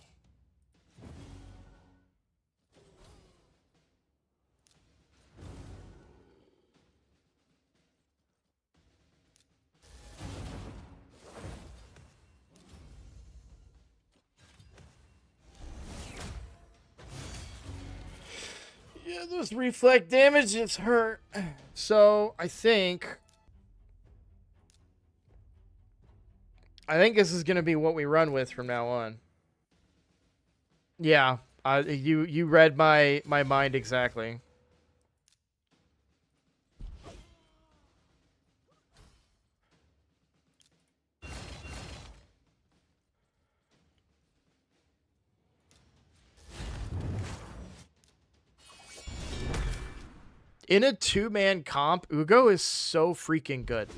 Yeah, those reflect damages hurt. So, I think this is going to be what we run with from now on. Yeah, you read my mind exactly. In a two-man comp, Ugo is so freaking good.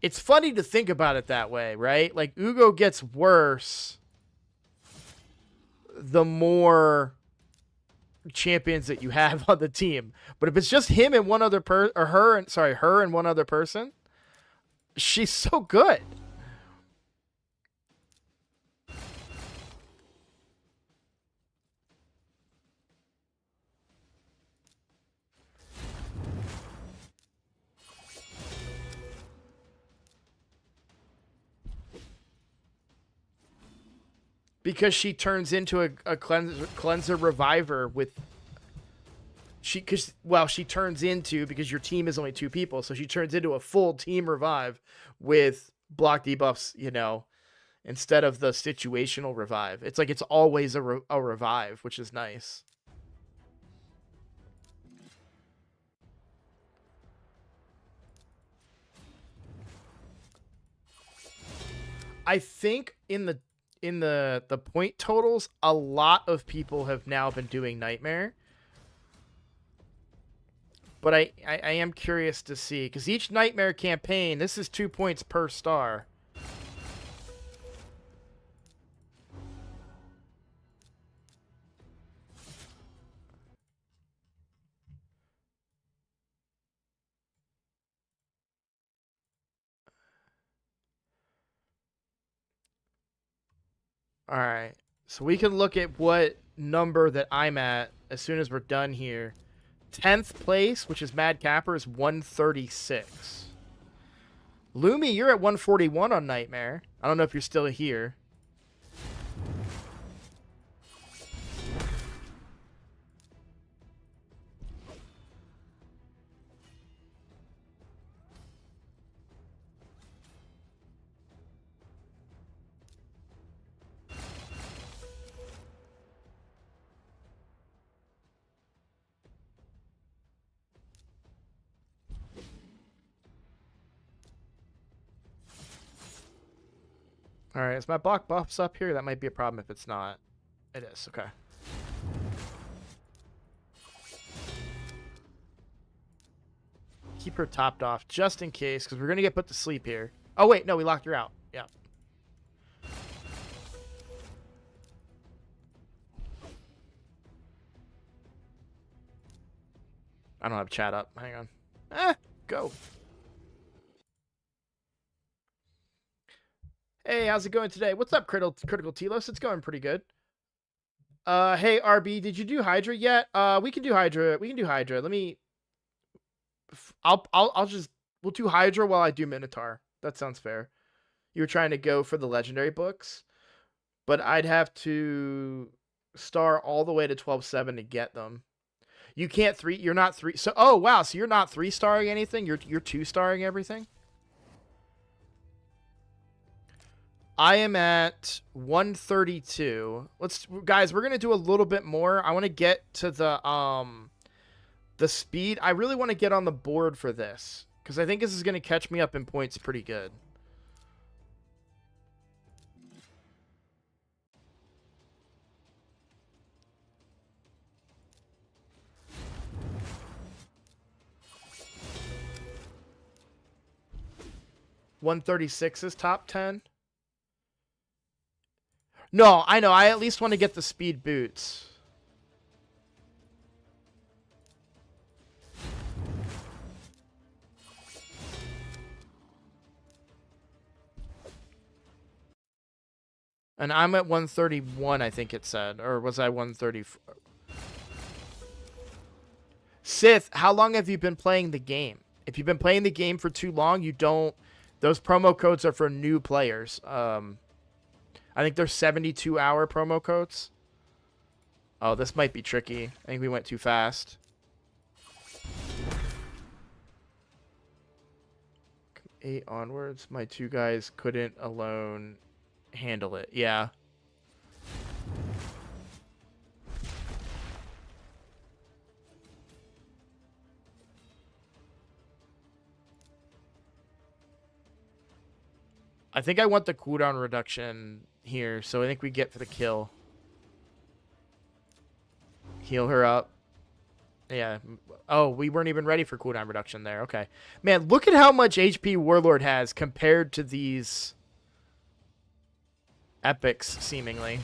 It's funny to think about it that way, right? Like, Ugo gets worse the more champions that you have on the team. But if it's just him and one other her and one other person, she's so good. Because she turns into a cleanser reviver with she turns into, because your team is only 2 people, so she turns into a full team revive with block debuffs, you know, instead of the situational revive. It's like it's always a revive, which is nice. I think in the point totals, a lot of people have now been doing Nightmare. But I am curious to see, because each Nightmare campaign, this is 2 points per star. All right. So we can look at what number that I'm at as soon as we're done here. 10th place, which is Mad Capper, is 136. Lumi, you're at 141 on Nightmare. I don't know if you're still here. All right, is my block buffs up here? That might be a problem if it's not. It is. Okay. Keep her topped off just in case, because we're gonna get put to sleep here. Oh wait, no, we locked her out. Yeah. I don't have chat up. Hang on. Go. Hey, how's it going today? What's up, Critical Telos? It's going pretty good. Hey, RB, did you do Hydra yet? We can do Hydra. We can do Hydra. Let me... I'll just... We'll do Hydra while I do Minotaur. That sounds fair. You were trying to go for the legendary books, but I'd have to star all the way to 12-7 to get them. You can't 3... You're not 3... So, oh, wow. So you're not 3-starring anything? You're 2-starring everything? I am at 132. Guys, we're gonna do a little bit more. I want to get to the speed. I really want to get on the board for this, because I think this is gonna catch me up in points pretty good. $136 is top 10. No, I know. I at least want to get the speed boots. And I'm at 131, I think it said. Or was I 134? Sith, how long have you been playing the game? If you've been playing the game for too long, you don't... Those promo codes are for new players. I think they're 72-hour promo codes. Oh, this might be tricky. I think we went too fast. 8 onwards. My 2 guys couldn't alone handle it. Yeah. I think I want the cooldown reduction here, so I think we get for the kill. Heal her up. Yeah. Oh, we weren't even ready for cooldown reduction there. Okay. Man, look at how much HP Warlord has compared to these epics, seemingly.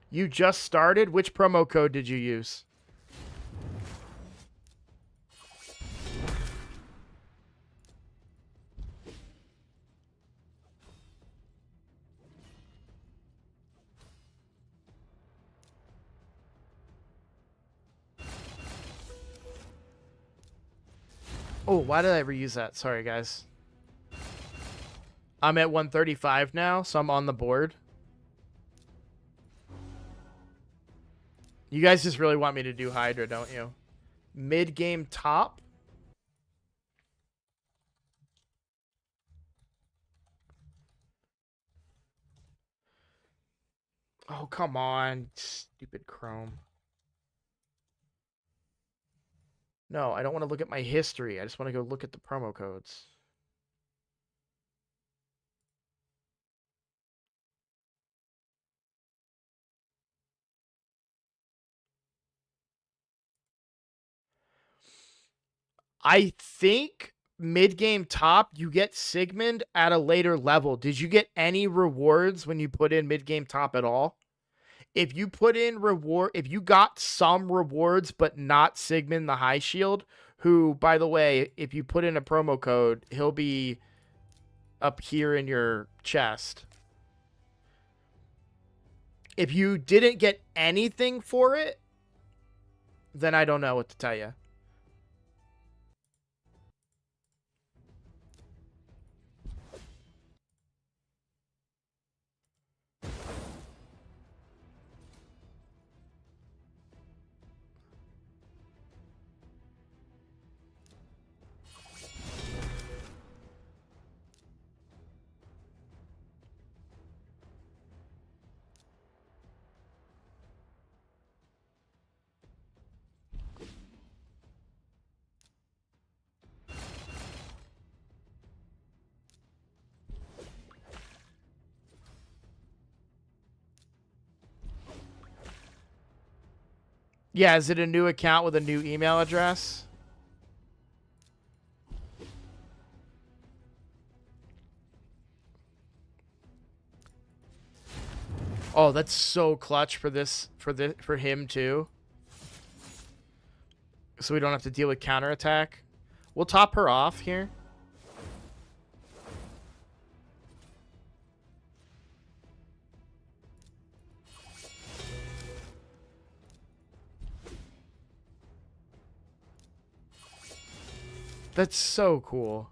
You just started? Which promo code did you use? Oh, why did I reuse that? Sorry, guys. I'm at 135 now, so I'm on the board. You guys just really want me to do Hydra, don't you? Mid-game top? Oh, come on. Stupid Chrome. No, I don't want to look at my history. I just want to go look at the promo codes. I think mid-game top, you get Sigmund at a later level. Did you get any rewards when you put in mid-game top at all? If you put in if you got some rewards, but not Sigmund the High Shield, who, by the way, if you put in a promo code, he'll be up here in your chest. If you didn't get anything for it, then I don't know what to tell you. Yeah, is it a new account with a new email address? Oh, that's so clutch for for him too. So we don't have to deal with counterattack. We'll top her off here. That's so cool.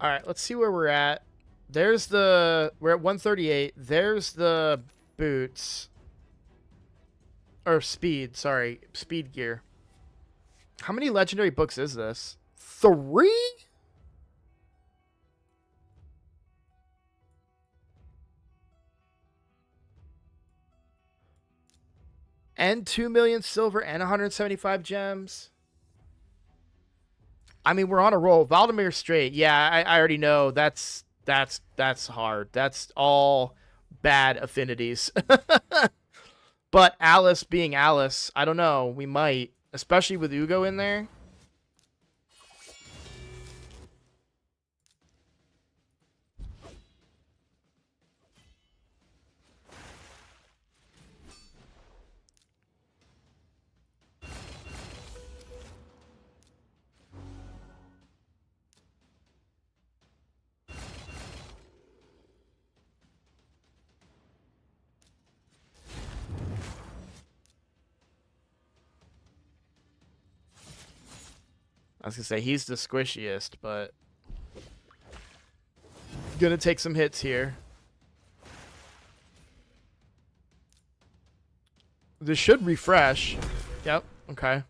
All right, let's see where we're at. We're at 138. There's the boots. Or speed, sorry. Speed gear. How many legendary books is this? 3? And 2 million silver and 175 gems. I mean, we're on a roll. Valdemir straight. Yeah, I already know. That's hard. That's all bad affinities. But Alice being Alice, I don't know. We might, especially with Ugo in there. I was gonna say he's the squishiest, but gonna take some hits here. This should refresh. Yep. Okay.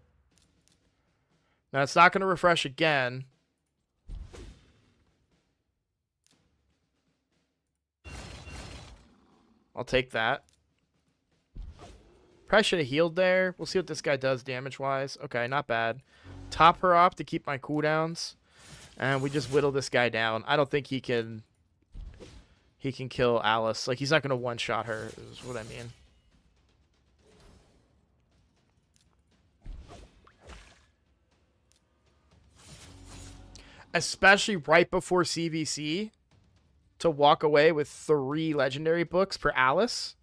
Now it's not gonna refresh again. I'll take that. Probably should have healed there. We'll see what this guy does damage-wise. Okay, not bad. Top her off to keep my cooldowns. And we just whittle this guy down. I don't think he can kill Alice. Like, he's not going to one-shot her, is what I mean. Especially right before CVC. To walk away with 3 legendary books for Alice.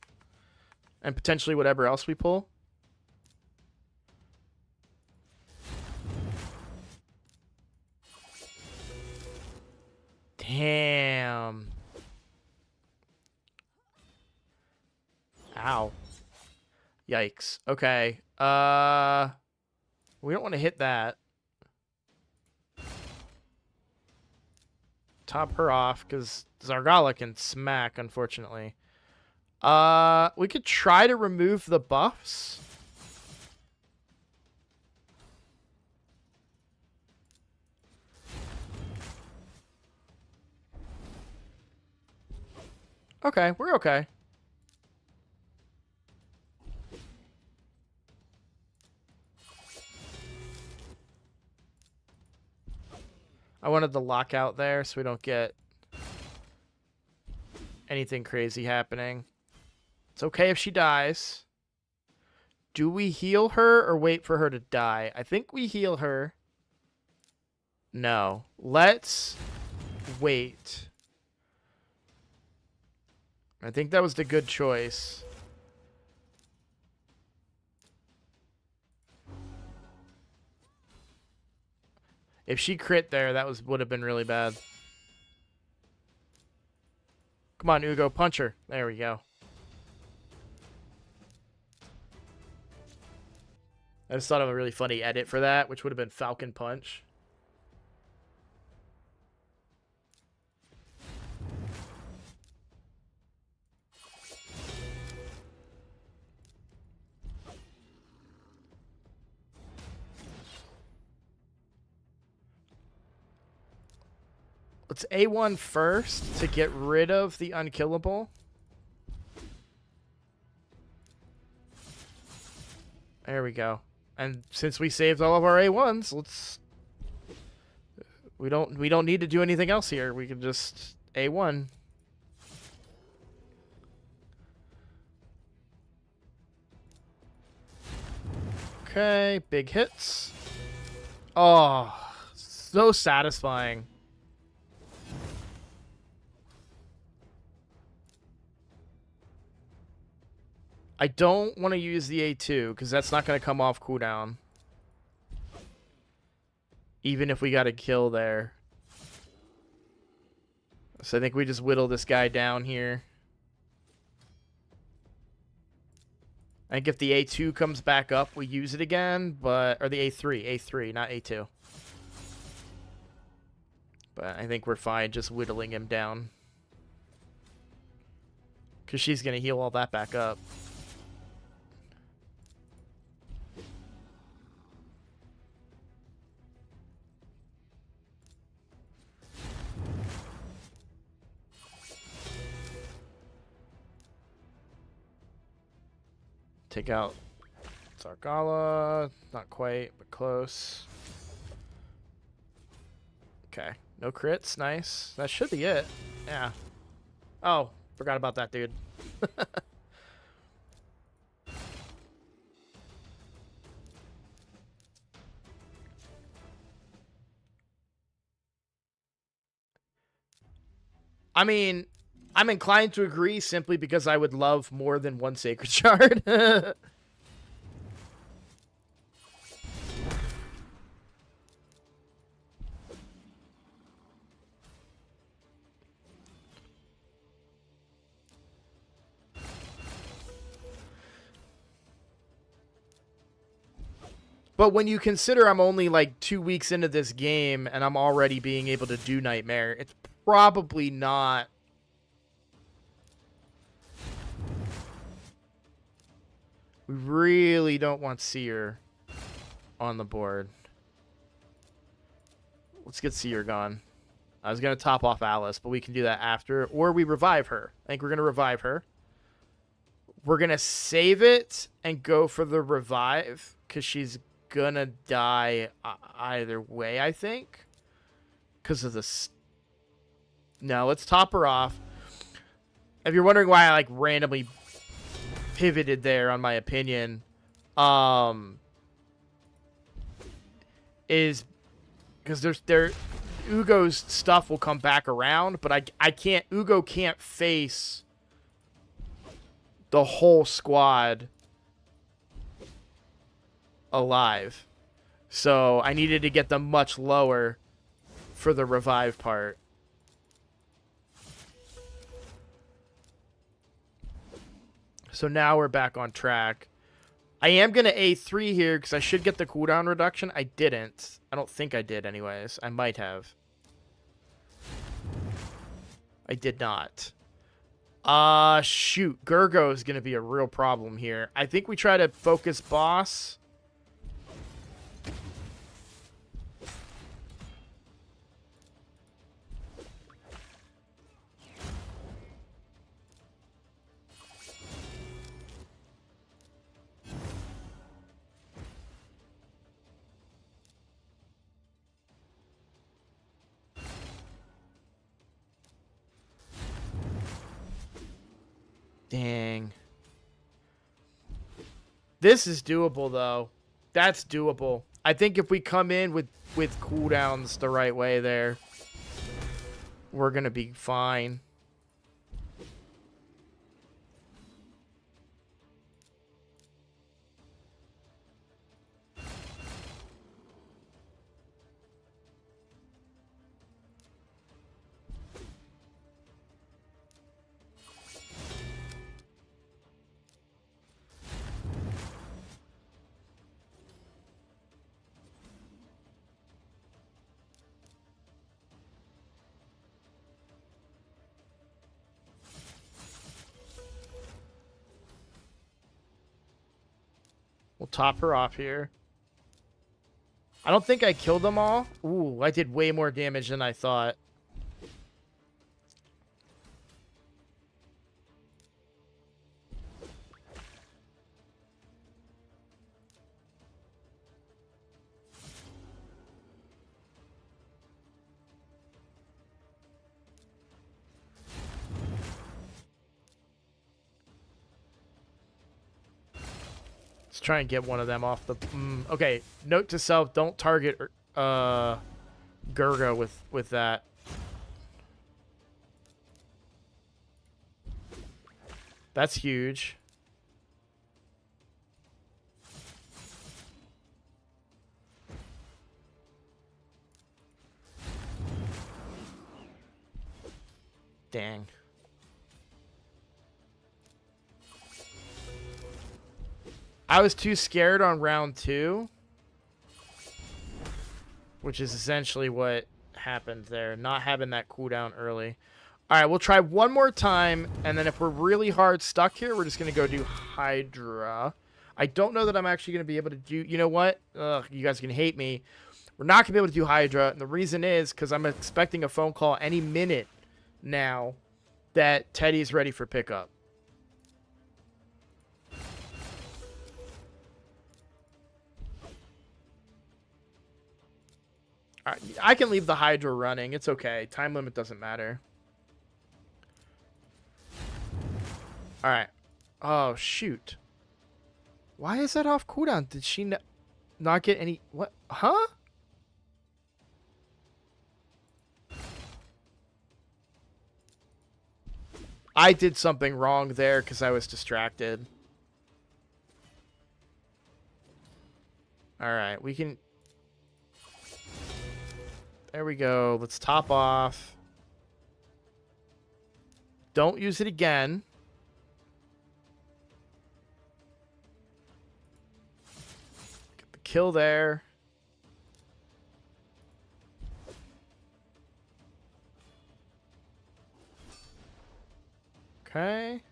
And potentially whatever else we pull. Damn. Ow. Yikes. Okay. We don't want to hit that. Top her off, because Zargala can smack, unfortunately. We could try to remove the buffs. Okay, we're okay. I wanted the lockout there so we don't get anything crazy happening. It's okay if she dies. Do we heal her or wait for her to die? I think we heal her. No. Let's wait. I think that was the good choice. If she crit there, that would have been really bad. Come on, Ugo, punch her. There we go. I just thought of a really funny edit for that, which would have been Falcon Punch. Let's A1 first to get rid of the unkillable. There we go. And since we saved all of our A1s, let's... We don't need to do anything else here. We can just A1. Okay, big hits. Oh, so satisfying. I don't want to use the A2 because that's not going to come off cooldown. Even if we got a kill there. So I think we just whittle this guy down here. I think if the A2 comes back up, we use it again, but... Or the A3, not A2. But I think we're fine just whittling him down. Because she's going to heal all that back up. Take out Zargala. Not quite, but close. Okay. No crits. Nice. That should be it. Yeah. Oh, forgot about that, dude. I mean, I'm inclined to agree simply because I would love more than one Sacred Shard. But when you consider I'm only like 2 weeks into this game and I'm already being able to do Nightmare, it's probably not... We really don't want Seer on the board. Let's get Seer gone. I was going to top off Alice, but we can do that after. Or we revive her. I think we're going to revive her. We're going to save it and go for the revive because she's going to die either way, I think. Because of this. No, let's top her off. If you're wondering why I like randomly pivoted there on my opinion, is because Ugo's stuff will come back around, but I can't. Ugo can't face the whole squad alive, so I needed to get them much lower for the revive part. So now we're back on track. I am going to A3 here because I should get the cooldown reduction. I didn't. I don't think I did anyways. I might have. I did not. Shoot. Gurgo is going to be a real problem here. I think we try to focus boss. Dang. This is doable, though. That's doable. I think if we come in with cooldowns the right way there, we're going to be fine. We'll top her off here. I don't think I killed them all. Ooh, I did way more damage than I thought. Let's try and get one of them off the... okay, note to self, don't target Gurga with that. That's huge. Dang. I was too scared on round 2. Which is essentially what happened there. Not having that cooldown early. Alright, we'll try one more time. And then if we're really hard stuck here, we're just going to go do Hydra. I don't know that I'm actually going to be able to do... You know what? Ugh, you guys can hate me. We're not going to be able to do Hydra. And the reason is because I'm expecting a phone call any minute now that Teddy's ready for pickup. I can leave the Hydra running. It's okay. Time limit doesn't matter. Alright. Oh, shoot. Why is that off cooldown? Did she not get any... What? Huh? I did something wrong there because I was distracted. Alright, we can... There we go. Let's top off. Don't use it again. Get the kill there. Okay.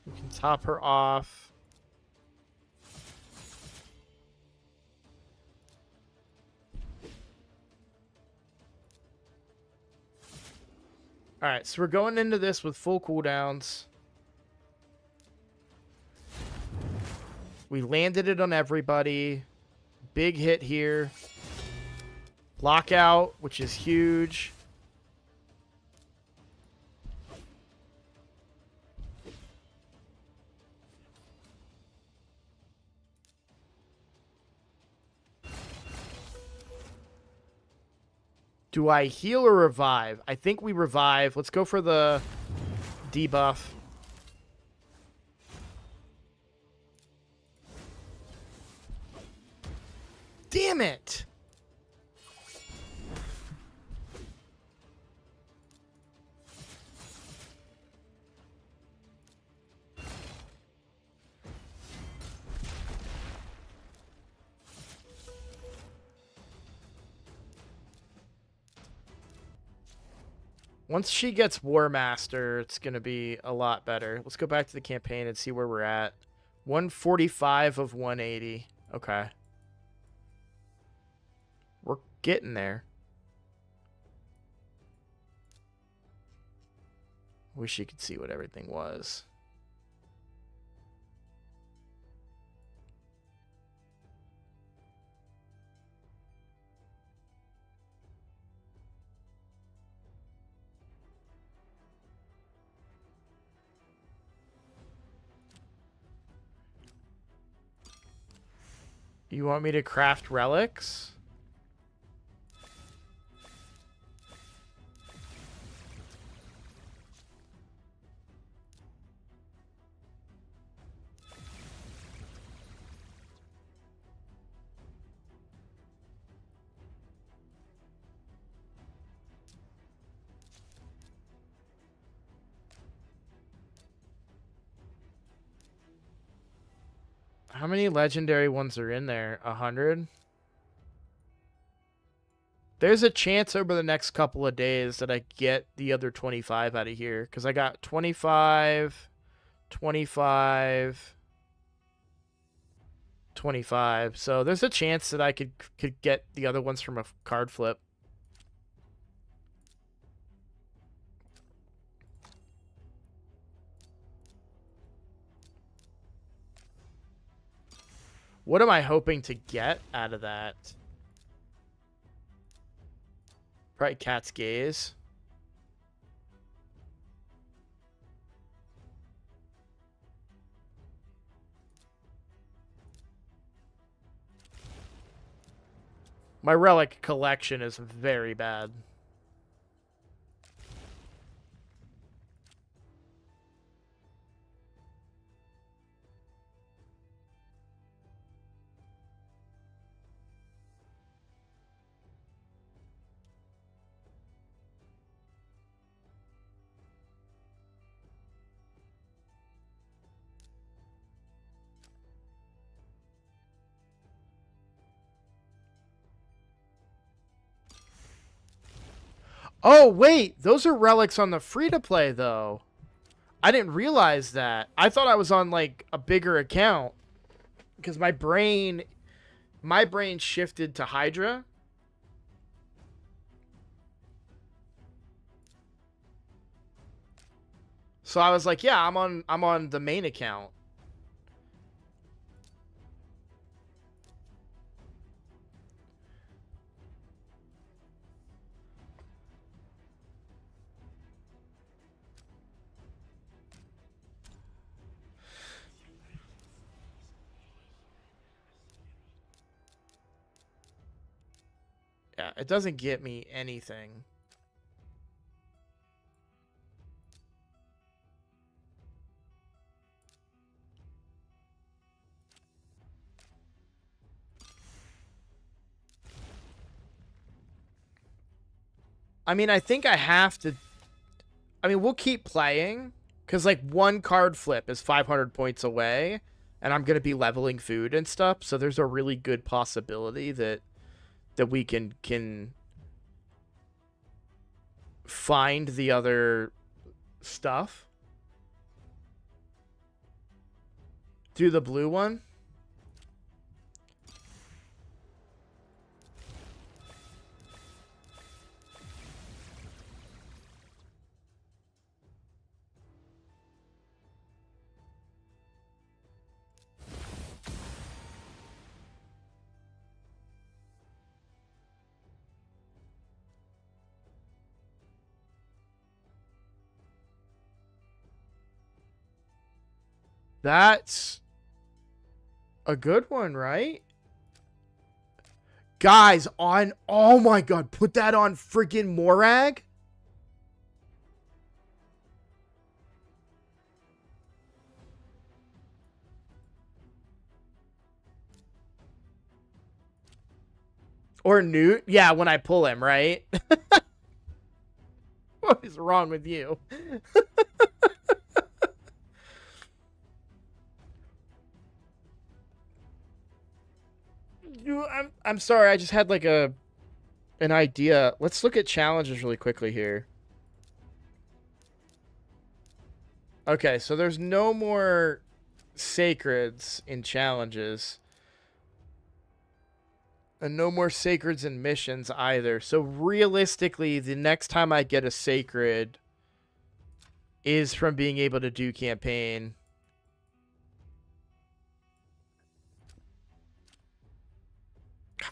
We can top her off. Alright, so we're going into this with full cooldowns. We landed it on everybody. Big hit here. Lockout, which is huge. Do I heal or revive? I think we revive. Let's go for the debuff. Damn it! Once she gets War Master, it's going to be a lot better. Let's go back to the campaign and see where we're at. 145 of 180. Okay. We're getting there. Wish you could see what everything was. You want me to craft relics? How many legendary ones are in there? 100? There's a chance over the next couple of days that I get the other 25 out of here. Because I got 25, 25, 25. So there's a chance that I could get the other ones from a card flip. What am I hoping to get out of that? Probably Cat's Gaze. My relic collection is very bad. Oh, wait. Those are relics on the free-to-play, though. I didn't realize that. I thought I was on, like, a bigger account. Because my brain shifted to Hydra. So I was like, yeah, I'm on the main account. Yeah, it doesn't get me anything. I mean, I think I have to... I mean, we'll keep playing. Because, like, one card flip is 500 points away. And I'm going to be leveling food and stuff. So there's a really good possibility that we can find the other stuff. Do the blue one. That's a good one, right? Guys, on... Oh my god, put that on freaking Morag. Or Newt. Yeah, when I pull him, right? What is wrong with you? I'm sorry, I just had like an idea. Let's look at challenges really quickly here. Okay, so there's no more sacreds in challenges. And no more sacreds in missions either. So realistically, the next time I get a sacred is from being able to do campaign.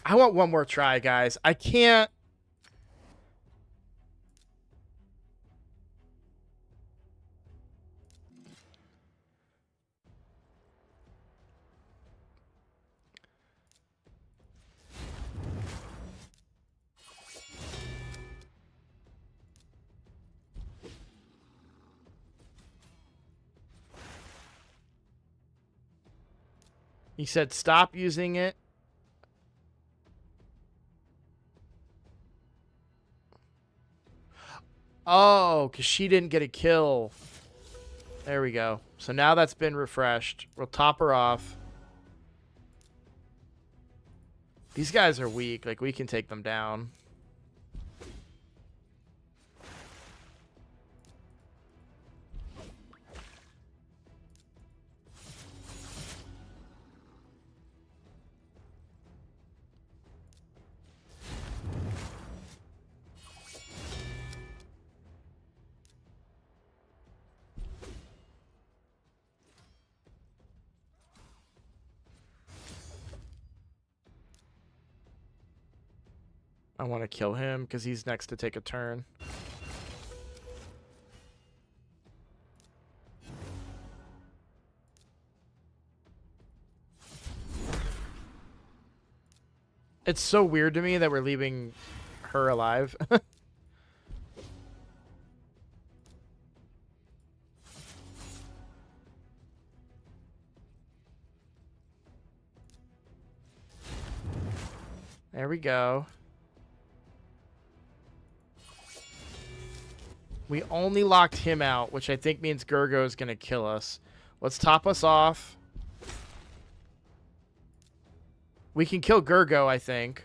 I want one more try, guys. I can't... He said stop using it. Oh, because she didn't get a kill. There we go. So now that's been refreshed. We'll top her off. These guys are weak. Like, we can take them down. I want to kill him because he's next to take a turn. It's so weird to me that we're leaving her alive. There we go. We only locked him out, which I think means Gergo is going to kill us. Let's top us off. We can kill Gergo, I think.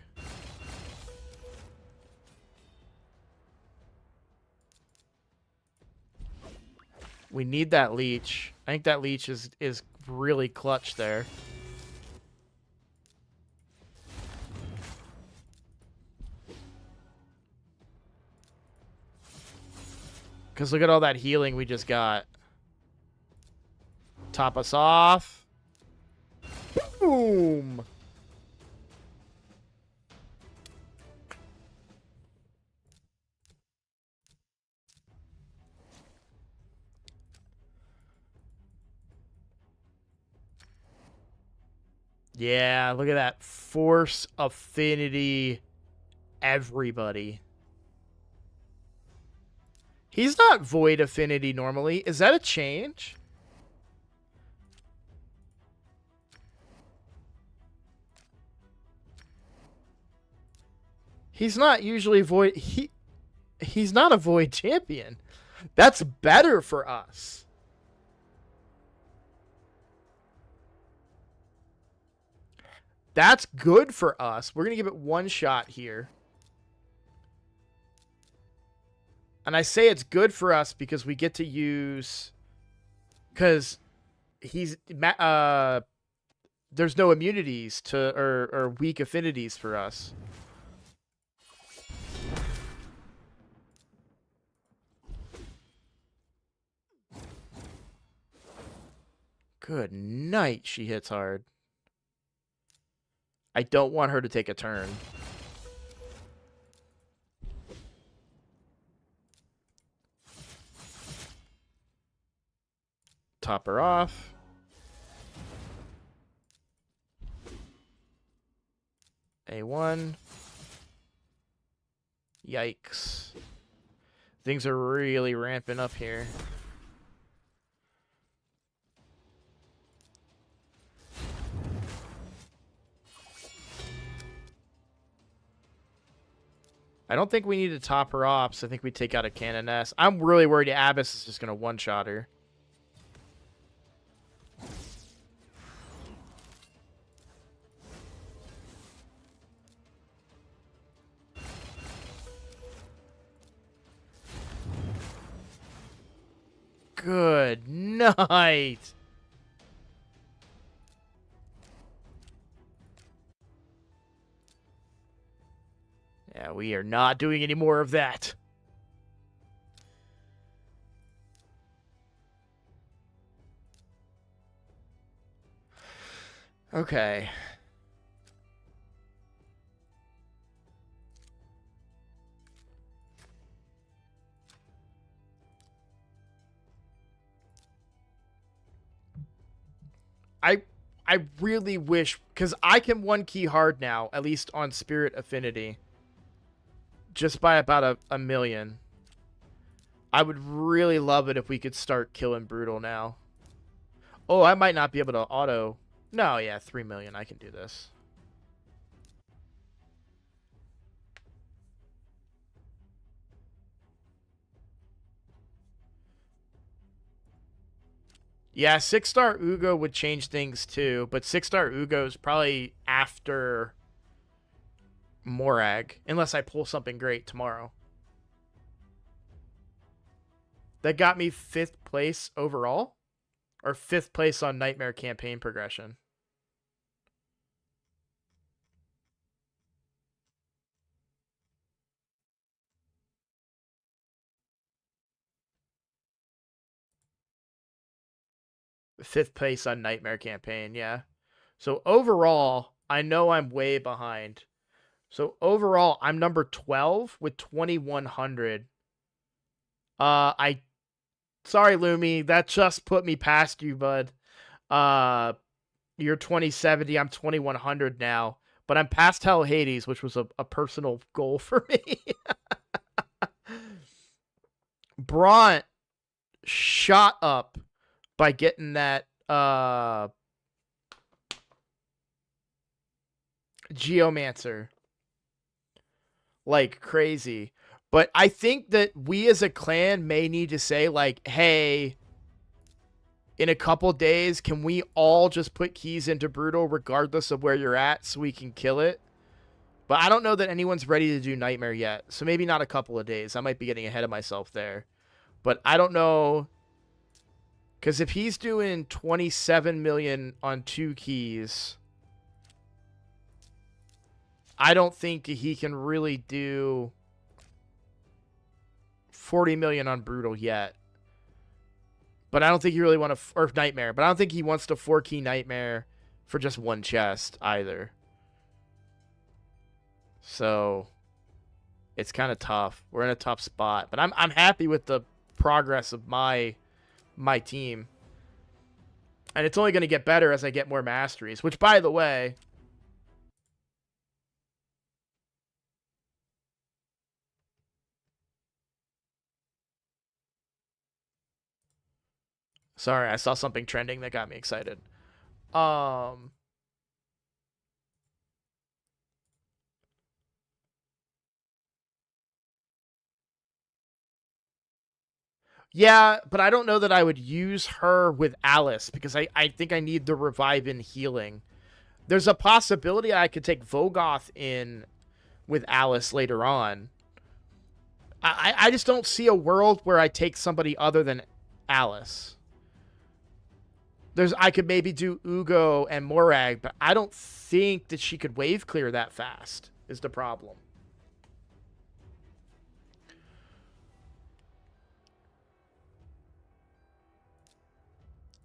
We need that leech. I think that leech is really clutch there. Because look at all that healing we just got. Top us off. Boom! Yeah, look at that. Force, affinity, everybody. He's not void affinity normally. Is that a change? He's not usually void. He's not a void champion. That's better for us. That's good for us. We're going to give it one shot here. And I say it's good for us because we get to use... Because he's... there's no immunities to or weak affinities for us. Good night, she hits hard. I don't want her to take a turn. Top her off. A1. Yikes. Things are really ramping up here. I don't think we need to top her off, so I think we take out a Canoness. I'm really worried Abyss is just going to one-shot her. Good night. Yeah, we are not doing any more of that. Okay. I really wish, because I can one key hard now, at least on Spirit Affinity. Just by about a million. I would really love it if we could start killing Brutal now. Oh, I might not be able to auto. No, yeah, 3 million. I can do this. Yeah, 6-star Ugo would change things too, but 6-star Ugo is probably after Morag, unless I pull something great tomorrow. That got me 5th place overall, or 5th place on Nightmare campaign progression. Fifth place on Nightmare campaign, yeah. So overall, I know I'm way behind. So overall, I'm number 12 with 2,100. Sorry, Lumi, that just put me past you, bud. You're 2070, I'm 2,100 now. But I'm past Hell Hades, which was a personal goal for me. Bront shot up by getting that Geomancer like crazy. But I think that we as a clan may need to say, like, hey, in a couple days, can we all just put keys into Brutal regardless of where you're at so we can kill it? But I don't know that anyone's ready to do Nightmare yet. So maybe not a couple of days. I might be getting ahead of myself there. But I don't know. Because if he's doing 27 million on 2 keys, I don't think he can really do 40 million on Brutal yet. But I don't think you really want to, or Nightmare, but I don't think he wants to 4-key Nightmare for just one chest either. So it's kind of tough. We're in a tough spot, but I'm happy with the progress of my team. And it's only going to get better as I get more masteries, which, by the way, sorry, I saw something trending that got me excited. Yeah, but I don't know that I would use her with Alice because I think I need the revive and healing. There's a possibility I could take Vogoth in with Alice later on. I just don't see a world where I take somebody other than Alice. I could maybe do Ugo and Morag, but I don't think that she could wave clear that fast is the problem.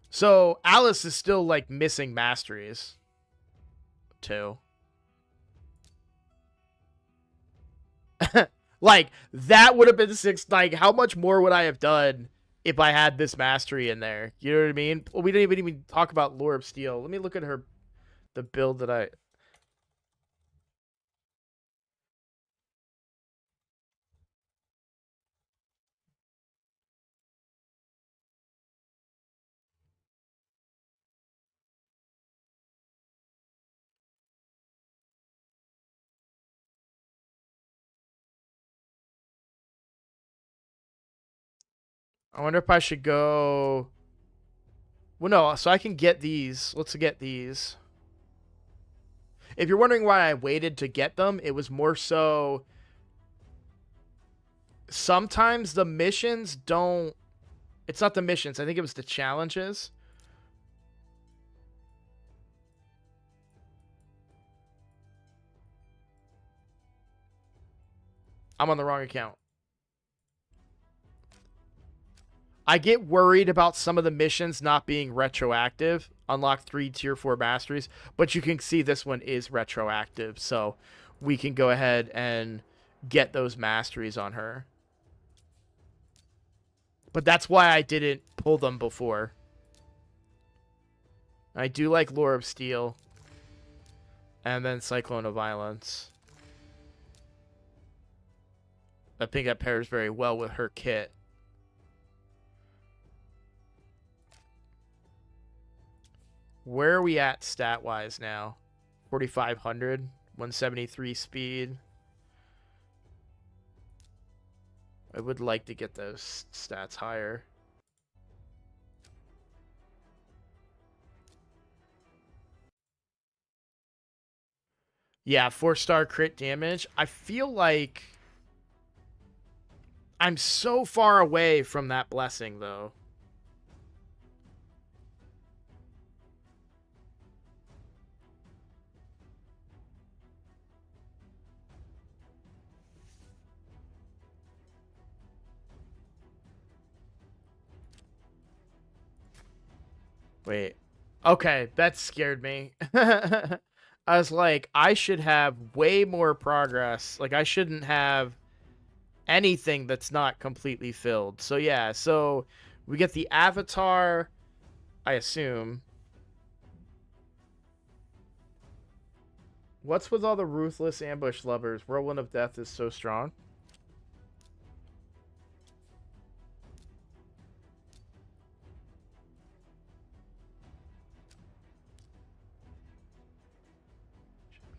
So Alice is still like missing masteries too. Like that would have been 6. Like how much more would I have done if I had this mastery in there? You know what I mean? We didn't even talk about Lore of Steel. Let me look at the build that I wonder if I should go. Well, no, so I can get these. Let's get these. If you're wondering why I waited to get them, it was more so sometimes the missions don't. It's not the missions. I think it was the challenges. I'm on the wrong account. I get worried about some of the missions not being retroactive. Unlock 3 tier 4 masteries, but you can see this one is retroactive, so we can go ahead and get those masteries on her. But that's why I didn't pull them before. I do like Lore of Steel. And then Cyclone of Violence. I think that pairs very well with her kit. Where are we at stat-wise now? 4,500, 173 speed. I would like to get those stats higher. Yeah, 4-star crit damage. I feel like I'm so far away from that blessing, though. Wait. Okay, that scared me. I was like, I should have way more progress. Like, I shouldn't have anything that's not completely filled. So, yeah. So, we get the avatar, I assume. What's with all the ruthless ambush lovers? Whirlwind of Death is so strong.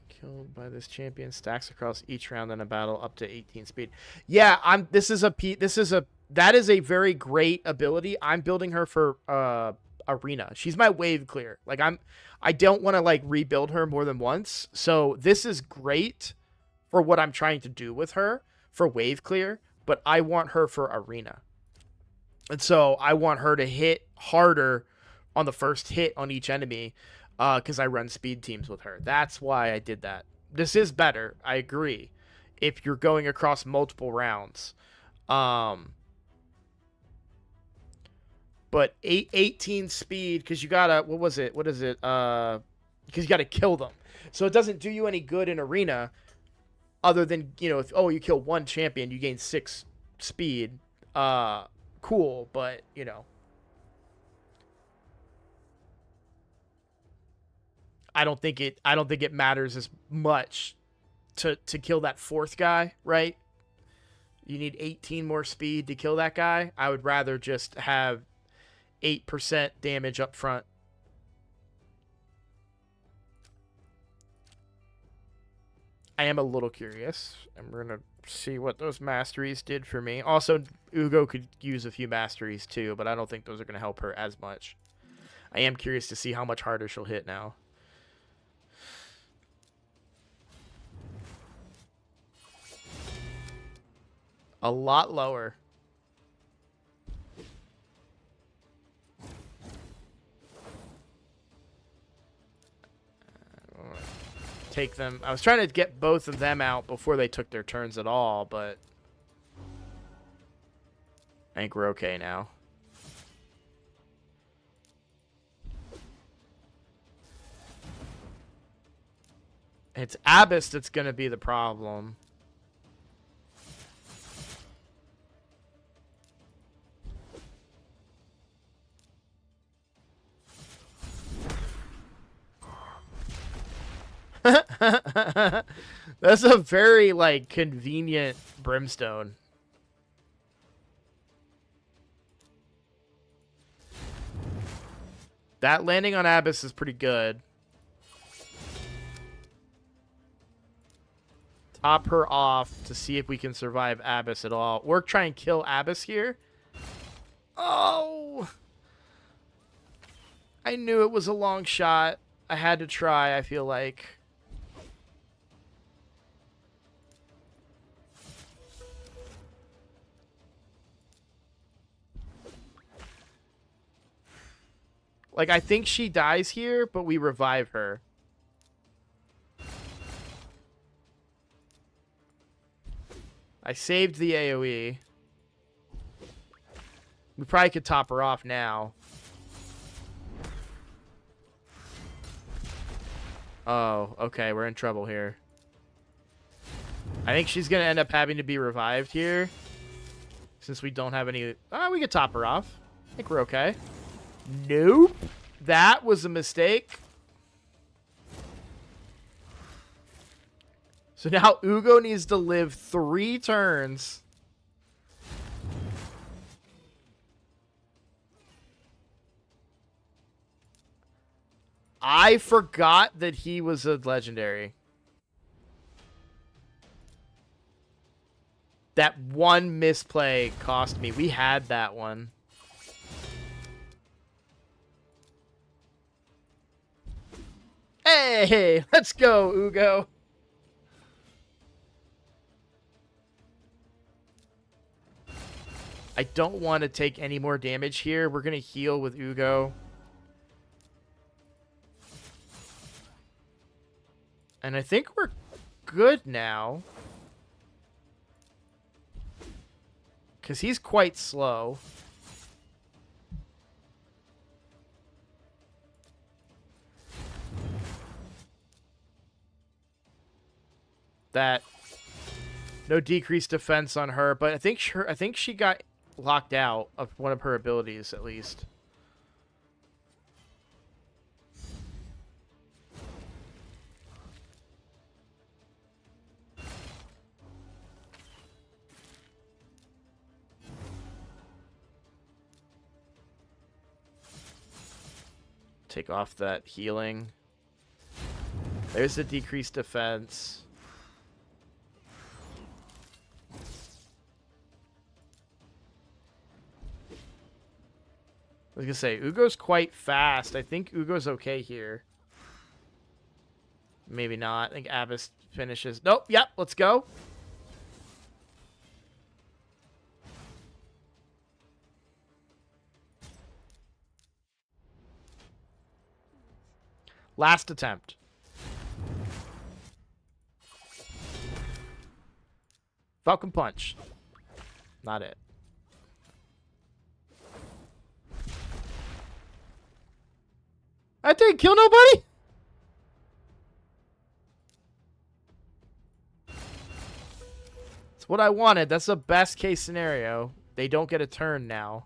Killed by this champion, stacks across each round in a battle up to 18 speed. Yeah, that is a very great ability. I'm building her for arena. She's my wave clear. Like I don't want to like rebuild her more than once. So this is great for what I'm trying to do with her for wave clear, but I want her for arena. And so I want her to hit harder on the first hit on each enemy because I run speed teams with her. That's why I did that. This is better. I agree. If you're going across multiple rounds. But 18 speed because you gotta, what was it? What is it? Because you gotta kill them. So it doesn't do you any good in arena other than, you know, if, oh, you kill one champion, you gain 6 speed. Cool, but, you know. I don't think it matters as much to kill that 4th guy, right? You need 18 more speed to kill that guy. I would rather just have 8% damage up front. I am a little curious. I'm going to see what those masteries did for me. Also, Ugo could use a few masteries too, but I don't think those are going to help her as much. I am curious to see how much harder she'll hit now. A lot lower. Take them. I was trying to get both of them out before they took their turns at all, but I think we're okay now. It's Abyss that's going to be the problem. That's a very, like, convenient brimstone. That landing on Abyss is pretty good. Top her off to see if we can survive Abyss at all. Or try and kill Abyss here. Oh! I knew it was a long shot. I had to try, I feel like. Like, I think she dies here, but we revive her. I saved the AoE. We probably could top her off now. Oh, okay, we're in trouble here. I think she's going to end up having to be revived here. Since we don't have any... Oh, we could top her off. I think we're okay. Nope. That was a mistake. So now Ugo needs to live 3 turns. I forgot that he was a legendary. That one misplay cost me. We had that one. Hey, let's go, Ugo. I don't want to take any more damage here. We're going to heal with Ugo. And I think we're good now. Because he's quite slow. that. No decreased defense on her, but I think she got locked out of one of her abilities at least. Take off that healing. There's the decreased defense. I was gonna say, Ugo's quite fast. I think Ugo's okay here. Maybe not. I think Abyss finishes. Nope, yep, let's go. Last attempt. Falcon Punch. Not it. That didn't kill nobody? It's what I wanted. That's the best case scenario. They don't get a turn now.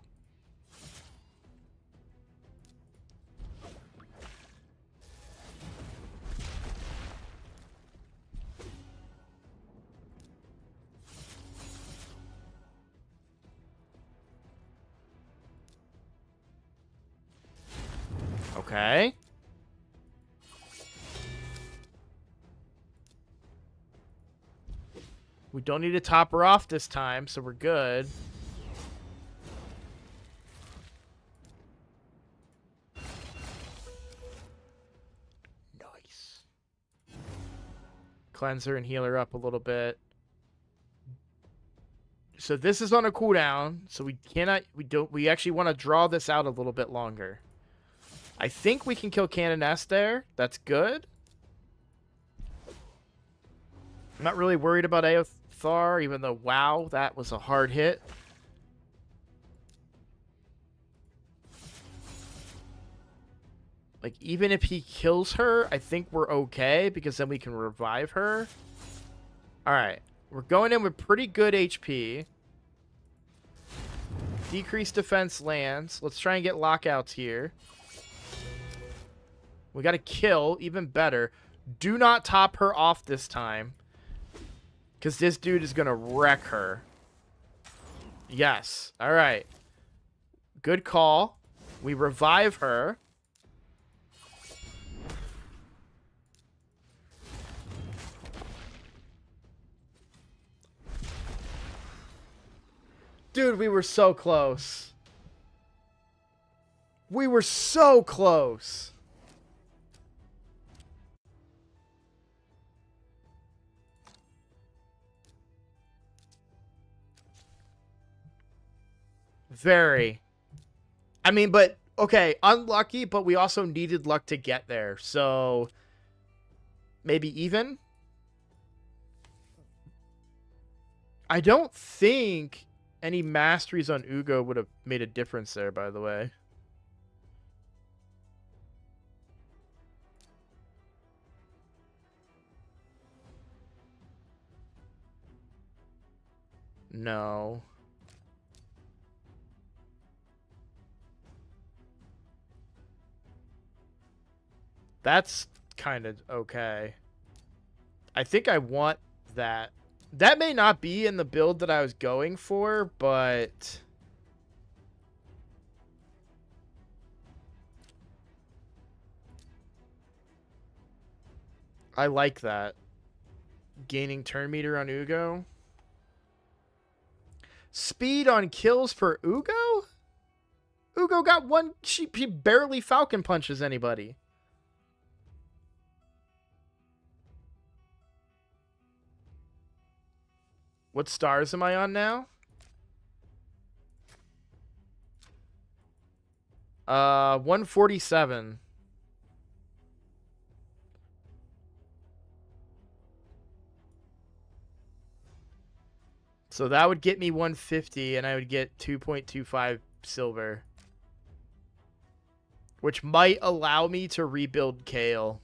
Okay. We don't need to top her off this time, so we're good. Nice. Cleanse her and heal her up a little bit. So this is on a cooldown, so we actually want to draw this out a little bit longer. I think we can kill Cannon S there. That's good. I'm not really worried about Aothar, even though, wow, that was a hard hit. Like, even if he kills her, I think we're okay, because then we can revive her. Alright. We're going in with pretty good HP. Decreased defense lands. Let's try and get lockouts here. We got to kill, even better. Do not top her off this time, because this dude is going to wreck her. Yes. All right. Good call. We revive her. Dude, we were so close. We were so close. Very. I mean, but, okay, unlucky, but we also needed luck to get there. So, maybe even? I don't think any masteries on Ugo would have made a difference there, by the way. No. That's kind of okay. I think I want that. That may not be in the build that I was going for, but I like that. Gaining turn meter on Ugo. Speed on kills for Ugo? Ugo got one. She barely Falcon punches anybody. What stars am I on now? 147. So that would get me 150, and I would get 2.25 silver. Which might allow me to rebuild Kale.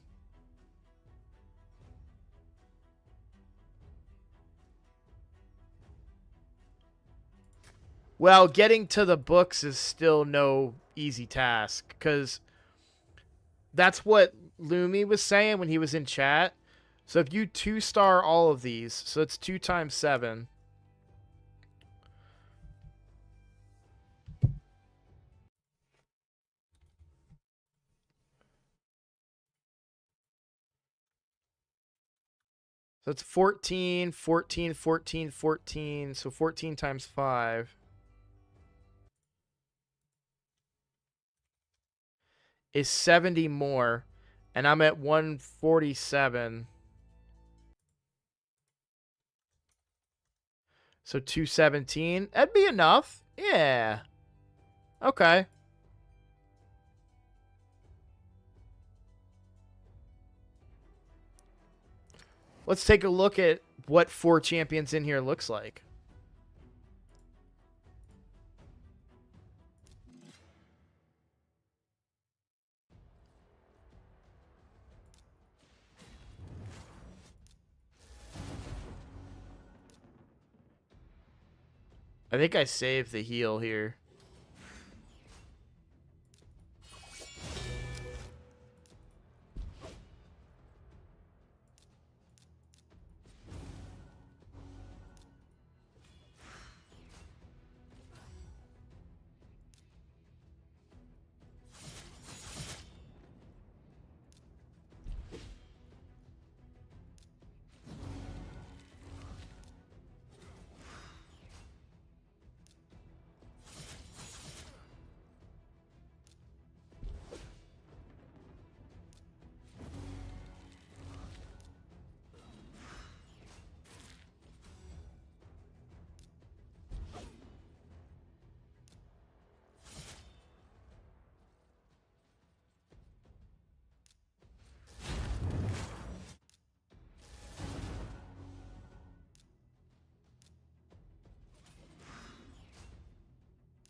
Well, getting to the books is still no easy task, because that's what Lumi was saying when he was in chat. So if you 2-star all of these, so it's 2 times 7. So it's 14, 14, 14, 14. So 14 times 5 is 70 more. And I'm at 147. So 217. That'd be enough. Yeah. Okay. Let's take a look at what 4 champions in here looks like. I think I saved the heal here.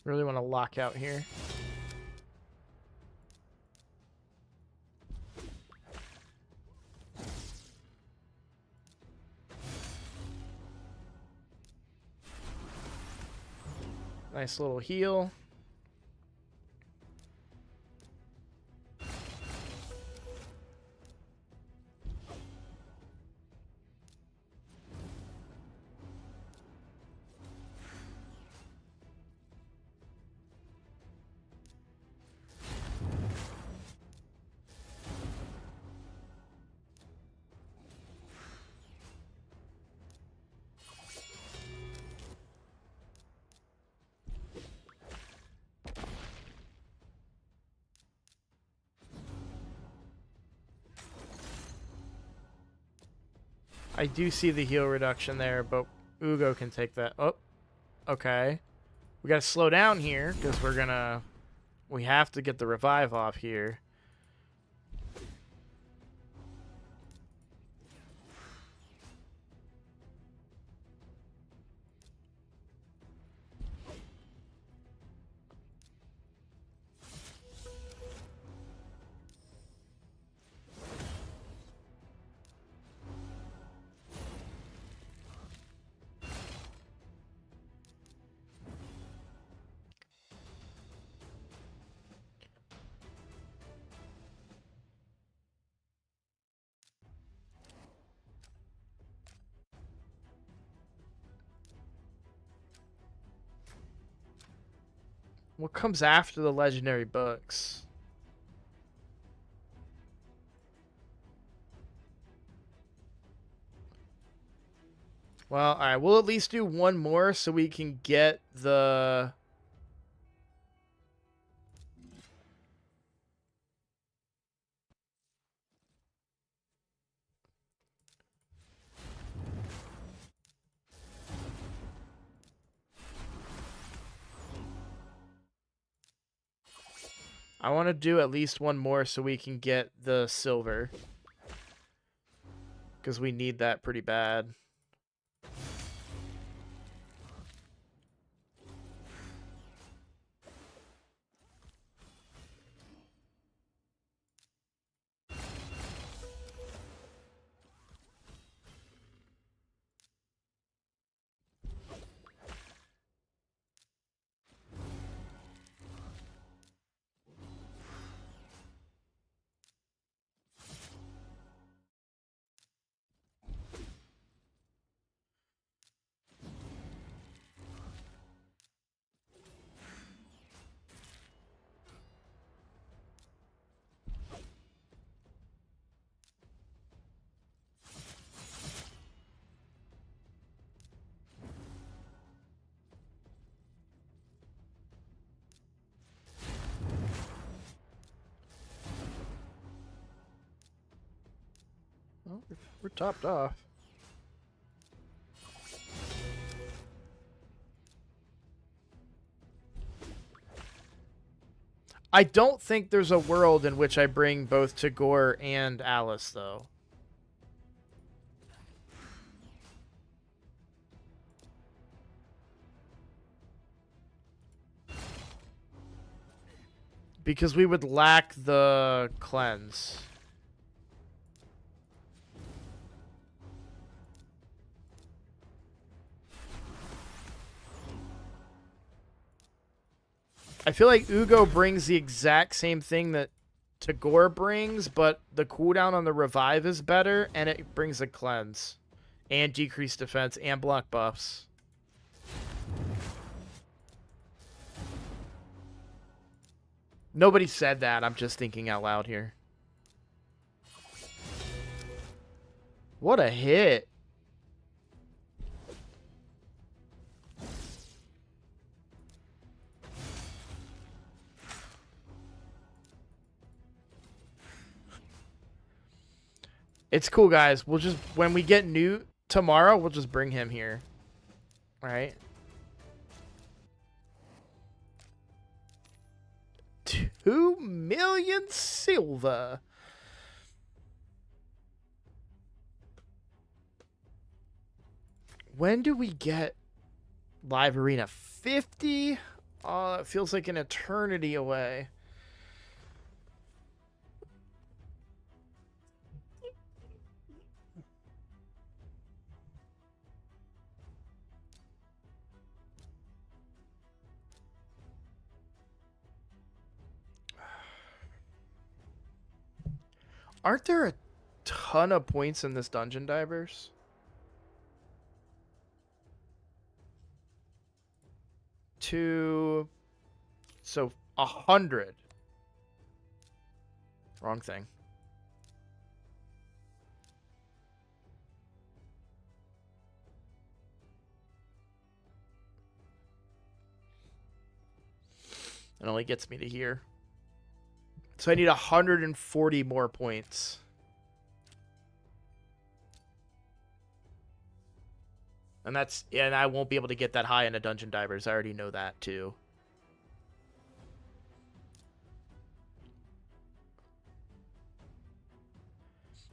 Really want to lock out here. Nice little heal. I do see the heal reduction there, but Ugo can take that. Oh, okay. We gotta slow down here, because we have to get the revive off here. What comes after the legendary books? Well, alright, we'll at least do one more so we can get the... I want to do at least one more so we can get the silver. Because we need that pretty bad. We're topped off. I don't think there's a world in which I bring both Tagore and Alice, though. Because we would lack the cleanse. I feel like Ugo brings the exact same thing that Tagore brings, but the cooldown on the revive is better, and it brings a cleanse. And decreased defense, and block buffs. Nobody said that, I'm just thinking out loud here. What a hit. It's cool, guys. We'll just, when we get Newt tomorrow, we'll just bring him here. All right. 2 million silver. When do we get Live Arena? 50? Oh, it feels like an eternity away. Aren't there a ton of points in this Dungeon Divers? So 100. Wrong thing. It only gets me to here. So I need 140 more points. And I won't be able to get that high in a Dungeon Divers. I already know that too.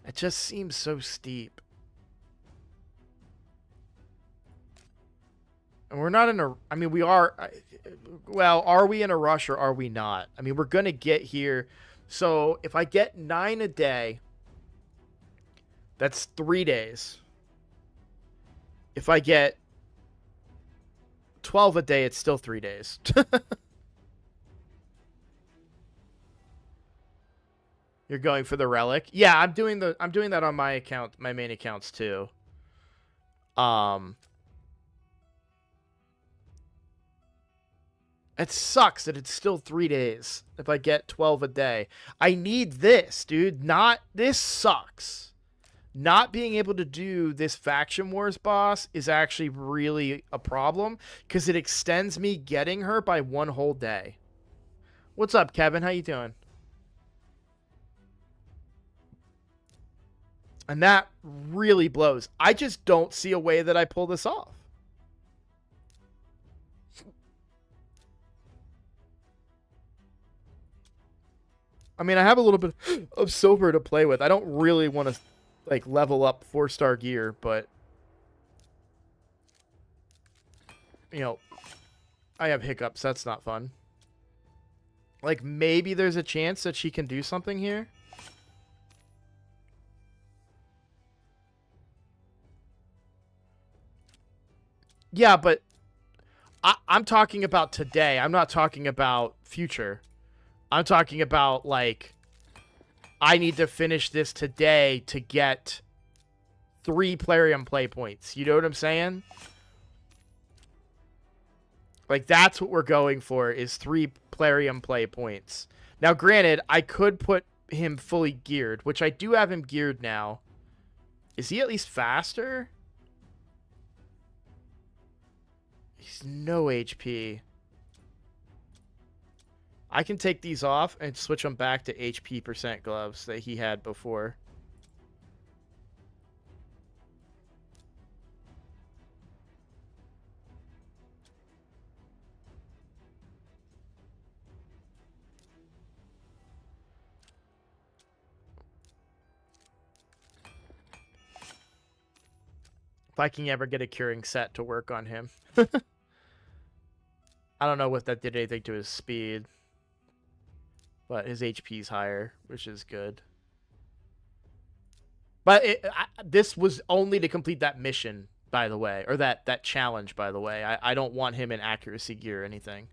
It just seems so steep. And we're not in a... I mean, we are... Well, are we in a rush or are we not? I mean, we're going to get here. So, if I get 9 a day, that's 3 days. If I get 12 a day, it's still 3 days. You're going for the relic? Yeah, I'm doing that on my account, my main accounts too. It sucks that it's still 3 days if I get 12 a day. I need this, dude. This sucks. Not being able to do this Faction Wars boss is actually really a problem because it extends me getting her by 1 whole day. What's up, Kevin? How you doing? And that really blows. I just don't see a way that I pull this off. I mean, I have a little bit of silver to play with. I don't really want to, like, level up 4-star gear, but, you know, I have hiccups. That's not fun. Like, maybe there's a chance that she can do something here. Yeah, but I'm talking about today. I'm not talking about future. I'm talking about, like, I need to finish this today to get 3 Plarium play points. You know what I'm saying? Like, that's what we're going for, is 3 Plarium play points. Now, granted, I could put him fully geared, which I do have him geared now. Is he at least faster? He's no HP. I can take these off and switch them back to HP % gloves that he had before. If I can ever get a curing set to work on him. I don't know if that did anything to his speed. But his HP's higher, which is good. But this was only to complete that mission, by the way. Or that challenge, by the way. I don't want him in accuracy gear or anything.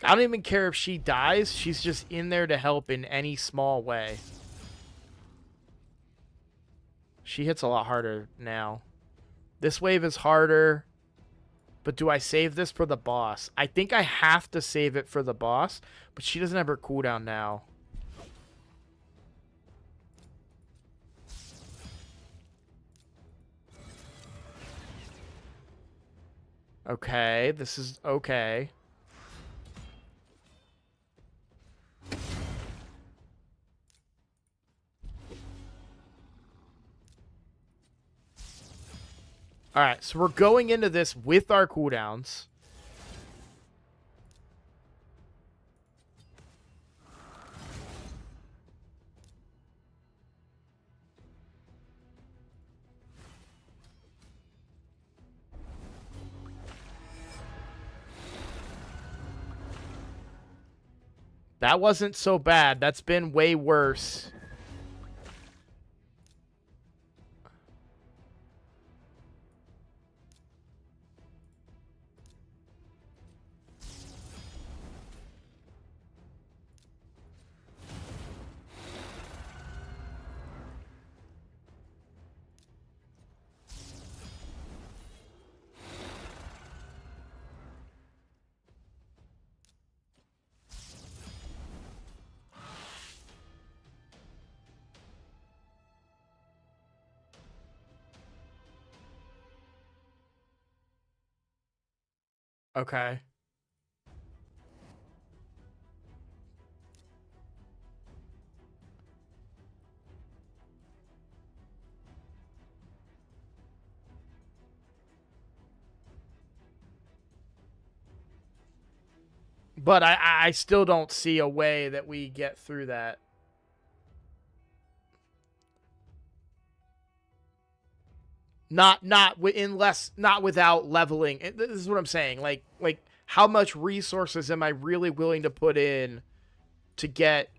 I don't even care if she dies. She's just in there to help in any small way. She hits a lot harder now. This wave is harder. But do I save this for the boss? I think I have to save it for the boss. But she doesn't have her cooldown now. Okay, this is okay. Alright, so we're going into this with our cooldowns. That wasn't so bad. That's been way worse. Okay. But I still don't see a way that we get through that. Not without leveling. This is what I'm saying. Like how much resources am I really willing to put in to get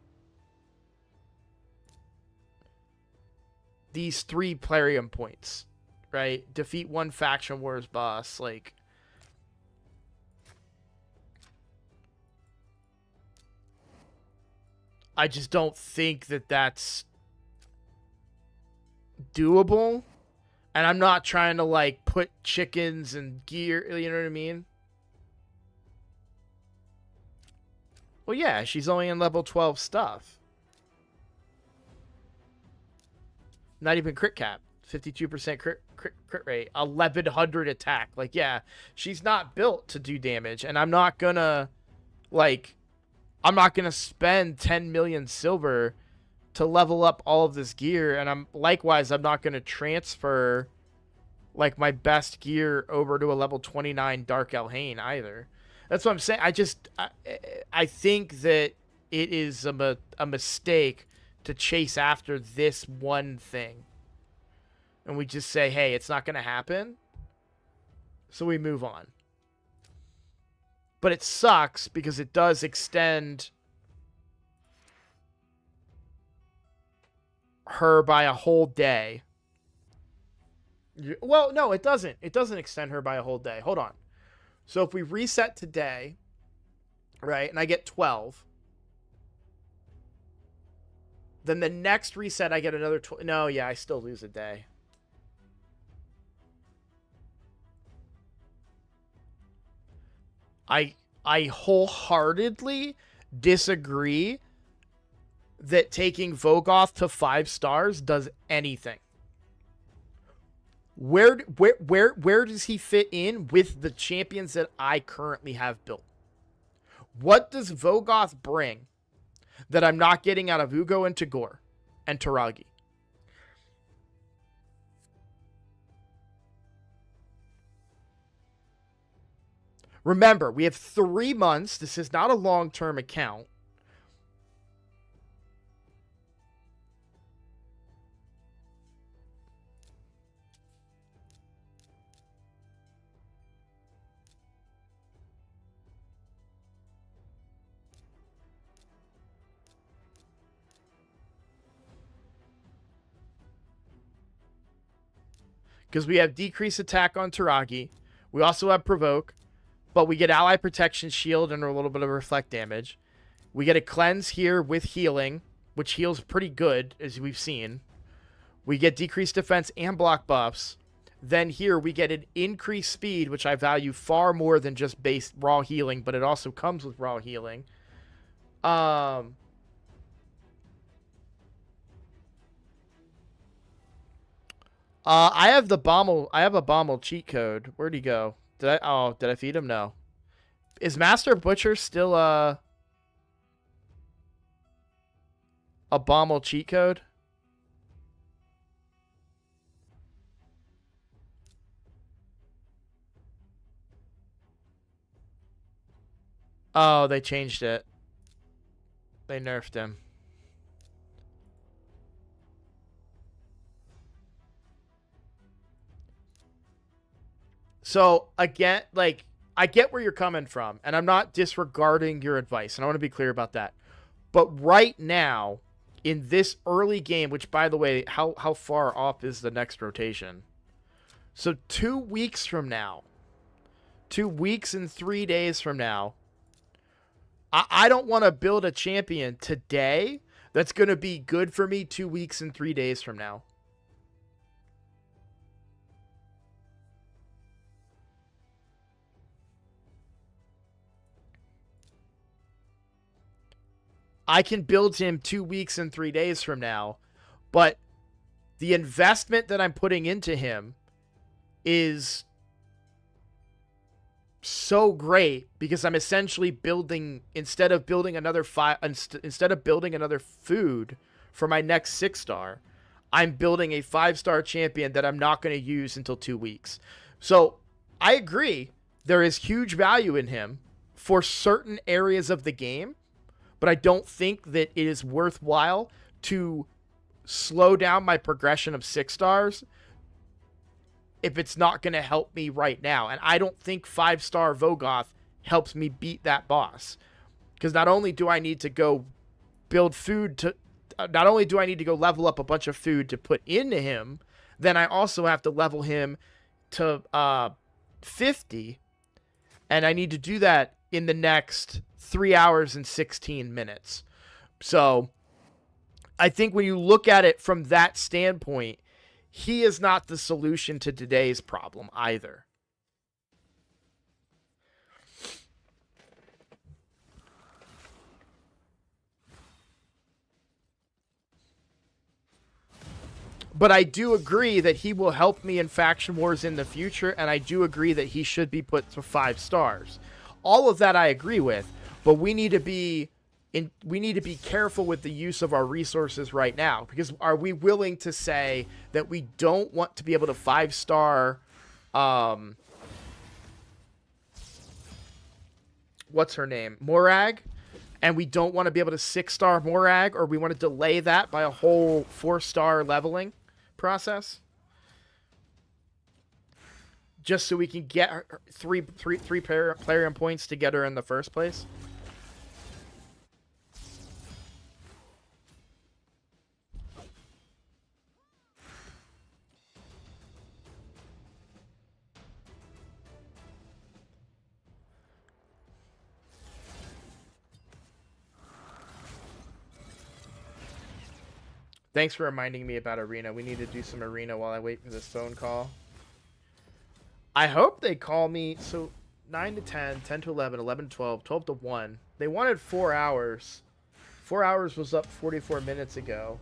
these 3 Plarium points, right? Defeat 1 Faction Wars boss, like I just don't think that that's doable. And I'm not trying to, like, put chickens and gear, you know what I mean? Well, yeah, she's only in level 12 stuff. Not even crit cap. 52% crit rate. 1100 attack. Like, yeah, she's not built to do damage. And I'm not gonna, like, I'm not gonna spend 10 million silver to level up all of this gear, and I'm not going to transfer like my best gear over to a level 29 Dark Elhain either. That's what I'm saying. I think that it is a mistake to chase after this one thing. And we just say, hey, it's not going to happen. So we move on. But it sucks because it does extend her by a whole day. Well, no, it doesn't. It doesn't extend her by a whole day. Hold on. So if we reset today, right, and I get 12, then the next reset I get another 12. No, yeah, I still lose a day. I wholeheartedly disagree that taking Vogoth to 5 stars does anything. Where does he fit in with the champions that I currently have built? What does Vogoth bring that I'm not getting out of Ugo and Tagore and Taragi? Remember, we have 3 months. This is not a long-term account. Because we have decreased attack on Taragi. We also have Provoke. But we get ally protection, shield, and a little bit of reflect damage. We get a cleanse here with healing, which heals pretty good, as we've seen. We get decreased defense and block buffs. Then here we get an increased speed, which I value far more than just base raw healing, but it also comes with raw healing. I have the Bommel. I have a Bommel cheat code. Where'd he go? Did I feed him? No. Is Master Butcher still a Bommel cheat code? Oh, they changed it. They nerfed him. So, again, like, I get where you're coming from, and I'm not disregarding your advice, and I want to be clear about that. But right now, in this early game, which, by the way, how far off is the next rotation? So 2 weeks from now, 2 weeks and 3 days from now, I don't want to build a champion today that's going to be good for me 2 weeks and 3 days from now. I can build him 2 weeks and 3 days from now, but the investment that I'm putting into him is so great because I'm essentially building, instead of building another food for my next 6-star, I'm building a 5-star champion that I'm not going to use until 2 weeks. So I agree, there is huge value in him for certain areas of the game, but I don't think that it is worthwhile to slow down my progression of 6 stars if it's not going to help me right now. And I don't think 5-star Vogoth helps me beat that boss. Because not only do I need to go build food to... not only do I need to go level up a bunch of food to put into him, then I also have to level him to 50. And I need to do that in the next 3 hours and 16 minutes. So I think when you look at it from that standpoint, he is not the solution to today's problem either. But I do agree that he will help me in Faction Wars in the future, and I do agree that he should be put to 5 stars. All of that I agree with, but we need to be careful with the use of our resources right now, because are we willing to say that we don't want to be able to 5-star what's her name? Morag, and we don't want to be able to 6-star Morag, or we want to delay that by a whole 4-star leveling process just so we can get three player points to get her in the first place? Thanks for reminding me about Arena. We need to do some Arena while I wait for this phone call. I hope they call me. So 9 to 10, 10 to 11, 11 to 12, 12 to 1. They wanted 4 hours 4 hours was up 44 minutes ago.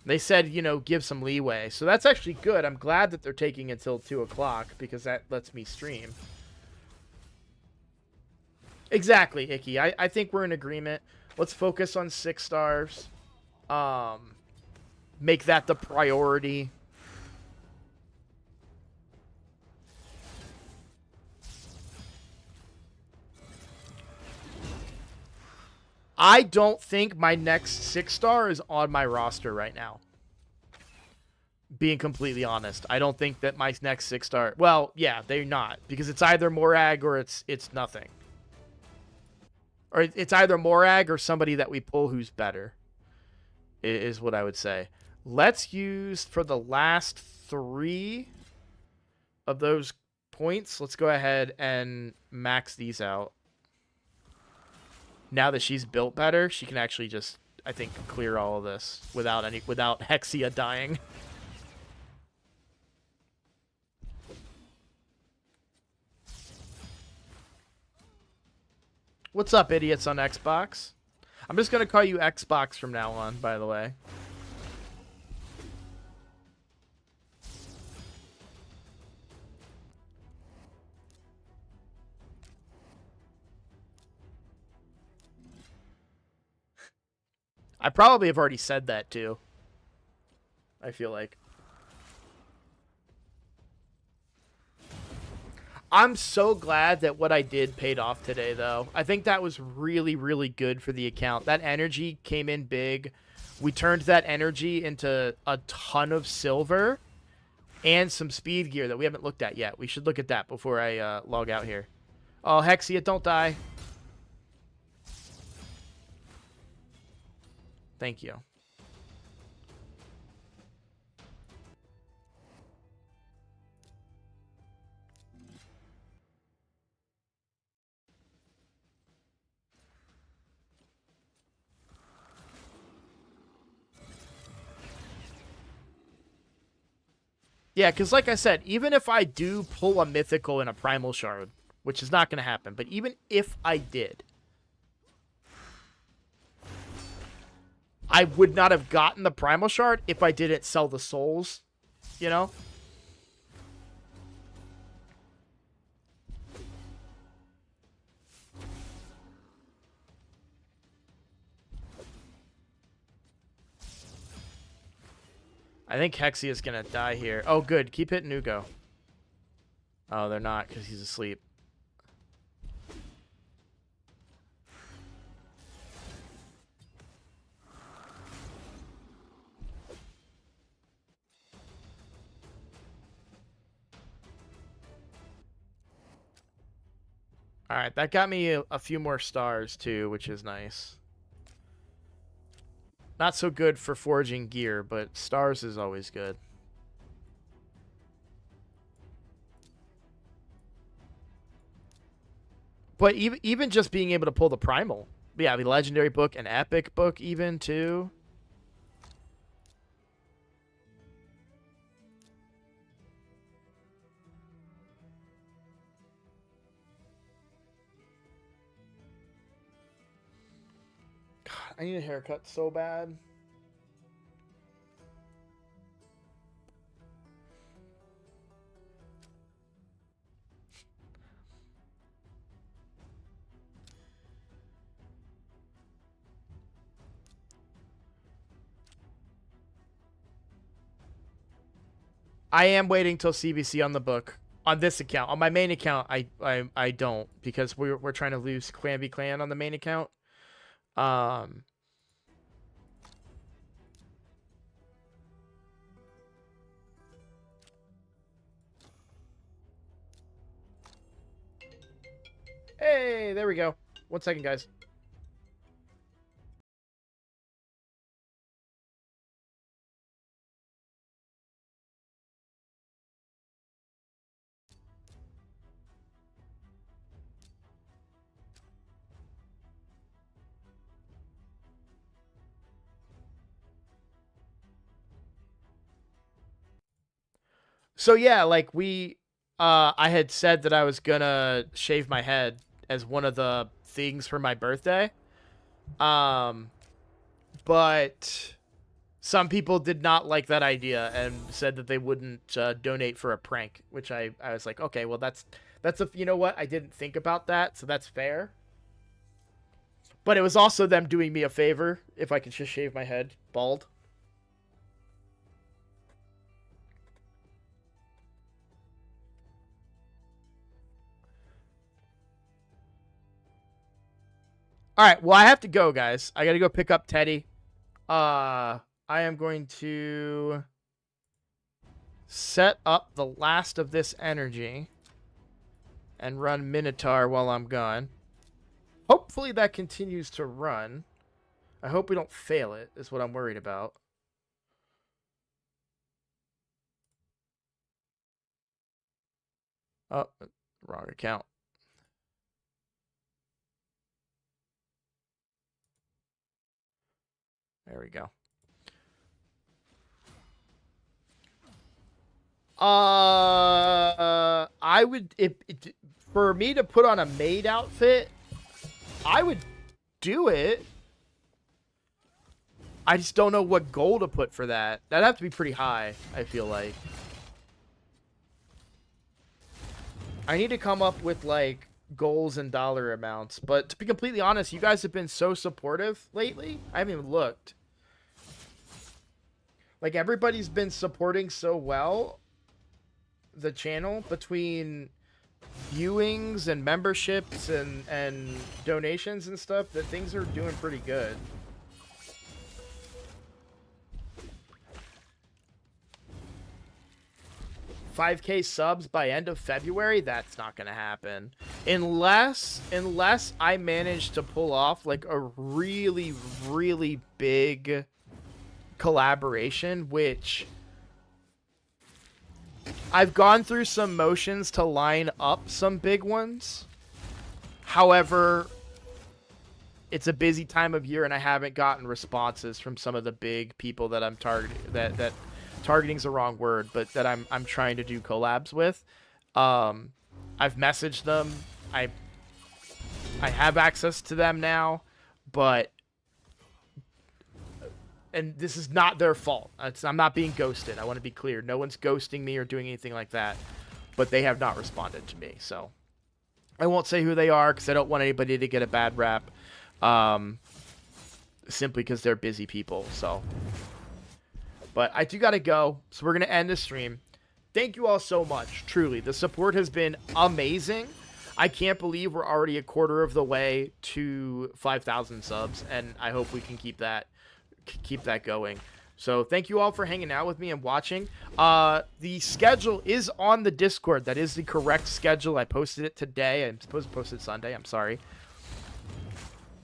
They said, you know, give some leeway. So that's actually good. I'm glad that they're taking until 2 o'clock because that lets me stream. Exactly, Icky. I think we're in agreement. Let's focus on 6 stars. Make that the priority. I don't think my next 6-star is on my roster right now. Being completely honest, I don't think that my next 6-star... Well, yeah, they're not. Because it's either Morag or it's nothing. Or it's either Morag or somebody that we pull who's better. Is what I would say. Let's use, for the last 3 of those points, let's go ahead and max these out. Now that she's built better, she can actually just, I think, clear all of this without Hexia dying. What's up, idiots on Xbox? I'm just gonna call you Xbox from now on, by the way. I probably have already said that too. I feel like. I'm so glad that what I did paid off today, though. I think that was really, really good for the account. That energy came in big. We turned that energy into a ton of silver and some speed gear that we haven't looked at yet. We should look at that before I log out here. Oh, Hexia, don't die. Thank you. Yeah, because like I said, even if I do pull a mythical in a Primal Shard, which is not going to happen, but even if I did, I would not have gotten the Primal Shard if I didn't sell the souls, you know? I think Hexia is going to die here. Oh, good. Keep hitting Ugo. Oh, they're not because he's asleep. Alright, that got me a few more stars too, which is nice. Not so good for forging gear, but stars is always good. But even just being able to pull the Primal. Yeah, the Legendary book, an Epic book even, too. God, I need a haircut so bad. I am waiting till CBC on the book. On this account. On my main account, I don't. Because we're trying to lose Clan v Clan on the main account. Hey, there we go. 1 second, guys. So yeah, like I had said that I was gonna shave my head as one of the things for my birthday. Um, but some people did not like that idea and said that they wouldn't donate for a prank, which I was like, okay, well that's a, you know what? I didn't think about that, so that's fair. But it was also them doing me a favor if I could just shave my head bald. All right, well I have to go, guys. I got to go pick up Teddy. I am going to set up the last of this energy and run Minotaur while I'm gone. Hopefully that continues to run. I hope we don't fail it, is what I'm worried about. Oh, wrong account. There we go. I would, if for me to put on a maid outfit, I would do it. I just don't know what goal to put for that. That'd have to be pretty high, I feel like. I need to come up with, like, goals and dollar amounts. But to be completely honest, you guys have been so supportive lately. I haven't even looked. Like, everybody's been supporting so well the channel between viewings and memberships and donations and stuff that things are doing pretty good. $5K subs by end of February? That's not gonna happen. Unless I manage to pull off like a really, really big collaboration, which I've gone through some motions to line up some big ones. However, it's a busy time of year and I haven't gotten responses from some of the big people that I'm targeting, that targeting's the wrong word, but that I'm trying to do collabs with. I've messaged them. I have access to them now, but and this is not their fault. I'm not being ghosted. I want to be clear. No one's ghosting me or doing anything like that, but they have not responded to me. So I won't say who they are because I don't want anybody to get a bad rap, simply because they're busy people. So, but I do got to go. So we're going to end the stream. Thank you all so much. Truly, the support has been amazing. I can't believe we're already a quarter of the way to 5,000 subs, and I hope we can keep that going. So thank you all for hanging out with me and watching. The schedule is on the Discord. That is the correct schedule. I posted it today. I'm supposed to post it Sunday. I'm sorry.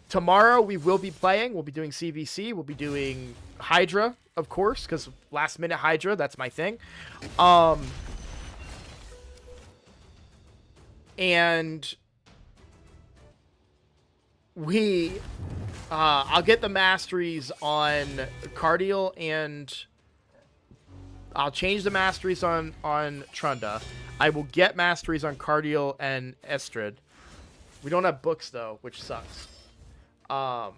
Tomorrow we will be playing. We'll be doing CVC. We'll be doing Hydra, of course, because last minute Hydra, that's my thing. And I'll get the masteries on Cardial, and I'll change the masteries on Trunda. I will get masteries on Cardial and Estrid. We don't have books though, which sucks. But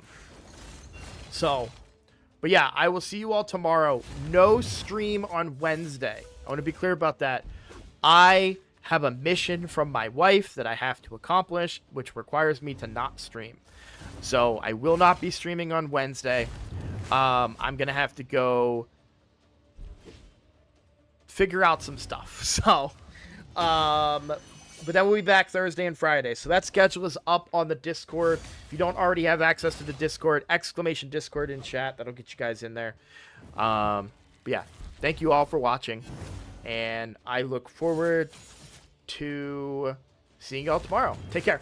yeah, I will see you all tomorrow. No stream on Wednesday. I want to be clear about that. I have a mission from my wife that I have to accomplish, which requires me to not stream. So I will not be streaming on Wednesday. I'm going to have to go figure out some stuff. So, but then we'll be back Thursday and Friday. So that schedule is up on the Discord. If you don't already have access to the Discord, exclamation Discord in chat. That'll get you guys in there. But yeah, thank you all for watching. And I look forward to seeing y'all tomorrow. Take care.